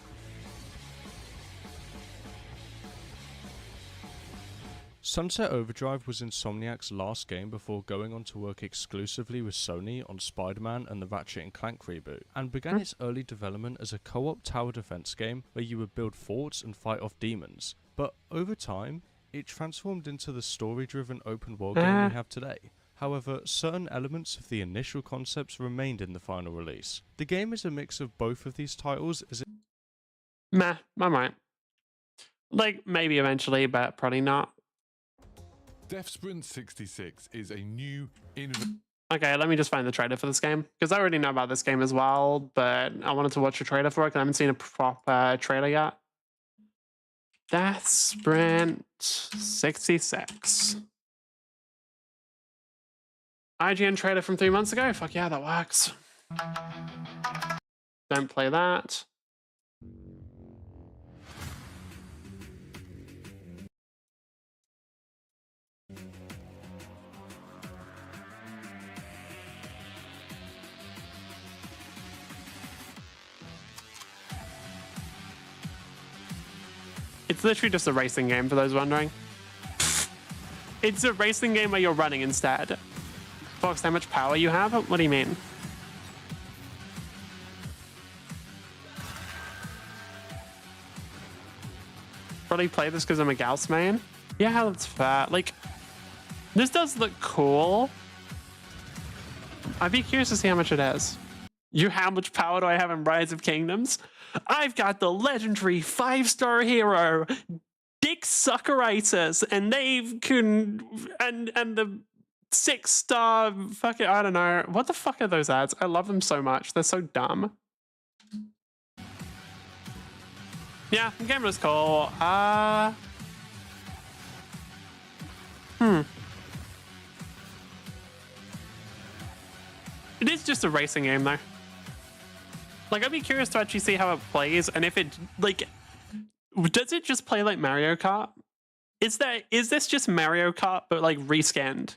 Sunset Overdrive was Insomniac's last game before going on to work exclusively with Sony on Spider-Man and the Ratchet & Clank reboot, and began its early development as a co-op tower defense game where you would build forts and fight off demons. But over time, it transformed into the story-driven open world game we have today. However, certain elements of the initial concepts remained in the final release. The game is a mix of both of these titles as it... Meh, I might. Like, maybe eventually, but probably not. Death Sprint 66 is a new Okay, let me just find the trailer for this game, because I already know about this game as well, but I wanted to watch a trailer for it because I haven't seen a proper trailer yet. Death Sprint 66. IGN trailer from 3 months ago? Fuck yeah, that works. Don't play that. It's literally just a racing game, for those wondering. It's a racing game where you're running instead. Fox, how much power you have? What do you mean? Probably play this because I'm a Gauss main. Yeah, that's fair. Like, this does look cool. I'd be curious to see how much it is. How much power do I have in Rise of Kingdoms? I've got the legendary 5-star hero, Dick Suckeritis, and the 6-star fucking, I don't know. What the fuck are those ads? I love them so much. They're so dumb. Yeah, the game was cool. It is just a racing game, though. Like, I'd be curious to actually see how it plays, and if it, like, does it just play like Mario Kart? Is this just Mario Kart, but, like, rescanned?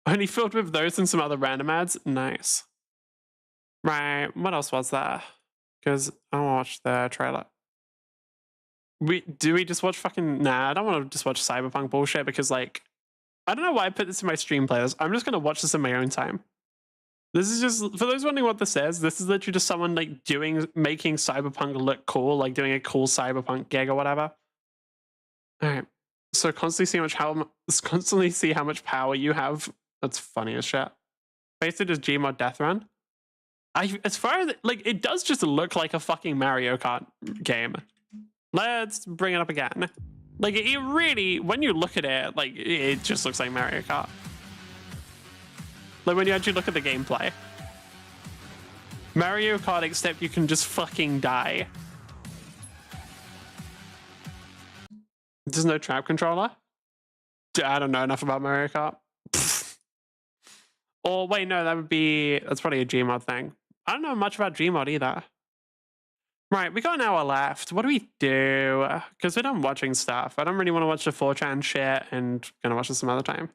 Only filled with those and some other random ads? Nice. Right, what else was there? Because I watched the trailer. Do we just watch fucking... Nah, I don't want to just watch Cyberpunk bullshit because, like, I don't know why I put this in my stream playlist. I'm just going to watch this in my own time. This is just, for those wondering what this is literally just someone, like, making Cyberpunk look cool, like doing a cool Cyberpunk gig or whatever. All right. So constantly see how much power you have. That's funny as shit. Basically just Gmod Death Run. As far as, like, it does just look like a fucking Mario Kart game. Let's bring it up again. Like, it really, when you look at it, like, it just looks like Mario Kart. Like, when you actually look at the gameplay. Mario Kart, except you can just fucking die. There's no trap controller? I don't know enough about Mario Kart. Or, wait, no, that's probably a Gmod thing. I don't know much about Gmod either. Right, we got an hour left. What do we do? Because we're done watching stuff. I don't really want to watch the 4chan shit and gonna watch this some other time.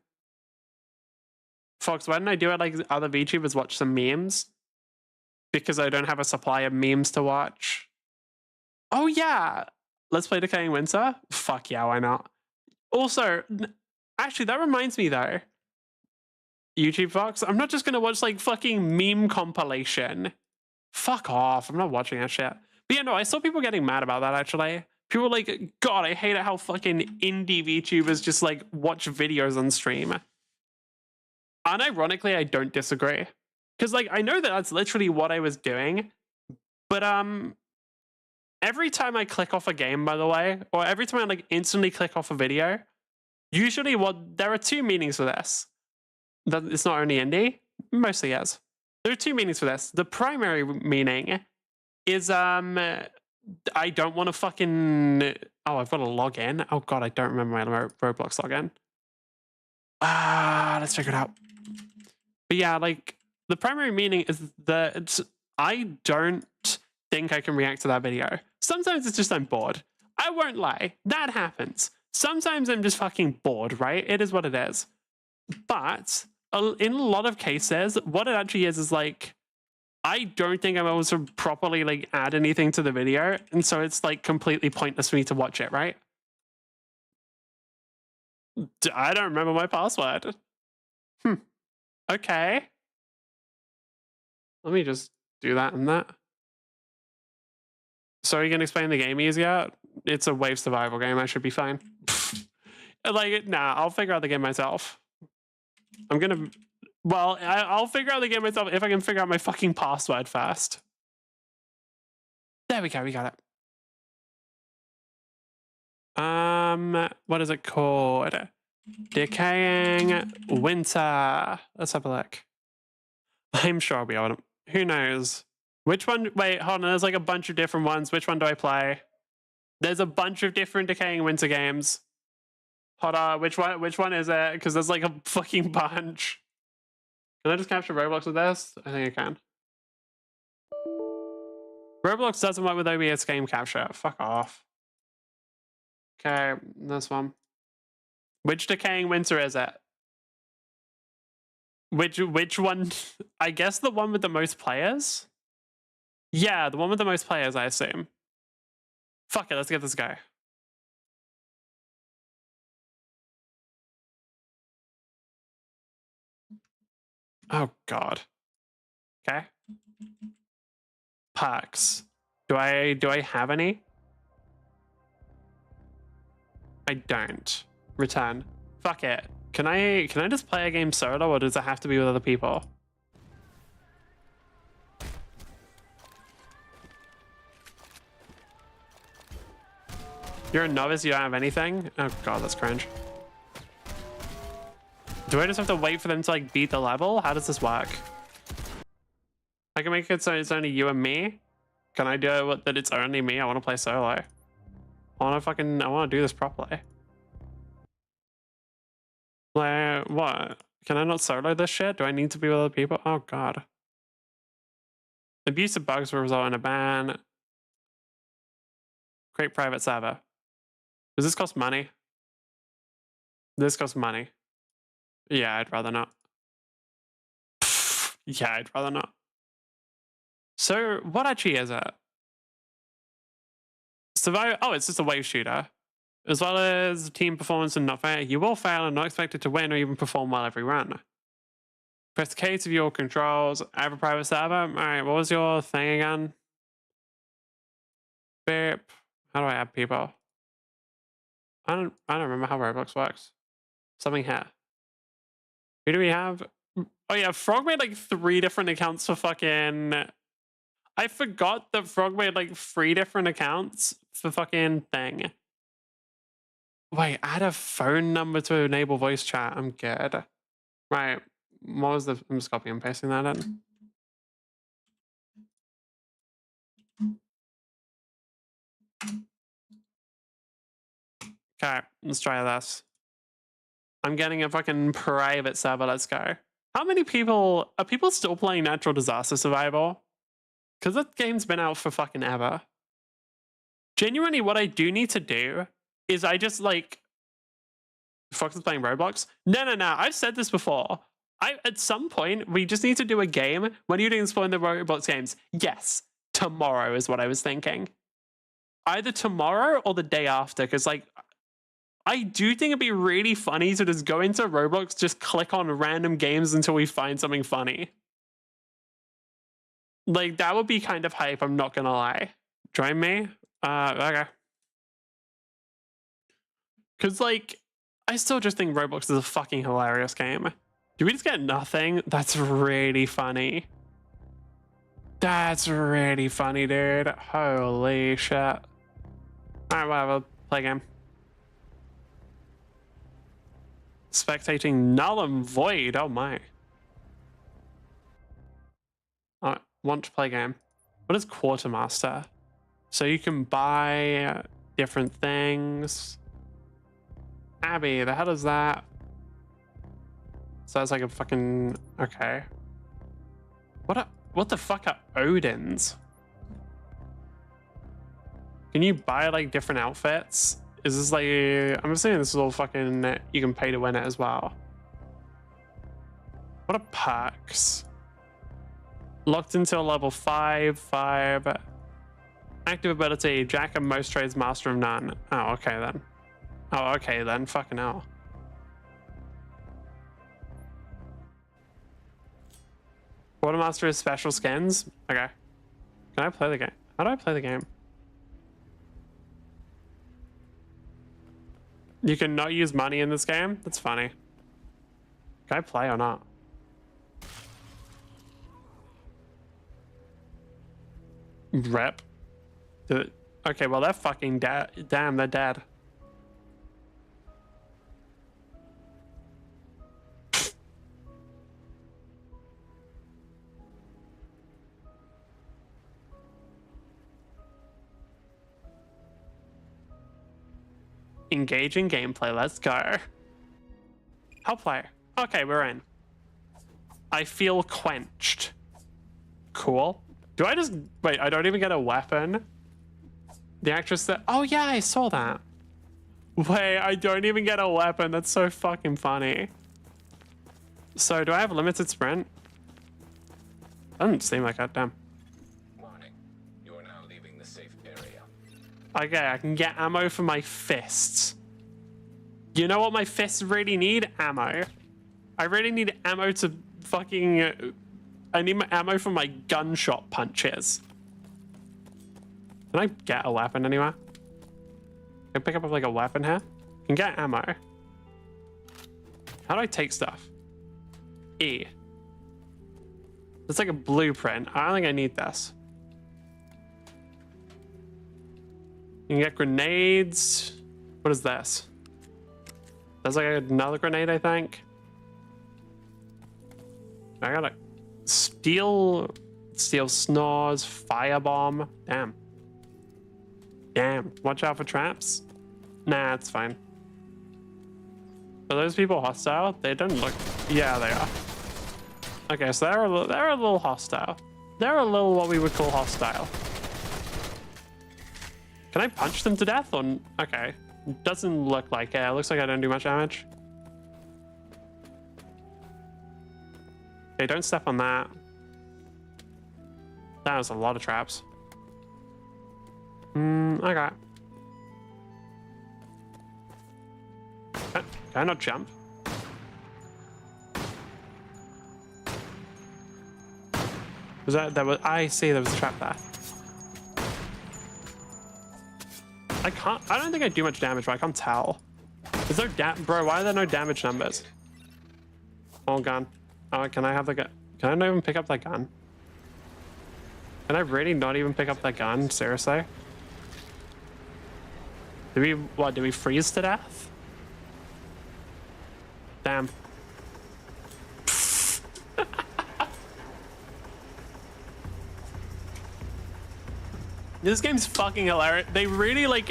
Fox, why didn't I do it like other VTubers, watch some memes? Because I don't have a supply of memes to watch. Oh yeah! Let's play Decaying Winter? Fuck yeah, why not? Also, actually, that reminds me though. YouTube Fox, I'm not just gonna watch like fucking meme compilation. Fuck off, I'm not watching that shit. But yeah, no, I saw people getting mad about that actually. People were like, God, I hate it how fucking indie VTubers just like watch videos on stream. Unironically, I don't disagree. Because like, I know that that's literally what I was doing. But every time I click off a game, by the way, or every time I like instantly click off a video, usually there are two meanings for this. That it's not only indie, mostly yes. There are two meanings for this. The primary meaning is I don't want to fucking... Oh, I've got to log in. Oh god, I don't remember my Roblox login. Let's figure it out. But yeah, like, the primary meaning is that I don't think I can react to that video. Sometimes it's just I'm bored. I won't lie. That happens. Sometimes I'm just fucking bored, right? It is what it is. But in a lot of cases, what it actually is like, I don't think I'm able to properly like add anything to the video, and so it's like completely pointless for me to watch it, right? I don't remember my password. Okay. Let me just do that and that. So you can explain the game easier? It's a wave survival game, I should be fine. Like, nah, I'll figure out the game myself. I'll figure out the game myself if I can figure out my fucking password first. There we go, we got it. What is it called? Decaying Winter. Let's have a look. I'm sure I'll be able to. Who knows? Which one? Wait, hold on. There's like a bunch of different ones. Which one do I play? There's a bunch of different Decaying Winter games. Hold on. Which one is it? Because there's like a fucking bunch. Can I just capture Roblox with this? I think I can. Roblox doesn't work with OBS game capture. Fuck off. Okay, this one. Which Decaying Winter is it? Which one? I guess the one with the most players? Yeah, the one with the most players, I assume. Fuck it, let's get this guy. Oh god. Okay. Perks. Do I have any? I don't. Return. Fuck it. Can I just play a game solo, or does it have to be with other people? You're a novice, you don't have anything? Oh god, that's cringe. Do I just have to wait for them to like beat the level? How does this work? I can make it so it's only you and me? Can I do it that it's only me? I want to play solo. I want to do this properly. Like, what? Can I not solo this shit? Do I need to be with other people? Oh god. Abusive bugs will result in a ban. Create private server. Does this cost money? This costs money. Yeah, I'd rather not. Yeah, I'd rather not. So, what actually is it? Survive. Oh, it's just a wave shooter. As well as team performance and not fair, you will fail and not expected to win or even perform well every run. Press K to view your controls. I have a private server. Alright, what was your thing again? Beep. How do I add people? I don't remember how Roblox works. Something here. Who do we have? Oh yeah, Frog made like 3 different accounts for fucking... I forgot that Frog made like 3 different accounts for fucking thing. Wait, add a phone number to enable voice chat. I'm good. Right. What was the... I'm just copying and pasting that in. Okay, let's try this. I'm getting a fucking private server. Let's go. How many people... Are people still playing Natural Disaster Survival? Because that game's been out for fucking ever. Genuinely, what I do need to do is I just like... Fox is playing Roblox? No. I've said this before. At some point, we just need to do a game. When are you doing exploring the Roblox games? Yes. Tomorrow is what I was thinking. Either tomorrow or the day after. Because, like, I do think it'd be really funny to just go into Roblox, just click on random games until we find something funny. Like, that would be kind of hype, I'm not gonna lie. Join me? Okay. Because, like, I still just think Roblox is a fucking hilarious game. Do we just get nothing? That's really funny. That's really funny, dude. Holy shit. Alright, whatever. Play game. Spectating null and void. Oh my. I want to play game. What is Quartermaster? So you can buy different things. Abby, the hell is that? So that's like a fucking... Okay. What the fuck are Odins? Can you buy like different outfits? Is this like... I'm assuming this is all fucking... You can pay to win it as well. What are perks? Locked until level 5. Active ability, Jack of most trades, master of none. Oh, okay then. Oh, okay then. Fucking hell. Quartermaster is special skins? Okay. Can I play the game? How do I play the game? You can not use money in this game? That's funny. Can I play or not? Rep. Okay, well they're fucking dead. Damn, they're dead. Engaging gameplay, let's go. I'll play. Okay, we're in. I feel quenched. Cool. Do I just... Wait, I don't even get a weapon? The actress that... Oh yeah, I saw that. Wait, I don't even get a weapon. That's so fucking funny. So, do I have limited sprint? Doesn't seem like it, damn. Warning. You are now leaving the safe area. Okay, I can get ammo for my fists. You know what my fists really need? Ammo. I really need ammo to fucking... I need my ammo for my gunshot punches. Can I get a weapon anywhere? Can I pick up like a weapon here? Can get ammo. How do I take stuff? E. It's like a blueprint. I don't think I need this. You can get grenades. What is this? There's like another grenade, I think. I got a steel snores, firebomb. Damn. Damn. Watch out for traps. Nah, it's fine. Are those people hostile? They don't look. Yeah, they are. Okay, so they're a little hostile. They're a little what we would call hostile. Can I punch them to death? Or okay, doesn't look like it. It looks like I don't do much damage. Okay, don't step on that. That was a lot of traps. Okay. Can I not jump? Was that was? I see there was a trap there. I can't. I don't think I do much damage, but I can't tell. Is there bro? Why are there no damage numbers? Oh, gun. Oh, can I have the gun? Can I not even pick up that gun? Can I really not even pick up that gun? Seriously? Did we what? Did we freeze to death? Damn. This game's fucking hilarious. They really like,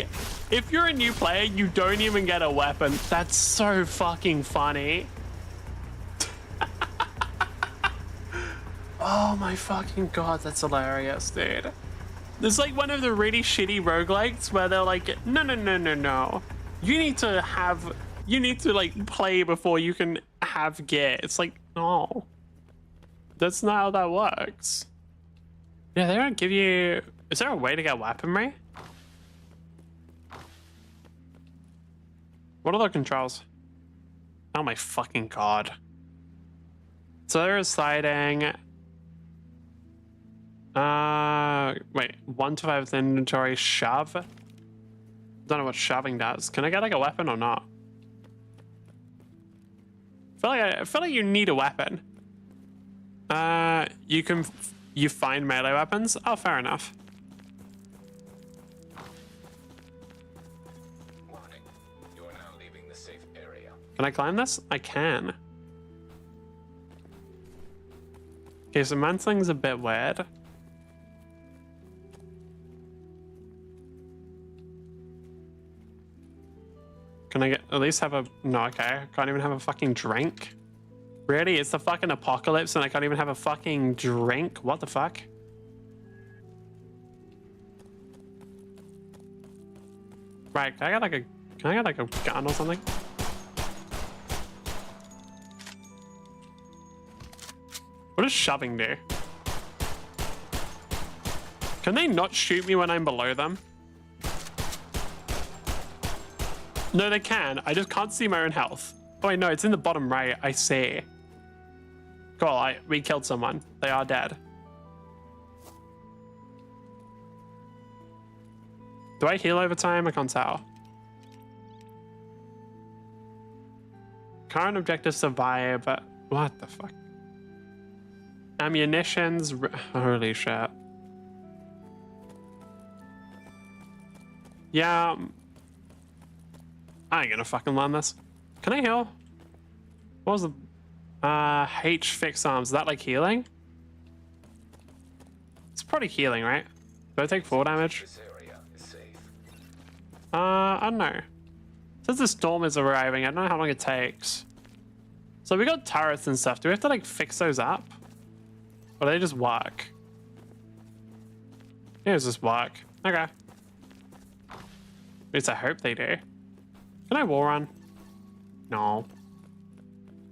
if you're a new player, you don't even get a weapon. That's so fucking funny. Oh my fucking god, that's hilarious, dude. This is like one of the really shitty roguelikes where they're like, no, no, no, no, no. You need to like play before you can have gear. It's like, no. That's not how that works. Yeah, they don't give you... Is there a way to get weaponry? What are the controls? Oh my fucking god. So there is sliding. Wait, 1 to 5 inventory, shove. Don't know what shoving does. Can I get like a weapon or not? I feel like you need a weapon. You find melee weapons? Oh, fair enough. Warning. You are now leaving the safe area. Can I climb this? I can. Okay, so mansling's a bit weird. Can I at least have a... No, okay. I can't even have a fucking drink. Really? It's the fucking apocalypse and I can't even have a fucking drink? What the fuck? Right, can I get like a gun or something? What does shoving do? Can they not shoot me when I'm below them? No, they can. I just can't see my own health. Oh, wait, no, it's in the bottom right. I see. Cool, we killed someone. They are dead. Do I heal over time? I can't tell. Current objective survive, but what the fuck? Ammunitions. Holy shit. Yeah. I ain't gonna fucking learn this. Can I heal? What was the... H fix arms. Is that like healing? It's probably healing, right? Do I take 4 damage? This area is safe. I don't know. Since the storm is arriving, I don't know how long it takes. So we got turrets and stuff. Do we have to like fix those up? Or do they just work? Yeah, it's just work. Okay. At least I hope they do. Can I wall run? No.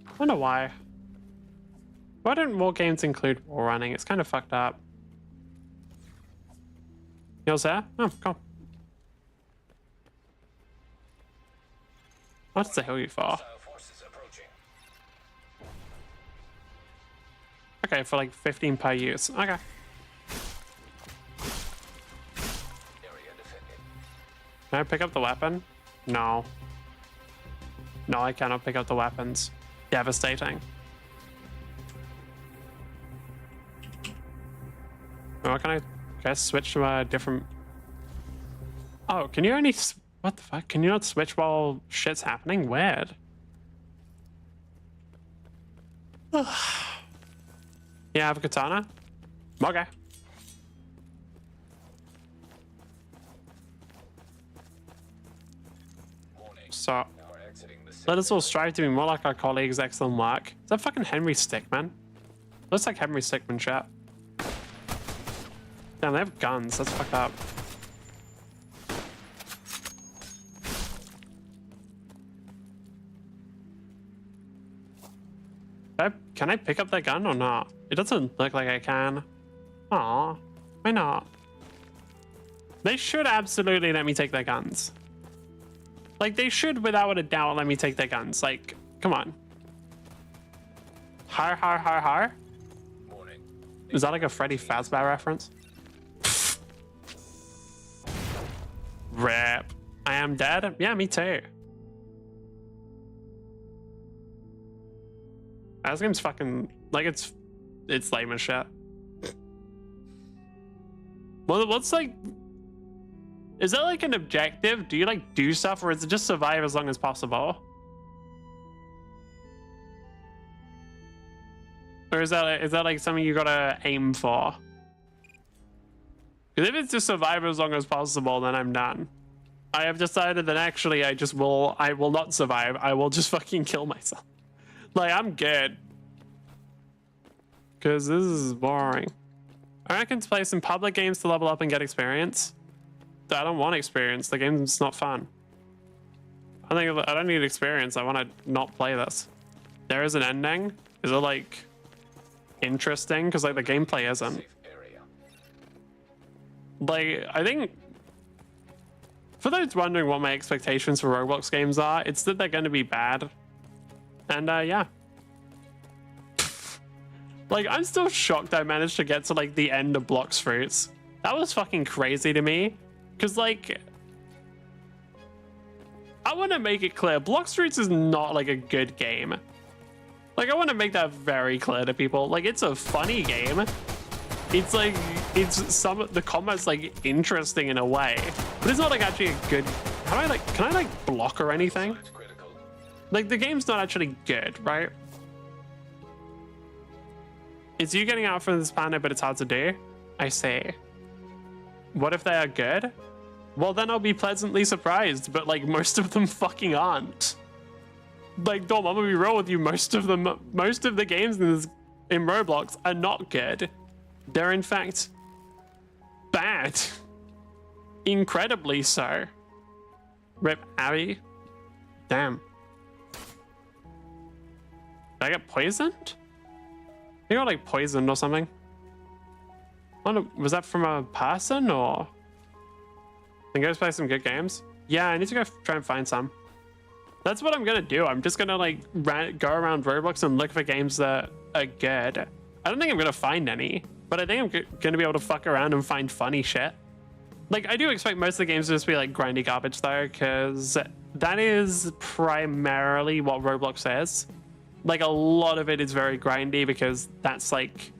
I wonder why. Why don't more games include wall running? It's kind of fucked up. Yours there? Oh, cool. What's the hell you for? Forces approaching. Okay, for like 15 per use. Okay. Area defended. Can I pick up the weapon? No. No, I cannot pick up the weapons. Devastating. Oh, can I switch to a different... Oh, can you only... What the fuck? Can you not switch while shit's happening? Weird. Yeah, I have a katana? Okay. So, Now we're exiting the safe let us all strive to be more like our colleagues' excellent work. Is that fucking Henry Stickmin? Looks like Henry Stickmin shit. Damn, they have guns. That's fucked up. Can I pick up that gun or not? It doesn't look like I can. Aw, why not? They should absolutely let me take their guns. Like, they should, without a doubt, let me take their guns. Like, come on. Har, har, har, har? Warning. Is that like a Freddy Fazbear reference? Rip. I am dead? Yeah, me too. This game's fucking... Like, it's lame as shit. Well, what's like... Is that like an objective? Do you like do stuff, or is it just survive as long as possible? Or is that like something you gotta aim for? Because if it's just survive as long as possible, then I'm done. I have decided that actually I will not survive. I will just fucking kill myself. Like, I'm good. Because this is boring. I reckon to play some public games to level up and get experience. I don't want experience. The game's not fun. I don't need experience. I want to not play this. There is an ending. Is it like interesting? Because like the gameplay isn't. Safe area. Like, I think for those wondering what my expectations for Roblox games are, it's that they're going to be bad. And yeah. Like, I'm still shocked I managed to get to like the end of Blox Fruits. That was fucking crazy to me. Because, like, I want to make it clear, Blox Fruits is not, like, a good game. Like, I want to make that very clear to people. Like, it's a funny game. It's, like, the combat's, like, interesting in a way. But it's not, like, actually a good... can I, like, block or anything? Like, the game's not actually good, right? It's you getting out from this planet, but it's hard to do? I see. What if they are good? Well, then I'll be pleasantly surprised, but like most of them fucking aren't. Like, Dom, I'm gonna be real with you. Most of the games in Roblox are not good. They're in fact bad. Incredibly so. Rip Abby. Damn. Did I get poisoned? I got like poisoned or something. Was that from a person or? Then go play some good games. Yeah, I need to go try and find some. That's what I'm gonna do. I'm just gonna like go around Roblox and look for games that are good. I don't think I'm gonna find any, but I think I'm gonna be able to fuck around and find funny shit. Like, I do expect most of the games to just be like grindy garbage though, because that is primarily what Roblox is. Like, a lot of it is very grindy because that's like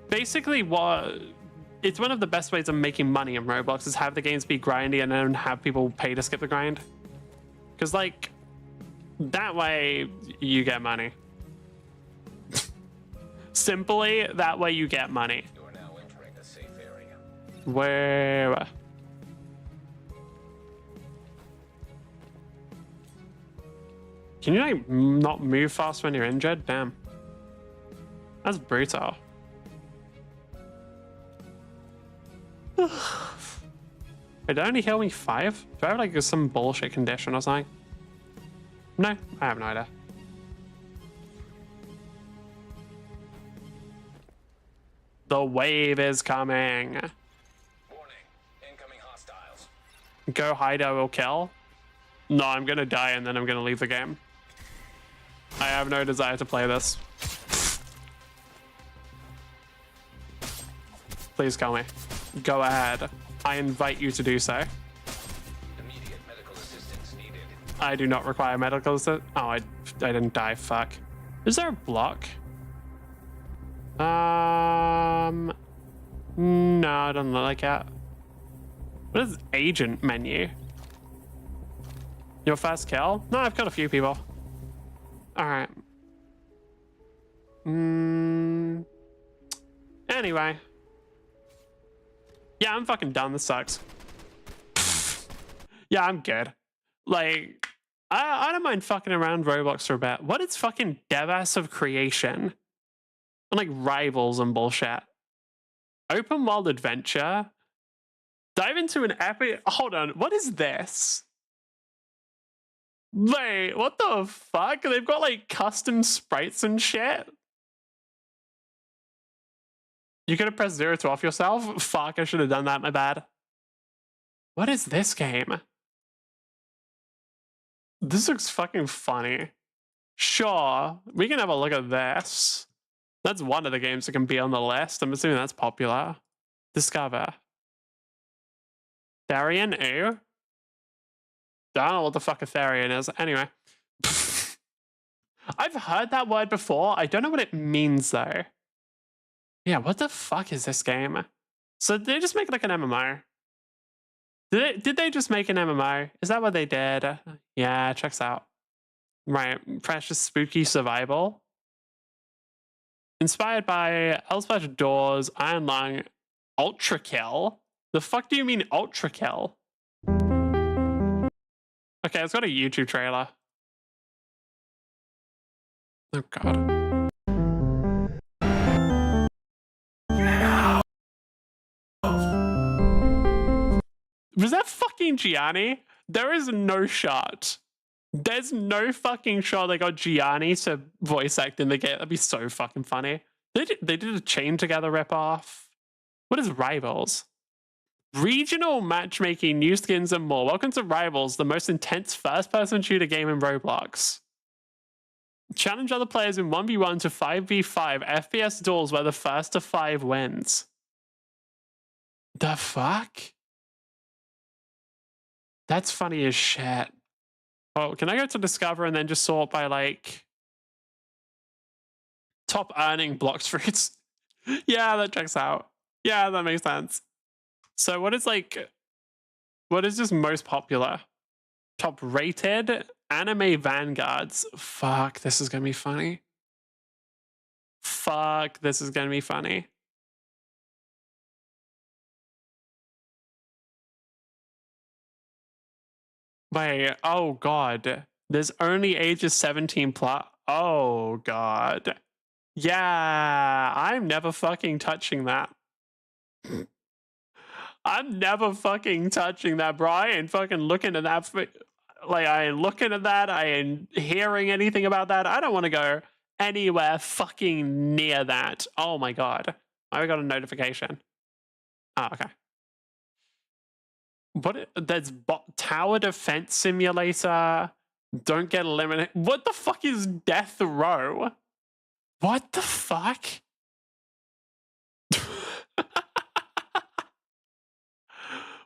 basically what it's one of the best ways of making money in Roblox, is have the games be grindy and then have people pay to skip the grind. Because like that way you get money. Simply, that way you get money. You are now entering a safe area. Where? Can you like not move fast when you're injured? Damn. That's brutal. It only heal me 5? Do I have like some bullshit condition or something? No, I have no idea. The wave is coming. Warning. Incoming hostiles. Go hide, I will kill. No, I'm gonna die and then I'm gonna leave the game. I have no desire to play this. Please kill me. Go ahead. I invite you to do so. Immediate medical assistance needed. I do not require medical assistance. Oh, I didn't die. Fuck. Is there a block? No, I don't look like it. What is agent menu? Your first kill? No, I've got a few people. All right. Anyway. Yeah, I'm fucking done. This sucks. Yeah, I'm good. Like, I don't mind fucking around Roblox for a bit. What is fucking dev-ass of creation? And like rivals and bullshit. Open world adventure? Dive into an epic... Hold on, what is this? Wait, what the fuck? They've got like custom sprites and shit? You could have pressed 0 to off yourself? Fuck, I should have done that, my bad. What is this game? This looks fucking funny. Sure, we can have a look at this. That's one of the games that can be on the list. I'm assuming that's popular. Discover. Therian? Ew. I don't know what the fuck a Therian is. Anyway. I've heard that word before. I don't know what it means though. Yeah, what the fuck is this game? So did they just make like an MMO? Did they just make an MMO? Is that what they did? Yeah, checks out. Right, precious spooky survival. Inspired by Elspeth Doors, Iron Lung, Ultra Kill. The fuck do you mean Ultra Kill? Okay, it's got a YouTube trailer. Oh god. Was that fucking Gianni? There is no shot. There's no fucking shot they got Gianni to voice act in the game. That'd be so fucking funny. They did a Chain Together ripoff. What is Rivals? Regional matchmaking, new skins, and more. Welcome to Rivals, the most intense first-person shooter game in Roblox. Challenge other players in 1v1 to 5v5 FPS duels where the first to 5 wins. The fuck? That's funny as shit. Oh, can I go to Discover and then just sort by like top earning blocks fruits? Yeah, that checks out. Yeah, that makes sense. So what is just most popular? Top rated anime vanguards. Fuck, this is gonna be funny. Fuck, this is gonna be funny. Wait, oh god. There's only ages 17 plus. Oh god. Yeah, I'm never fucking touching that. I'm never fucking touching that, bro. I ain't fucking looking at that. Like, I ain't looking at that. I ain't hearing anything about that. I don't want to go anywhere fucking near that. Oh my god. I got a notification. Oh, okay. What? There's Tower Defense Simulator. Don't get eliminated. What the fuck is Death Row? What the fuck?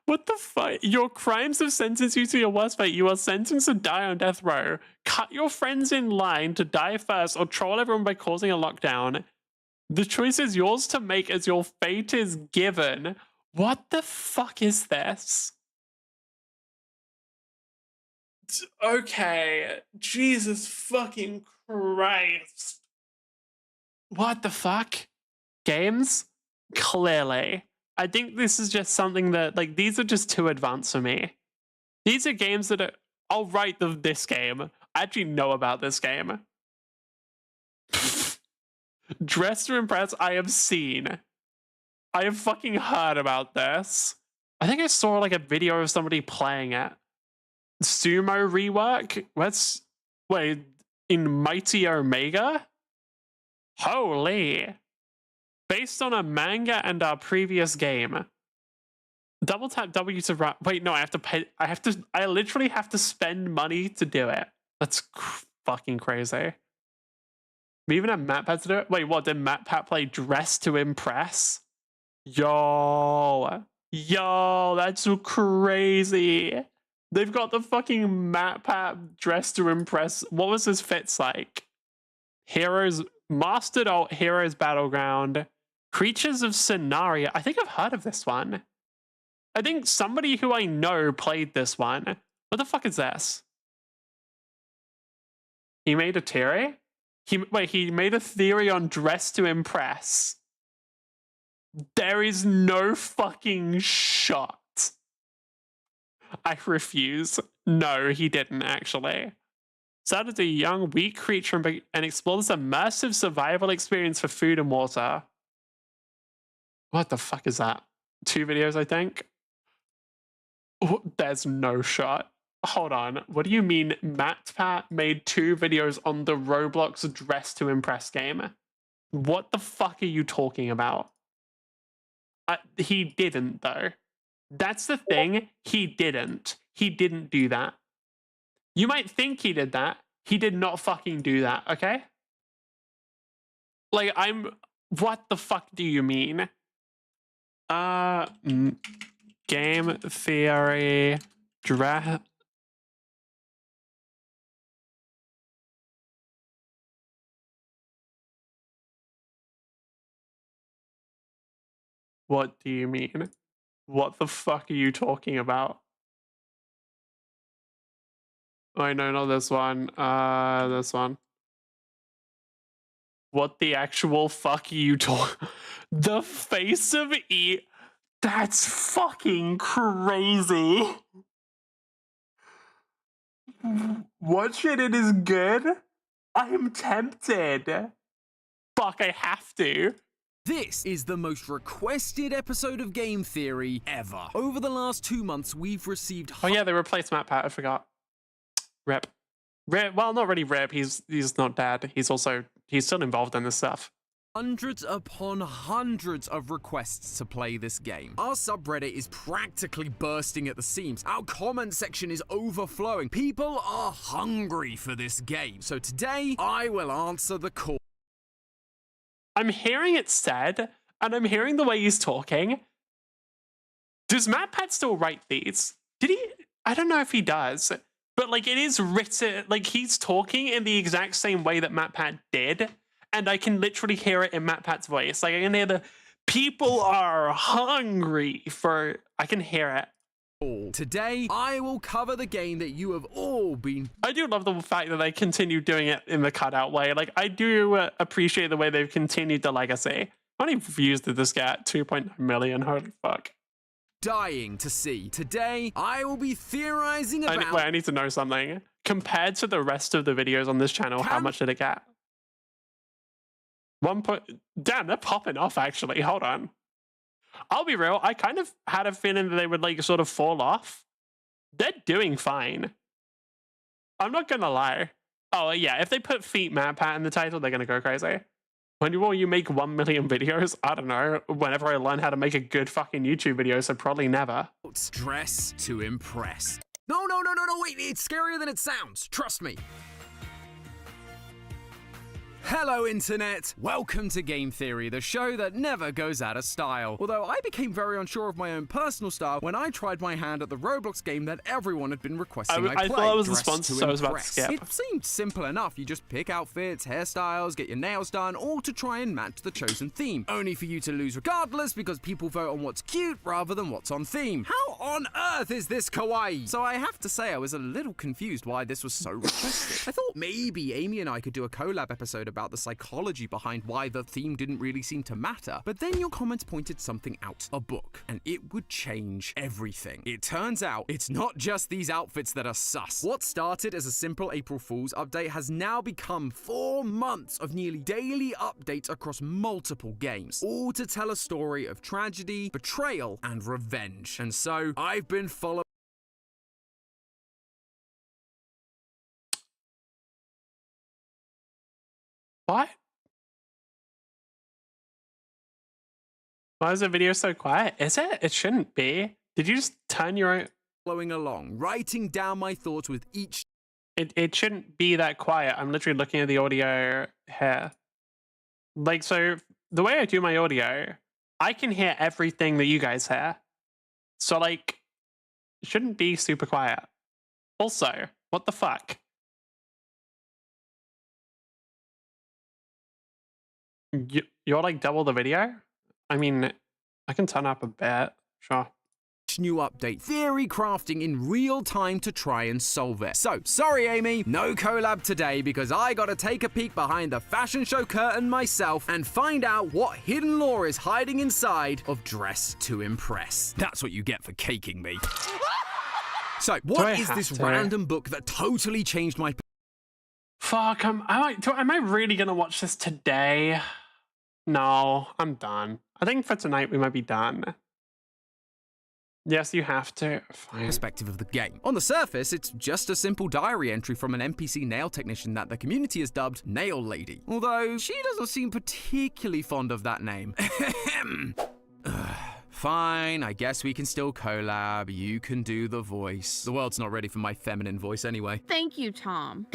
What the fuck? Your crimes have sentenced you to your worst fate. You are sentenced to die on death row. Cut your friends in line to die first or troll everyone by causing a lockdown. The choice is yours to make as your fate is given. What the fuck is this? Okay. Jesus fucking Christ. What the fuck? Games? Clearly. I think this is just something that, like, these are just too advanced for me. These are games that are... I'll write this game. I actually know about this game. Dress to Impress, I have seen. I have fucking heard about this. I think I saw, like, a video of somebody playing it. Sumo rework? Wait, in Mighty Omega? Holy... Based on a manga and our previous game. Double tap W to run. Wait, no, I have to pay. I literally have to spend money to do it. That's fucking crazy. We even have MatPat to do it? Wait, what? Did MatPat play Dress to Impress? Yo, that's so crazy. They've got the fucking MatPat dressed to impress. What was his fits like? Heroes, Mastered Alt Heroes Battleground, Creatures of Scenario. I think I've heard of this one. I think somebody who I know played this one. What the fuck is this? He made a theory? He made a theory on Dress to Impress. There is no fucking shot. I refuse. No, he didn't actually. Started a young, weak creature and explored this immersive survival experience for food and water. What the fuck is that? 2 videos, I think? Oh, there's no shot. Hold on. What do you mean MatPat made 2 videos on the Roblox Dress to Impress game? What the fuck are you talking about? He didn't, though. That's the thing. He didn't. He didn't do that. You might think he did that. He did not fucking do that, okay? Like, what the fuck do you mean? Game theory, dress. What do you mean? What the fuck are you talking about? Oh, no, not this one. This one. What the actual fuck are you talking? The face of E. That's fucking crazy. Watch it, it is good. I am tempted. Fuck, I have to. This is the most requested episode of Game Theory ever. Over the last 2 months, we've received... Oh yeah, they replaced MatPat, I forgot. Rip. Rip. Well, not really rip, he's not dead. He's still involved in this stuff. Hundreds upon hundreds of requests to play this game. Our subreddit is practically bursting at the seams. Our comment section is overflowing. People are hungry for this game. So today, I will answer the call. I'm hearing it said, and I'm hearing the way he's talking. Does MatPat still write these? Did he? I don't know if he does. But, like, it is written, like, he's talking in the exact same way that MatPat did. And I can literally hear it in MatPat's voice. Like, I can hear the people are hungry for... I can hear it. Today, I will cover the game that you have all been... I do love the fact that they continue doing it in the cutout way. Like, I do appreciate the way they've continued the legacy. How many views did this get? 2.9 million. Holy fuck. Dying to see. Today, I will be theorizing about... I need to know something. Compared to the rest of the videos on this channel, how much did it get? Damn, they're popping off, actually. Hold on. I'll be real. I kind of had a feeling that they would, like, sort of fall off. They're doing fine. I'm not gonna lie. Oh, yeah, if they put Feet MatPat in the title, they're gonna go crazy. When will you make 1 million videos? I don't know. Whenever I learn how to make a good fucking YouTube video, so probably never. Dress to Impress. No, wait, it's scarier than it sounds. Trust me. Hello, Internet! Welcome to Game Theory, the show that never goes out of style. Although I became very unsure of my own personal style when I tried my hand at the Roblox game that everyone had been requesting I play. I thought it was the sponsor, so I was about to skip. It seemed simple enough. You just pick outfits, hairstyles, get your nails done, all to try and match the chosen theme. Only for you to lose regardless because people vote on what's cute rather than what's on theme. How on earth is this kawaii? So I have to say I was a little confused why this was so requested. I thought maybe Amy and I could do a collab episode about the psychology behind why the theme didn't really seem to matter. But then your comments pointed something out. A book. And it would change everything. It turns out it's not just these outfits that are sus. What started as a simple April Fool's update has now become 4 months of nearly daily updates across multiple games. All to tell a story of tragedy, betrayal, and revenge. And so, I've been following... What? Why is the video so quiet? Is it? It shouldn't be. Did you just turn your own... Following along, writing down my thoughts with each... It shouldn't be that quiet. I'm literally looking at the audio here. Like, so, the way I do my audio, I can hear everything that you guys hear. So, like, it shouldn't be super quiet. Also, what the fuck? You're like double the video? I mean, I can turn up a bit, sure. New update, theory crafting in real time to try and solve it. So, sorry Amy, no collab today because I gotta take a peek behind the fashion show curtain myself and find out what hidden lore is hiding inside of Dress to Impress. That's what you get for caking me. So, what is this random book that totally changed my... Fuck, am I really gonna watch this today? No, I'm done. I think for tonight we might be done. Yes, you have to. Fine. Perspective of the game. On the surface, it's just a simple diary entry from an NPC nail technician that the community has dubbed Nail Lady. Although, she doesn't seem particularly fond of that name. Fine, I guess we can still collab. You can do the voice. The world's not ready for my feminine voice anyway. Thank you, Tom.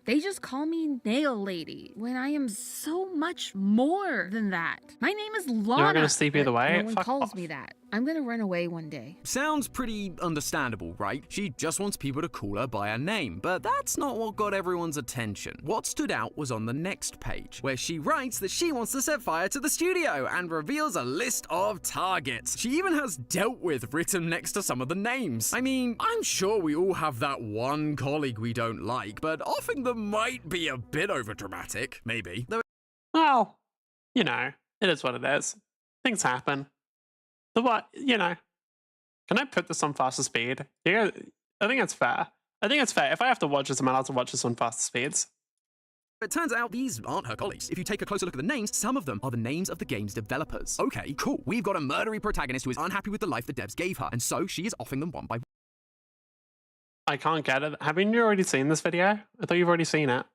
They just call me Nail Lady when I am so much more than that. My name is Lana. You're gonna sleep either way? No one calls me that. I'm gonna run away one day. Sounds pretty understandable, right? She just wants people to call her by her name, but that's not what got everyone's attention. What stood out was on the next page, where she writes that she wants to set fire to the studio and reveals a list of targets. She even has dealt with written next to some of the names. I mean, I'm sure we all have that one colleague we don't like, but offing them might be a bit overdramatic, maybe. Well, you know, it is what it is. Things happen. The what, you know. Can I put this on faster speed? Yeah, I think it's fair. I think it's fair. If I have to watch this, I'm allowed to watch this on faster speeds. It turns out these aren't her colleagues. If you take a closer look at the names, some of them are the names of the game's developers. Okay, cool. We've got a murdery protagonist who is unhappy with the life the devs gave her, and so she is offing them one by one. I can't get it. Haven't you already seen this video? I thought you've already seen it.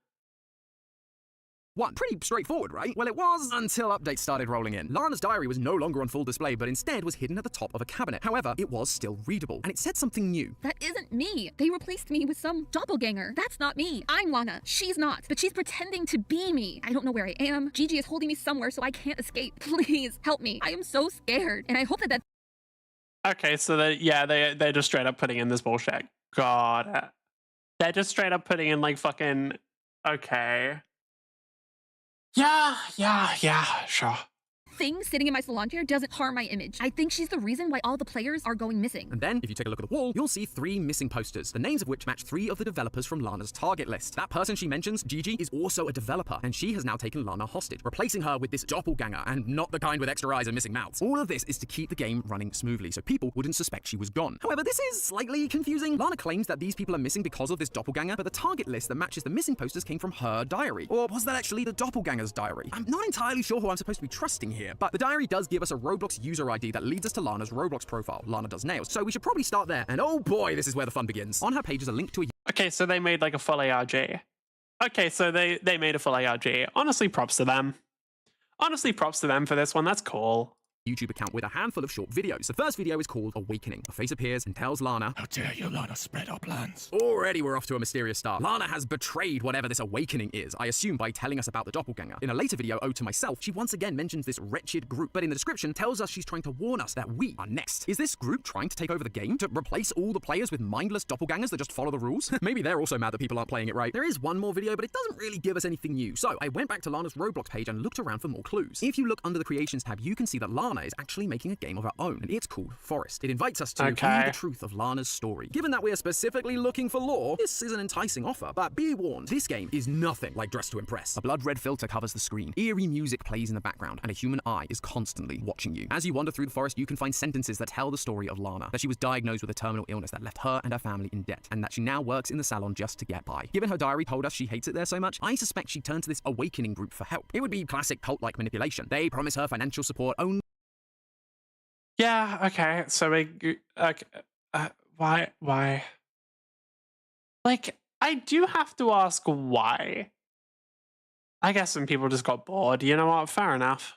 One. Pretty straightforward, right? Well, it was until updates started rolling in. Lana's diary was no longer on full display, but instead was hidden at the top of a cabinet. However, it was still readable, and it said something new. That isn't me. They replaced me with some doppelganger. That's not me. I'm Lana. She's not, but she's pretending to be me. I don't know where I am. Gigi is holding me somewhere so I can't escape. Please, help me. I am so scared, and I hope that Okay, so they're just straight up putting in this bullshit. God. They're just straight up putting in like fucking... Okay. Yeah, sure. thing sitting in my salon chair doesn't harm my image. I think she's the reason why all the players are going missing. And then, if you take a look at the wall, you'll see 3 missing posters, the names of which match 3 of the developers from Lana's target list. That person she mentions, Gigi, is also a developer, and she has now taken Lana hostage, replacing her with this doppelganger, and not the kind with extra eyes and missing mouths. All of this is to keep the game running smoothly, so people wouldn't suspect she was gone. However, this is slightly confusing. Lana claims that these people are missing because of this doppelganger, but the target list that matches the missing posters came from her diary. Or was that actually the doppelganger's diary? I'm not entirely sure who I'm supposed to be trusting here, but the diary does give us a Roblox user ID that leads us to Lana's Roblox profile. Lana does nails, so we should probably start there. And oh boy, this is where the fun begins. On her page is a link to a... Okay, so they made like a full ARG. Okay, so they made a full ARG. Honestly, props to them. Honestly, props to them for this one. That's cool. YouTube account with a handful of short videos. The first video is called Awakening. A face appears and tells Lana, "How dare you, Lana, spread our plans." Already we're off to a mysterious start. Lana has betrayed whatever this awakening is, I assume by telling us about the doppelganger. In a later video, Ode to Myself, she once again mentions this wretched group, but in the description tells us she's trying to warn us that we are next. Is this group trying to take over the game? To replace all the players with mindless doppelgangers that just follow the rules? Maybe they're also mad that people aren't playing it right. There is one more video, but it doesn't really give us anything new. So I went back to Lana's Roblox page and looked around for more clues. If you look under the Creations tab, you can see that Lana is actually making a game of her own, and it's called Forest. It invites us to view the truth of Lana's story. Given that we are specifically looking for lore, this is an enticing offer, but be warned, this game is nothing like Dress to Impress. A blood red filter covers the screen, eerie music plays in the background, and a human eye is constantly watching you. As you wander through the forest, you can find sentences that tell the story of Lana, that she was diagnosed with a terminal illness that left her and her family in debt, and that she now works in the salon just to get by. Given her diary told us she hates it there so much, I suspect she turned to this awakening group for help. It would be classic cult-like manipulation. They promise her financial support only. Yeah, okay, so why? Like, I do have to ask why. I guess some people just got bored, you know what, fair enough.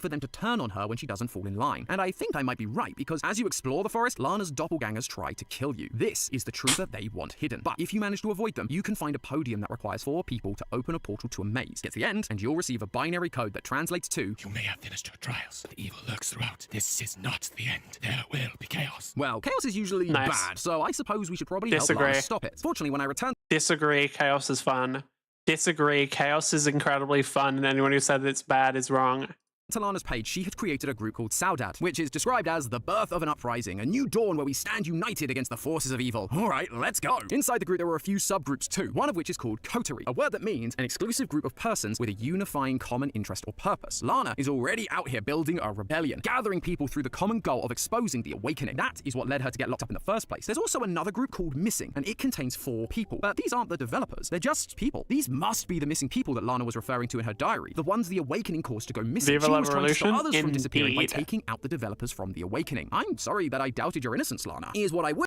for them to turn on her when she doesn't fall in line. And I think I might be right, because as you explore the forest, Lana's doppelgangers try to kill you. This is the truth that they want hidden. But if you manage to avoid them, you can find a podium that requires 4 people to open a portal to a maze. Get to the end, and you'll receive a binary code that translates to, You may have finished your trials, but evil lurks throughout. This is not the end. There will be chaos. well, chaos is usually bad, so I suppose we should probably Disagree. help Lana stop it. Fortunately, when I returned Disagree. Chaos is fun. Disagree. Chaos is incredibly fun, and anyone who said it's bad is wrong. to Lana's page, she had created a group called Saudade, which is described as the birth of an uprising, a new dawn where we stand united against the forces of evil. All right, let's go. Inside the group, there were a few subgroups too, one of which is called coterie, a word that means an exclusive group of persons with a unifying common interest or purpose. Lana is already out here building a rebellion, gathering people through the common goal of exposing the awakening. That is what led her to get locked up in the first place. There's also another group called Missing, and it contains 4 people. But these aren't the developers, they're just people. These must be the missing people that Lana was referring to in her diary, the ones the awakening caused to go missing. Viva She la was trying to stop Revolution? others from disappearing by Indeed. taking out the developers from the awakening. I'm sorry that I doubted your innocence, Lana. Is what I would.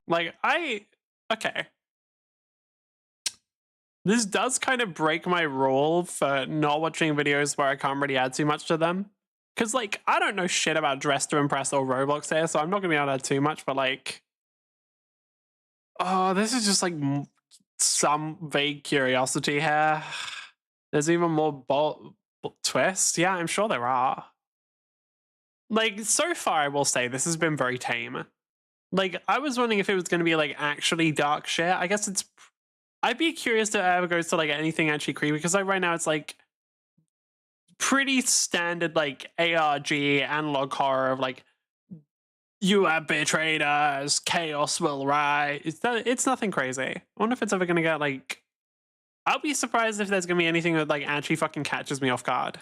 Okay. This does kind of break my rule for not watching videos where I can't really add too much to them. Because, I don't know shit about Dress to Impress or Roblox here, so I'm not going to be able to add too much, but, oh, this is just, some vague curiosity here. There's even more twists. Yeah, I'm sure there are. So far, I will say, this has been very tame. I was wondering if it was going to be, actually dark shit. I guess it's... I'd be curious if it ever goes to, anything actually creepy, because, right now, it's, pretty standard, ARG, analog horror of, you have betrayed us, chaos will rise. It's nothing crazy. I wonder if it's ever going to get, I'll be surprised if there's going to be anything that, actually fucking catches me off guard.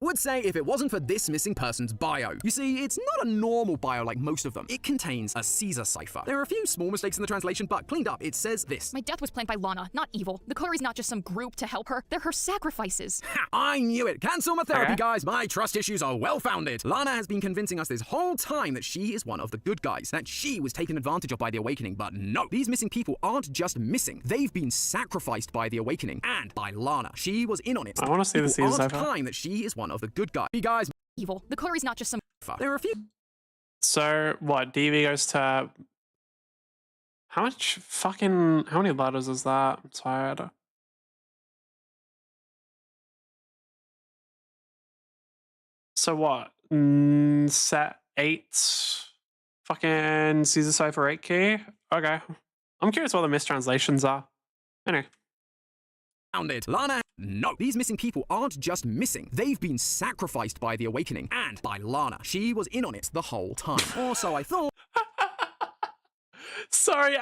Would say if it wasn't for this missing person's bio. You see, it's not a normal bio like most of them. It contains a Caesar cipher. There are a few small mistakes in the translation, but cleaned up, it says this. My death was planned by Lana, not evil. The Coterie is not just some group to help her. They're her sacrifices. Ha! I knew it. Cancel my therapy, guys. My trust issues are well-founded. Lana has been convincing us this whole time that she is one of the good guys, that she was taken advantage of by the Awakening, but no. These missing people aren't just missing. They've been sacrificed by the Awakening and by Lana. She was in on it. I want to see the Caesar cipher. Time that she is one of the good guys. You guys. Evil. The Coterie is not just some... There are a few... So, what? DV goes to... How many letters is that? I'm tired. So what? Set 8... Fucking Caesar cipher 8 key? Okay. I'm curious what the mistranslations are. Anyway. Lana, no. These missing people aren't just missing. They've been sacrificed by the Awakening and by Lana. She was in on it the whole time. Or so I thought. Sorry,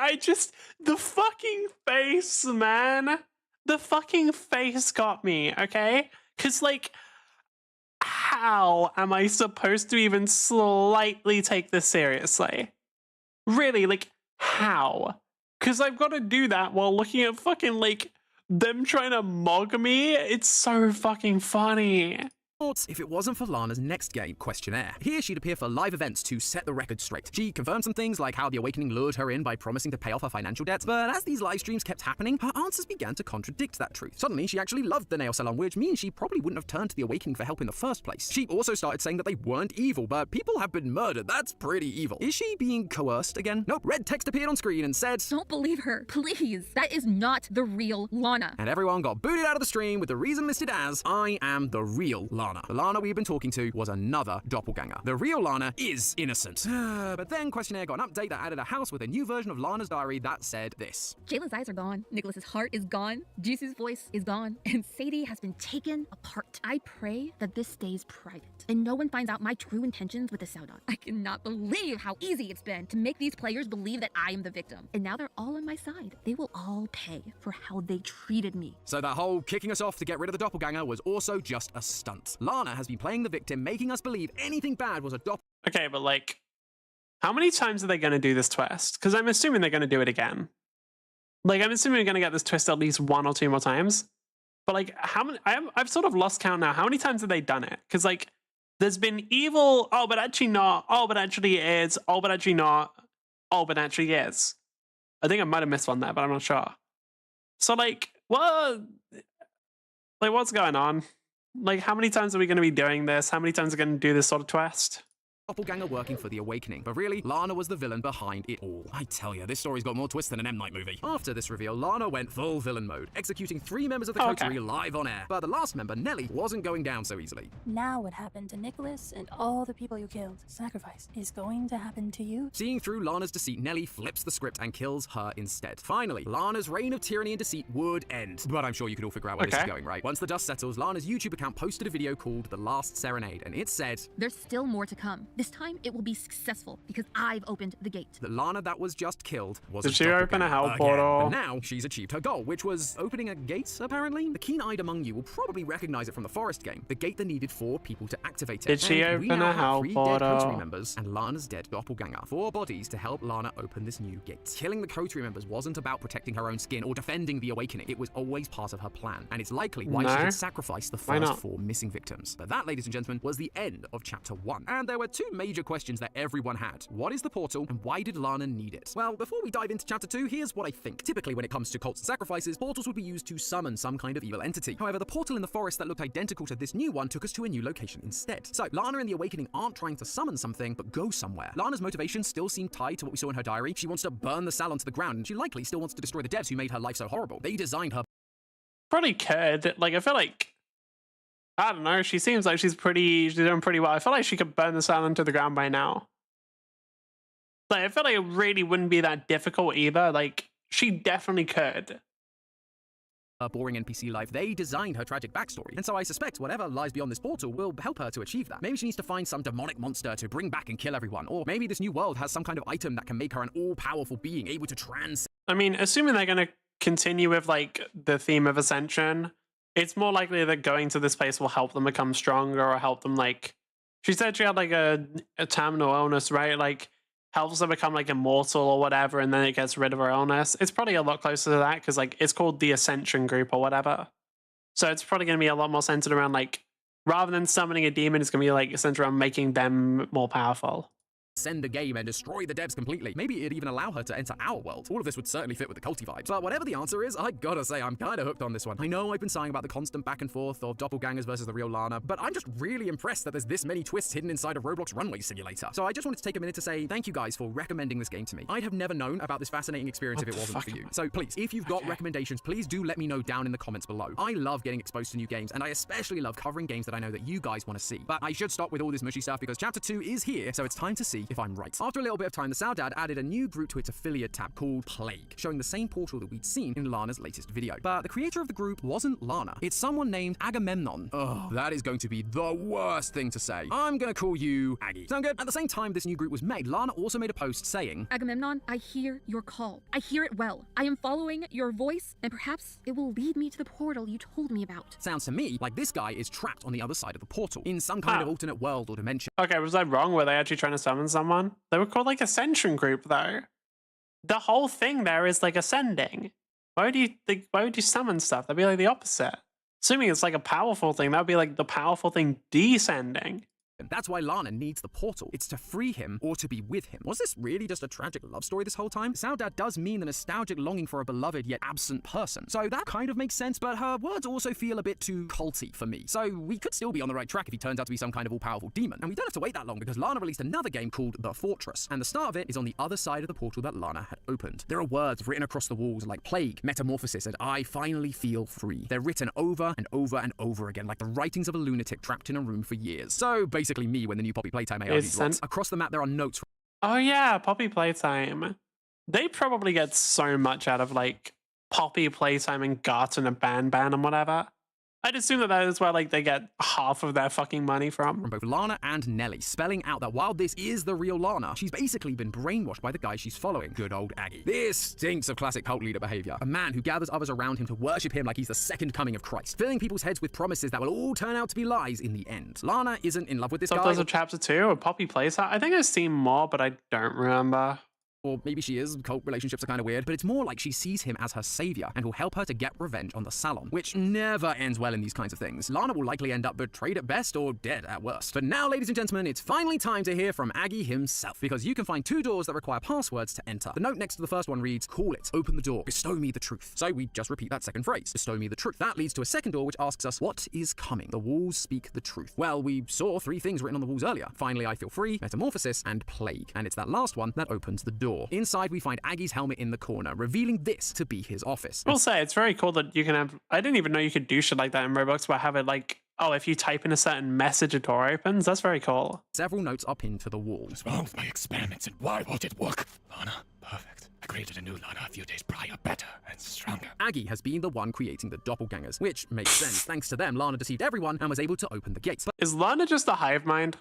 the fucking face, man. The fucking face got me, okay? Because, how am I supposed to even slightly take this seriously? Really, how? Because I've got to do that while looking at fucking, them trying to mug me. It's so fucking funny. If it wasn't for Lana's next game, Questionnaire. Here she'd appear for live events to set the record straight. She confirmed some things like how the Awakening lured her in by promising to pay off her financial debts, but as these live streams kept happening, her answers began to contradict that truth. Suddenly, she actually loved the nail salon, which means she probably wouldn't have turned to the Awakening for help in the first place. She also started saying that they weren't evil, but people have been murdered. That's pretty evil. Is she being coerced again? Nope. Red text appeared on screen and said, Don't believe her, please. That is not the real Lana. And everyone got booted out of the stream with the reason listed as, I am the real Lana. The Lana we've been talking to was another doppelganger. The real Lana is innocent. But then Questionnaire got an update that added a house with a new version of Lana's diary that said this. Jalen's eyes are gone, Nicholas's heart is gone, Jisoo's voice is gone, and Sadie has been taken apart. I pray that this stays private, and no one finds out my true intentions with the Saudade. I cannot believe how easy it's been to make these players believe that I am the victim. And now they're all on my side. They will all pay for how they treated me. So that whole kicking us off to get rid of the doppelganger was also just a stunt. Lana has been playing the victim, making us believe anything bad was a doppelganger. Okay, but how many times are they going to do this twist? Because I'm assuming they're going to do it again. I'm assuming we're going to get this twist at least 1 or 2 more times. But how many? I've sort of lost count now. How many times have they done it? Because there's been evil. Oh, but actually not. Oh, but actually is. Oh, but actually not. Oh, but actually is. I think I might have missed one there, but I'm not sure. So what? What's going on? Like, how many times are we going to be doing this? How many times are we going to do this sort of twist? Doppelganger working for the Awakening, but really, Lana was the villain behind it all. I tell ya, this story's got more twists than an M. Night movie. After this reveal, Lana went full villain mode, executing 3 members of the coterie live on air. But the last member, Nelly, wasn't going down so easily. Now what happened to Nicholas and all the people you killed, sacrifice, is going to happen to you? Seeing through Lana's deceit, Nelly flips the script and kills her instead. Finally, Lana's reign of tyranny and deceit would end. But I'm sure you can all figure out where this is going, right? Once the dust settles, Lana's YouTube account posted a video called The Last Serenade, and it said, "There's still more to come. This time it will be successful because I've opened the gate." The Lana that was just killed was Did she open a hell portal? But now she's achieved her goal, which was opening a gate, apparently. The keen-eyed among you will probably recognize it from the Forest game, the gate that needed 4 people to activate it. Did she and we open now a have hell 3 dead portal? coterie members and Lana's dead doppelganger. 4 bodies to help Lana open this new gate. Killing the coterie members wasn't about protecting her own skin or defending the Awakening. It was always part of her plan, and it's likely why she had sacrificed the first 4 missing victims. But that, ladies and gentlemen, was the end of Chapter 1. And there were 2 major questions that everyone had. What is the portal, and why did Lana need it? Well, before we dive into Chapter 2, here's what I think. Typically, when it comes to cults and sacrifices, portals would be used to summon some kind of evil entity. However, the portal in the forest that looked identical to this new one took us to a new location instead. So, Lana and the Awakening aren't trying to summon something, but go somewhere. Lana's motivation still seemed tied to what we saw in her diary. She wants to burn the Salon to the ground, and she likely still wants to destroy the devs who made her life so horrible. They designed her. Probably could. Like, I feel like, I don't know, she seems like she's doing pretty well. I feel like she could burn the Salon to the ground by now. Like, I feel like it really wouldn't be that difficult either. Like, she definitely could. Her boring NPC life, they designed her tragic backstory. And so I suspect whatever lies beyond this portal will help her to achieve that. Maybe she needs to find some demonic monster to bring back and kill everyone. Or maybe this new world has some kind of item that can make her an all-powerful being, able to transcend. I mean, assuming they're going to continue with, like, the theme of Ascension, it's more likely that going to this place will help them become stronger or help them, like... She said she had, like, a terminal illness, right? Like, helps her become, like, immortal or whatever, and then it gets rid of her illness. It's probably a lot closer to that, because, like, it's called the Ascension Group or whatever. So it's probably going to be a lot more centered around, like, rather than summoning a demon, it's going to be, like, centered around making them more powerful. Send the game and destroy the devs completely. Maybe it'd even allow her to enter our world. All of this would certainly fit with the culty vibes. But whatever the answer is, I gotta say, I'm kinda hooked on this one. I know I've been sighing about the constant back and forth of doppelgangers versus the real Lana, but I'm just really impressed that there's this many twists hidden inside of Roblox Runway Simulator. So I just wanted to take a minute to say thank you guys for recommending this game to me. I'd have never known about this fascinating experience if it wasn't for you. So please, if you've got recommendations, please do let me know down in the comments below. I love getting exposed to new games, and I especially love covering games that I know that you guys want to see. But I should stop with all this mushy stuff because Chapter 2 is here, so it's time to see if I'm right. After a little bit of time, the Saudade added a new group to its affiliate tab called Plague, showing the same portal that we'd seen in Lana's latest video. But the creator of the group wasn't Lana. It's someone named Agamemnon. Oh, that is going to be the worst thing to say. I'm gonna call you Aggie. Sound good? At the same time this new group was made, Lana also made a post saying, "Agamemnon, I hear your call. I hear it well. I am following your voice, and perhaps it will lead me to the portal you told me about." Sounds to me like this guy is trapped on the other side of the portal, in some kind of alternate world or dimension. Okay, was I wrong? Were they actually trying to summon someone? They were called, like, Ascension Group, though. The whole thing there is, like, ascending. Why would you summon stuff? That'd be, like, the opposite. Assuming it's, like, a powerful thing, that would be, like, the powerful thing descending. That's why Lana needs the portal. It's to free him or to be with him. Was this really just a tragic love story this whole time? Saudade does mean the nostalgic longing for a beloved yet absent person. So that kind of makes sense, but her words also feel a bit too culty for me. So we could still be on the right track if he turns out to be some kind of all-powerful demon. And we don't have to wait that long because Lana released another game called The Fortress. And the start of it is on the other side of the portal that Lana had opened. There are words written across the walls like plague, metamorphosis, and I finally feel free. They're written over and over and over again, like the writings of a lunatic trapped in a room for years. So basically me when the new Poppy Playtime ARG drops. Across the map there are notes. Oh yeah, Poppy Playtime. They probably get so much out of, like, Poppy Playtime and Garten and Ban and whatever. I'd assume that is where, like, they get half of their fucking money from. Both Lana and Nelly, spelling out that while this is the real Lana, she's basically been brainwashed by the guy she's following. Good old Aggie. This stinks of classic cult leader behavior. A man who gathers others around him to worship him like he's the second coming of Christ, filling people's heads with promises that will all turn out to be lies in the end. Lana isn't in love with this guy. Those are Chapter 2 or Poppy Playtime. I think I've seen more, but I don't remember. Or maybe she is, cult relationships are kind of weird, but it's more like she sees him as her savior and will help her to get revenge on the Salon, which never ends well in these kinds of things. Lana will likely end up betrayed at best or dead at worst. But now, ladies and gentlemen, it's finally time to hear from Aggie himself, because you can find 2 doors that require passwords to enter. The note next to the first one reads, "Call it, open the door, bestow me the truth." So we just repeat that second phrase, bestow me the truth. That leads to a second door which asks us, what is coming? The walls speak the truth. Well, we saw 3 things written on the walls earlier. Finally, I feel free, metamorphosis, and plague. And it's that last one that opens the door. Inside, we find Aggie's helmet in the corner, revealing this to be his office. I will say, it's very cool that you can have... I didn't even know you could do shit like that in Roblox, where have it like, oh, if you type in a certain message, a door opens. That's very cool. Several notes are pinned to the wall. What's wrong with my experiments and why won't it work? Lana, perfect. I created a new Lana a few days prior, better and stronger. Aggie has been the one creating the doppelgangers, which makes sense. Thanks to them, Lana deceived everyone and was able to open the gates. But is Lana just a hive mind?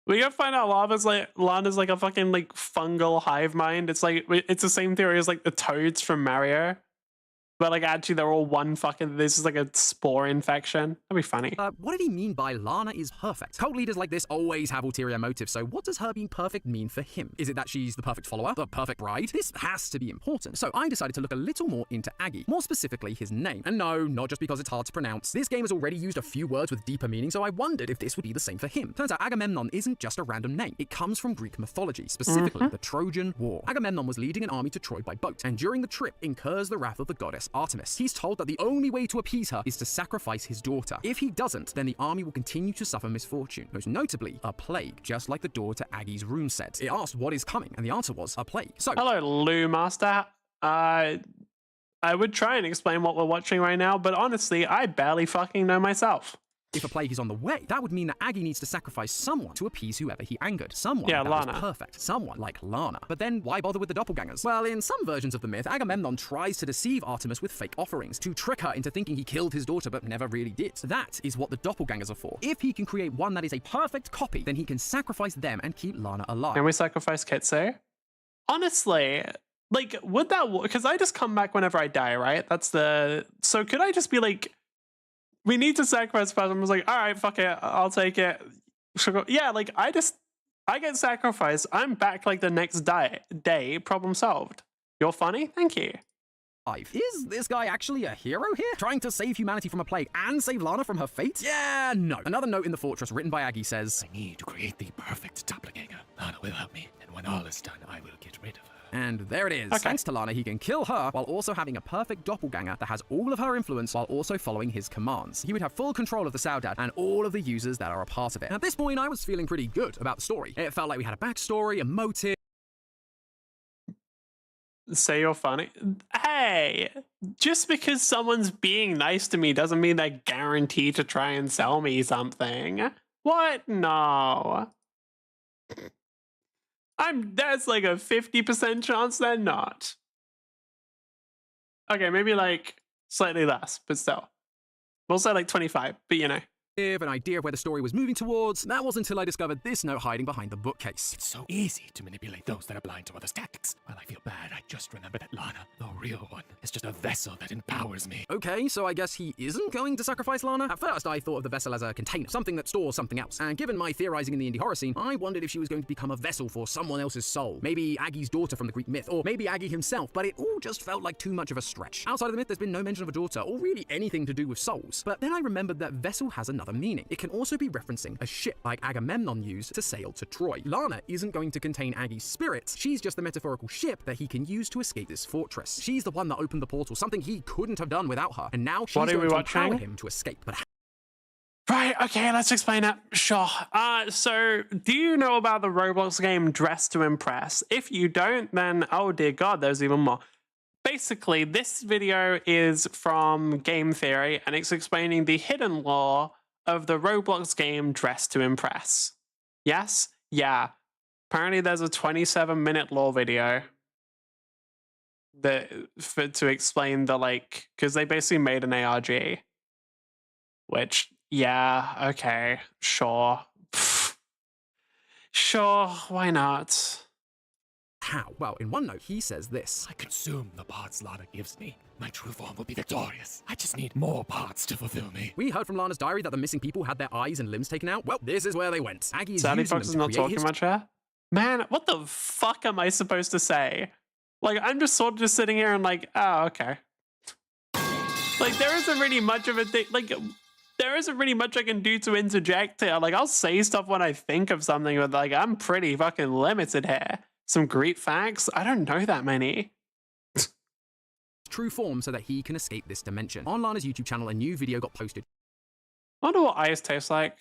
We gotta find out Lana's like a fucking like fungal hive mind. It's like, it's the same theory as like the toads from Mario. But like actually they're all one fucking, this is like a spore infection. That'd be funny. What did he mean by Lana is perfect? Cult leaders like this always have ulterior motives, so what does her being perfect mean for him? Is it that she's the perfect follower, the perfect bride? This has to be important. So I decided to look a little more into Aggie, more specifically his name. And no, not just because it's hard to pronounce. This game has already used a few words with deeper meaning, so I wondered if this would be the same for him. Turns out Agamemnon isn't just a random name. It comes from Greek mythology, specifically the Trojan War. Agamemnon was leading an army to Troy by boat, and during the trip incurs the wrath of the goddess Artemis. He's told that the only way to appease her is to sacrifice his daughter. If he doesn't, then the army will continue to suffer misfortune, most notably a plague, just like the door to Aggie's room said. It asked what is coming, and the answer was a plague. So, hello, Lou Master. I would try and explain what we're watching right now, but honestly, I barely fucking know myself. If a plague is on the way, that would mean that Aggie needs to sacrifice someone to appease whoever he angered. Someone that Lana. was perfect. Someone like Lana. But then why bother with the doppelgangers? Well, in some versions of the myth, Agamemnon tries to deceive Artemis with fake offerings, to trick her into thinking he killed his daughter but never really did. That is what the doppelgangers are for. If he can create one that is a perfect copy, then he can sacrifice them and keep Lana alive. Can we sacrifice Kitsu? Honestly, like, would that work? Because I just come back whenever I die, right? That's the... So could I just be like, we need to sacrifice a person? I was like, all right, fuck it, I'll take it. Yeah, like, I get sacrificed. I'm back like the next day, problem solved. You're funny? Thank you. Is this guy actually a hero here? Trying to save humanity from a plague and save Lana from her fate? Yeah, no. Another note in the fortress written by Aggie says, I need to create the perfect doppelganger. Lana will help me, and when all is done, I will get rid of her. And there it is. Okay. Thanks to Lana, he can kill her while also having a perfect doppelganger that has all of her influence while also following his commands. He would have full control of the Saudade and all of the users that are a part of it. At this point, I was feeling pretty good about the story. It felt like we had a backstory, a motive. Say you're funny. Hey, just because someone's being nice to me doesn't mean they're guaranteed to try and sell me something. What? No. There's like a 50% chance they're not. Okay, maybe like slightly less, but still. We'll say like 25, but you know. An idea of where the story was moving towards. That was until I discovered this note hiding behind the bookcase. It's so easy to manipulate those that are blind to others' tactics. While I feel bad, I just remember that Lana, the real one, is just a vessel that empowers me. Okay, so I guess he isn't going to sacrifice Lana? At first, I thought of the vessel as a container, something that stores something else. And given my theorizing in the indie horror scene, I wondered if she was going to become a vessel for someone else's soul. Maybe Aggie's daughter from the Greek myth, or maybe Aggie himself, but it all just felt like too much of a stretch. Outside of the myth, there's been no mention of a daughter, or really anything to do with souls. But then I remembered that vessel has another meaning. It can also be referencing a ship like Agamemnon used to sail to Troy. Lana isn't going to contain Aggie's spirit. She's just the metaphorical ship that he can use to escape this fortress. She's the one that opened the portal, something he couldn't have done without her. And now she's going to empower him to escape. But right, okay, let's explain it. Sure. So do you know about the Roblox game Dress to Impress? If you don't, then oh dear God, there's even more. Basically, this video is from Game Theory, and it's explaining the hidden lore of the Roblox game Dress to Impress. Yes? Yeah. Apparently there's a 27-minute lore video to explain the, like, because they basically made an ARG. Which, yeah, okay, sure. Sure, why not? How? Well, in one note, he says this. I consume the parts Lana gives me. My true form will be victorious. I just need more parts to fulfill me. We heard from Lana's diary that the missing people had their eyes and limbs taken out. Well, this is where they went. Aggie is Sadly, using Fox them is to not create talking his... much here. Man, what the fuck am I supposed to say? Like, I'm just sort of just sitting here and like, oh, okay. Like, there isn't really much of a thing. Like, there isn't really much I can do to interject here. Like, I'll say stuff when I think of something, but like, I'm pretty fucking limited here. Some Greek facts? I don't know that many. True form so that he can escape this dimension. On Lana's YouTube channel, a new video got posted. I wonder what ice tastes like.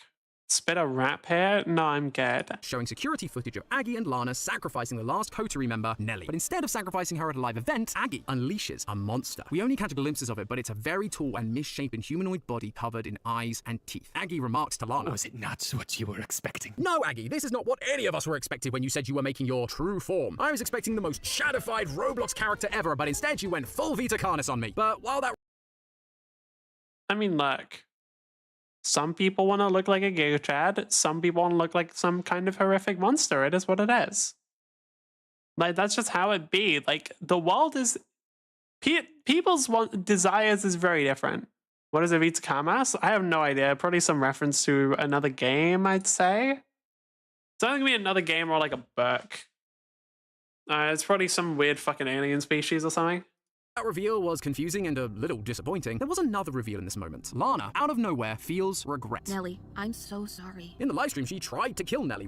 Spit a rap here? No, I'm good. Showing security footage of Aggie and Lana sacrificing the last coterie member, Nelly. But instead of sacrificing her at a live event, Aggie unleashes a monster. We only catch glimpses of it, but it's a very tall and misshapen humanoid body covered in eyes and teeth. Aggie remarks to Lana, Was it not what you were expecting? "No, Aggie, this is not what any of us were expecting when you said you were making your true form. I was expecting the most shadified Roblox character ever, but instead you went full Vita Carnus on me. But while that..." I mean, look. Some people want to look like a VRchat. Some people want to look like some kind of horrific monster. It is what it is. Like, that's just how it be. Like, the world is... people's desires is very different. What is a Vita Carnus? I have no idea. Probably some reference to another game, I'd say. It's either going to be another game or like a book. It's probably some weird fucking alien species or something. That reveal was confusing and a little disappointing. There was another reveal in this moment. Lana, out of nowhere, feels regret. Nelly, I'm so sorry. In the livestream, she tried to kill Nelly.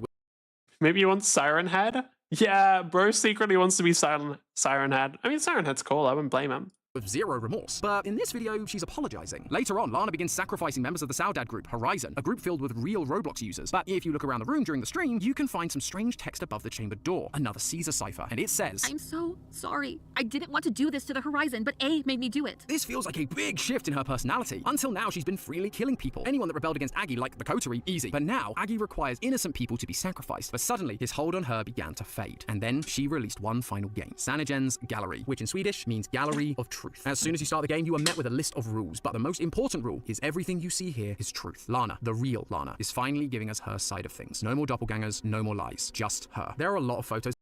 Maybe you want Siren Head? Yeah, bro secretly wants to be Siren Head. I mean, Siren Head's cool. I wouldn't blame him. With zero remorse. But in this video, she's apologizing. Later on, Lana begins sacrificing members of the Saudade group, Horizon, a group filled with real Roblox users. But if you look around the room during the stream, you can find some strange text above the chamber door. Another Caesar cipher, and it says, I'm so sorry. I didn't want to do this to the Horizon, but A made me do it. This feels like a big shift in her personality. Until now, she's been freely killing people. Anyone that rebelled against Aggie, like the coterie, easy. But now, Aggie requires innocent people to be sacrificed. But suddenly, his hold on her began to fade. And then she released one final game, Sanagen's Gallery, which in Swedish means Gallery of Truth. As soon as you start the game, you are met with a list of rules, but the most important rule is everything you see here is truth. Lana, the real Lana, is finally giving us her side of things. No more doppelgangers, no more lies, just her. There are a lot of photos.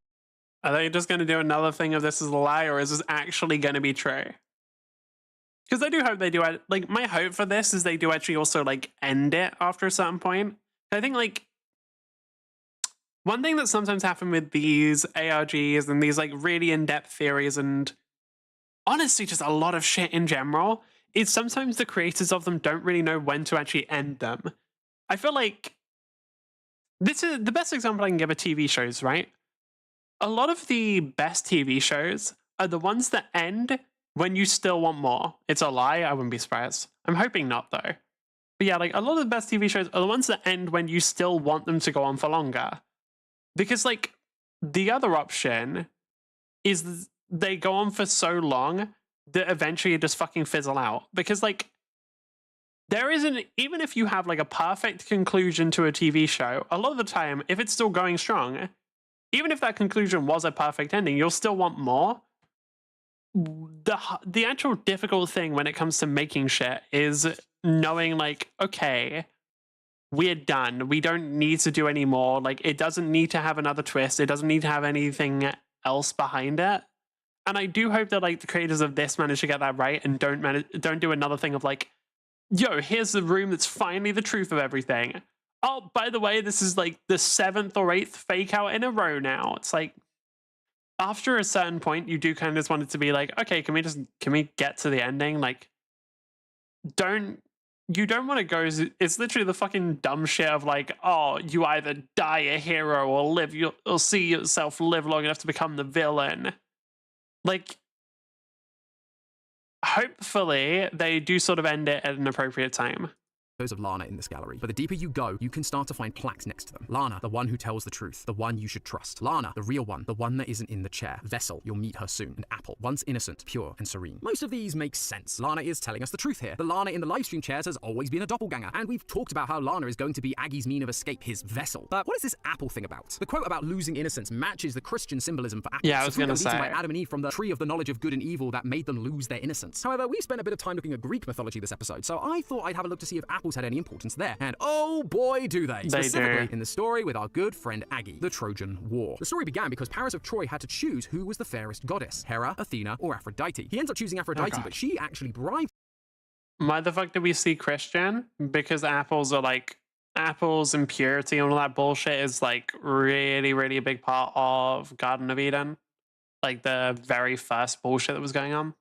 Are they just going to do another thing of this as a lie, or is this actually going to be true? Because I do hope they do. Like, my hope for this is they do actually also, like, end it after a certain point. I think, like, one thing that sometimes happens with these ARGs and these, like, really in-depth theories and honestly just a lot of shit in general is sometimes the creators of them don't really know when to actually end them. I feel like this is the best example I can give of TV shows, right? A lot of the best TV shows are the ones that end when you still want more. It's a lie, I wouldn't be surprised. I'm hoping not, though. But yeah, like, a lot of the best TV shows are the ones that end when you still want them to go on for longer. Because, like, the other option is they go on for so long that eventually you just fucking fizzle out. Because, like, there isn't, even if you have, like, a perfect conclusion to a TV show, a lot of the time, if it's still going strong, even if that conclusion was a perfect ending, you'll still want more. The actual difficult thing when it comes to making shit is knowing, like, okay, we're done. We don't need to do any more. Like, it doesn't need to have another twist. It doesn't need to have anything else behind it. And I do hope that, like, the creators of this manage to get that right and don't do another thing of, like, yo, here's the room that's finally the truth of everything. Oh, by the way, this is, like, the 7th or 8th fake out in a row now. It's like, after a certain point, you do kind of just want it to be like, okay, can we get to the ending? Like, you don't want to go, it's literally the fucking dumb shit of like, oh, you either die a hero or you'll see yourself live long enough to become the villain. Like, hopefully they do sort of end it at an appropriate time. Of Lana in this gallery. But the deeper you go, you can start to find plaques next to them. Lana, the one who tells the truth, the one you should trust. Lana, the real one, the one that isn't in the chair. Vessel, you'll meet her soon. And Apple, once innocent, pure, and serene. Most of these make sense. Lana is telling us the truth here. The Lana in the livestream chairs has always been a doppelganger, and we've talked about how Lana is going to be Aggie's mean of escape, his vessel. But what is this Apple thing about? The quote about losing innocence matches the Christian symbolism for Apple. Yeah, I was gonna say. By Adam and Eve from the tree of the knowledge of good and evil that made them lose their innocence. However, we spent a bit of time looking at Greek mythology this episode, so I thought I'd have a look to see if apples had any importance there. And oh boy, do they. Specifically in the story with our good friend Aggie, the Trojan War. The story began because Paris of Troy had to choose who was the fairest goddess, Hera, Athena, or Aphrodite. He ends up choosing Aphrodite, but she actually bribed. Why the fuck did we see Christian? Because apples are like apples and purity and all that bullshit is like really, really a big part of Garden of Eden. Like the very first bullshit that was going on.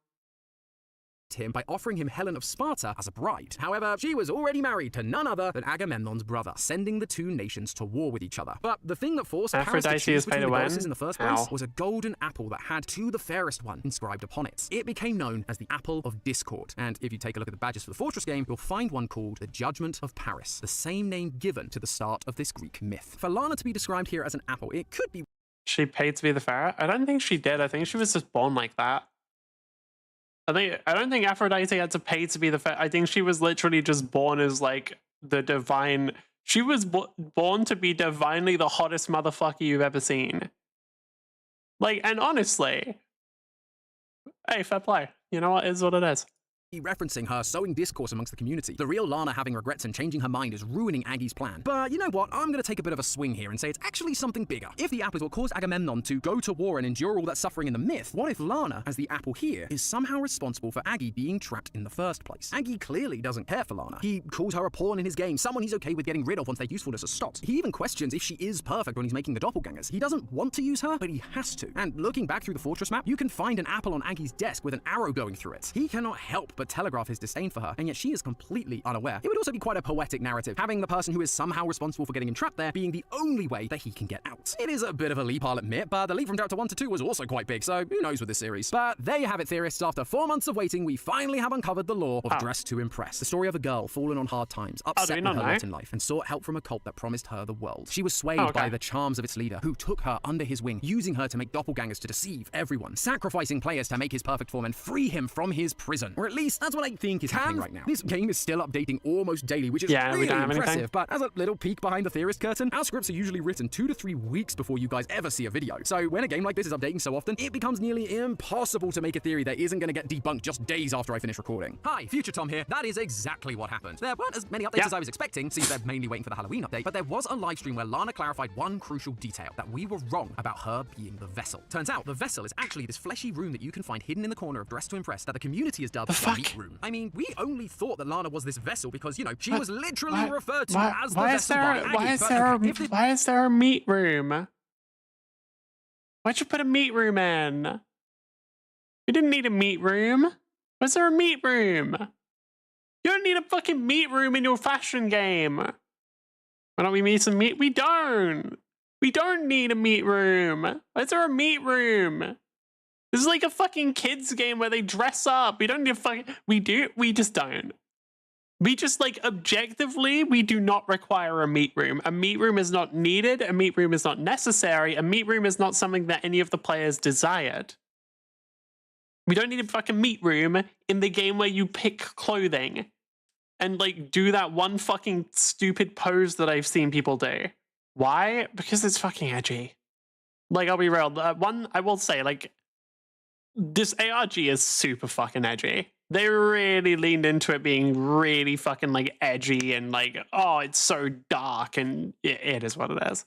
Him by offering him Helen of Sparta as a bride. However, she was already married to none other than Agamemnon's brother, sending the two nations to war with each other. But the thing that forced Paris to choose between the goddesses in the first place was a golden apple that had "to the fairest one" inscribed upon it. It became known as the Apple of Discord, and if you take a look at the badges for the Fortress game, you'll find one called the Judgment of Paris, the same name given to the start of this Greek myth. For Lana to be described here as an apple, it could be... She paid to be the pharaoh? I don't think she did. I think she was just born like that. I don't think Aphrodite had to pay to be the pharaoh. I think she was literally just born as like the divine. She was born to be divinely the hottest motherfucker you've ever seen. Like, and honestly, hey, fair play. You know what? It is what it is. Referencing her sowing discourse amongst the community. The real Lana having regrets and changing her mind is ruining Aggie's plan. But you know what? I'm going to take a bit of a swing here and say it's actually something bigger. If the apple is what caused Agamemnon to go to war and endure all that suffering in the myth, what if Lana, as the apple here, is somehow responsible for Aggie being trapped in the first place? Aggie clearly doesn't care for Lana. He calls her a pawn in his game, someone he's okay with getting rid of once their usefulness has stopped. He even questions if she is perfect when he's making the doppelgangers. He doesn't want to use her, but he has to. And looking back through the fortress map, you can find an apple on Aggie's desk with an arrow going through it. He cannot help but telegraph his disdain for her, and yet she is completely unaware. It would also be quite a poetic narrative, having the person who is somehow responsible for getting him trapped there being the only way that he can get out. It is a bit of a leap, I'll admit, but the leap from chapter 1 to 2 was also quite big, so who knows with this series. But there you have it, theorists. After 4 months of waiting, we finally have uncovered the lore of Dress to Impress. The story of a girl fallen on hard times, upset with her lot in life, and sought help from a cult that promised her the world. She was swayed by the charms of its leader, who took her under his wing, using her to make doppelgangers to deceive everyone, sacrificing players to make his perfect form and free him from his prison. Or at least that's what I think is happening right now. This game is still updating almost daily, which is really impressive, but as a little peek behind the theorist curtain, our scripts are usually written 2 to 3 weeks before you guys ever see a video. So when a game like this is updating so often, it becomes nearly impossible to make a theory that isn't going to get debunked just days after I finish recording. Hi, Future Tom here. That is exactly what happened. There weren't as many updates as I was expecting, since they're mainly waiting for the Halloween update, but there was a live stream where Lana clarified one crucial detail, that we were wrong about her being the vessel. Turns out, the vessel is actually this fleshy room that you can find hidden in the corner of Dress to Impress that the community has dubbed the meat room. I mean, we only thought that Lana was this vessel because, you know, she was literally referred to as the vessel by Aggie. Why is there a meat room? Why'd you put a meat room in? You didn't need a meat room. Why's there a meat room? You don't need a fucking meat room in your fashion game. Why don't we meet some meat? We don't. We don't need a meat room. Why is there a meat room? This is like a fucking kids game where they dress up. We don't need a fucking... We do. We just don't. We just, like, objectively, we do not require a meat room. A meat room is not needed. A meat room is not necessary. A meat room is not something that any of the players desired. We don't need a fucking meat room in the game where you pick clothing and, like, do that one fucking stupid pose that I've seen people do. Why? Because it's fucking edgy. Like, I'll be real. One, I will say, like, this ARG is super fucking edgy. They really leaned into it being really fucking, like, edgy and, like, oh, it's so dark, and it is what it is.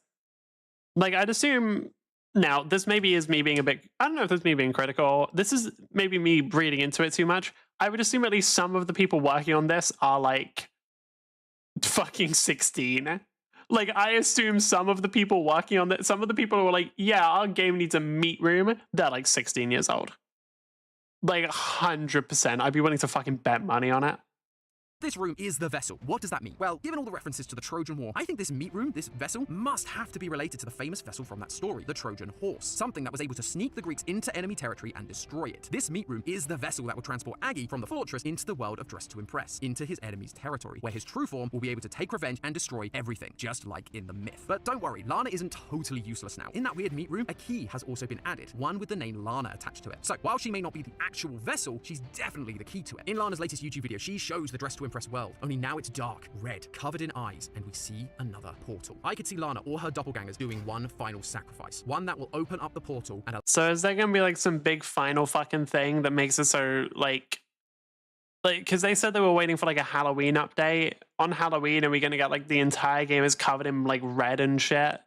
Like, I'd assume... Now, this maybe is me being a bit... I don't know if this is me being critical. This is maybe me reading into it too much. I would assume at least some of the people working on this are, like, fucking 16. Like, I assume some of the people working on this... Some of the people who are like, yeah, our game needs a meat room, they're, like, 16 years old. Like, 100%. I'd be willing to fucking bet money on it. This room is the vessel. What does that mean? Well, given all the references to the Trojan War, I think this meat room, this vessel, must have to be related to the famous vessel from that story, the Trojan horse. Something that was able to sneak the Greeks into enemy territory and destroy it. This meat room is the vessel that will transport Aggie from the fortress into the world of Dress to Impress, into his enemy's territory, where his true form will be able to take revenge and destroy everything, just like in the myth. But don't worry, Lana isn't totally useless now. In that weird meat room, a key has also been added, one with the name Lana attached to it. So while she may not be the actual vessel, she's definitely the key to it. In Lana's latest YouTube video, she shows the Dress to Impress world, only now it's dark, red, covered in eyes, and we see another portal. I could see Lana or her doppelgangers doing one final sacrifice, one that will open up the portal and... So is there gonna be like some big final fucking thing that makes it so like because they said they were waiting for like a Halloween update. On Halloween, are we gonna get like the entire game is covered in like red and shit?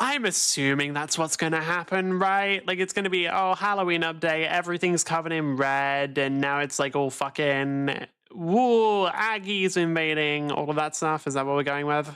I'm assuming that's what's going to happen, right? Like, it's going to be, oh, Halloween update, everything's covered in red, and now it's, like, all fucking Woo, Aggie's invading, all of that stuff. Is that what we're going with?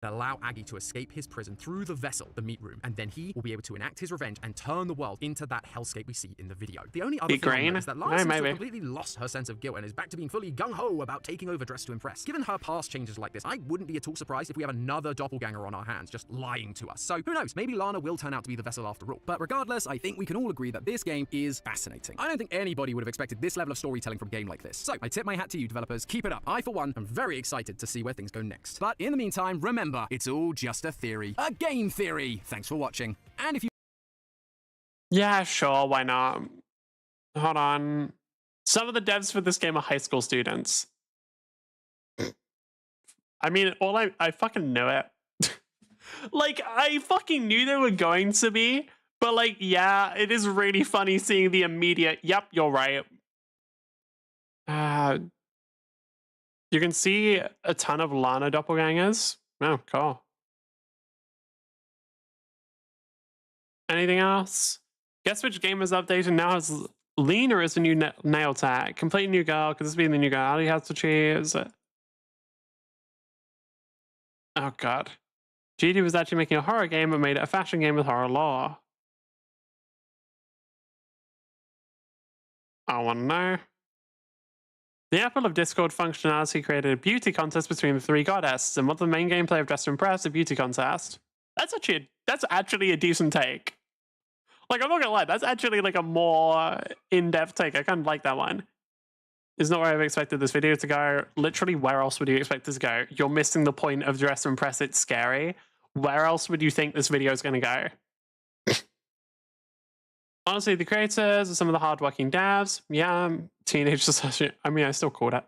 Allow Aggie to escape his prison through the vessel, the meat room, and then he will be able to enact his revenge and turn the world into that hellscape we see in the video. The only other thing I know is that Lana seems to have completely lost her sense of guilt and is back to being fully gung-ho about taking over Dressed to Impress. Given her past changes like this, I wouldn't be at all surprised if we have another doppelganger on our hands, just lying to us. So who knows, maybe Lana will turn out to be the vessel after all. But regardless, I think we can all agree that this game is fascinating. I don't think anybody would have expected this level of storytelling from a game like this. So I tip my hat to you developers, keep it up. I, for one, am very excited to see where things go next. But in the meantime, remember, it's all just a theory. A game theory! Thanks for watching. And if you... Yeah, sure, why not? Hold on. Some of the devs for this game are high school students. I mean, I fucking knew it. Like, I fucking knew they were going to be, but like, yeah, it is really funny seeing the immediate, yep, you're right. You can see a ton of Lana doppelgangers. Oh, cool. Anything else? Guess which game is updated now has Lena as a new nail tag. Complete new girl. Could this be the new girl he has to choose? Oh god. GD was actually making a horror game but made it a fashion game with horror lore. I want to know. The Apple of Discord functionality created a beauty contest between the three goddesses, and what the main gameplay of Dressed to Impress, a beauty contest. That's actually a decent take. Like, I'm not gonna lie, that's actually like a more in-depth take. I kind of like that one. It's not where I've expected this video to go. Literally, where else would you expect this to go? You're missing the point of Dressed to Impress, it's scary. Where else would you think this video is gonna go? Honestly, the creators are some of the hardworking devs. Yeah, teenage society. I mean, I still called it.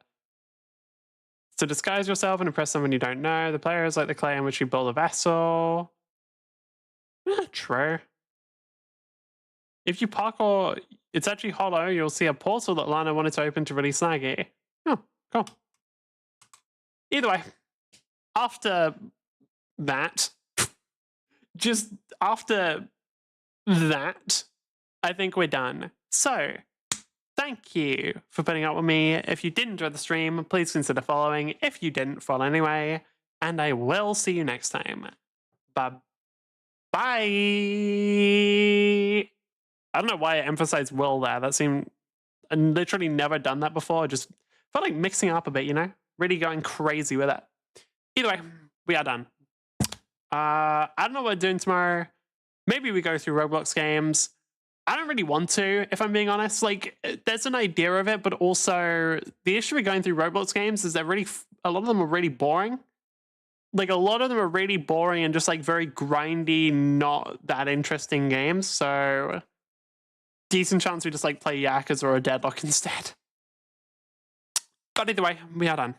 To disguise yourself and impress someone you don't know. The player is like the clay on which you build a vessel. True. If you parkour, it's actually hollow. You'll see a portal that Lana wanted to open to release Nagi. Oh, cool. Either way, after that, just after that, I think we're done. So, thank you for putting up with me. If you did enjoy the stream, please consider following. If you didn't, follow anyway. And I will see you next time. Bye-bye. I don't know why I emphasized will there. That seemed... I've literally never done that before. I just felt like mixing up a bit, you know? Really going crazy with it. Either way, we are done. I don't know what we're doing tomorrow. Maybe we go through Roblox games. I don't really want to, if I'm being honest. Like, there's an idea of it, but also the issue with going through Roblox games is that a lot of them are really boring. Like, a lot of them are really boring and just like very grindy, not that interesting games. So, decent chance we just like play Yakuza or a Deadlock instead. But either way, we are done.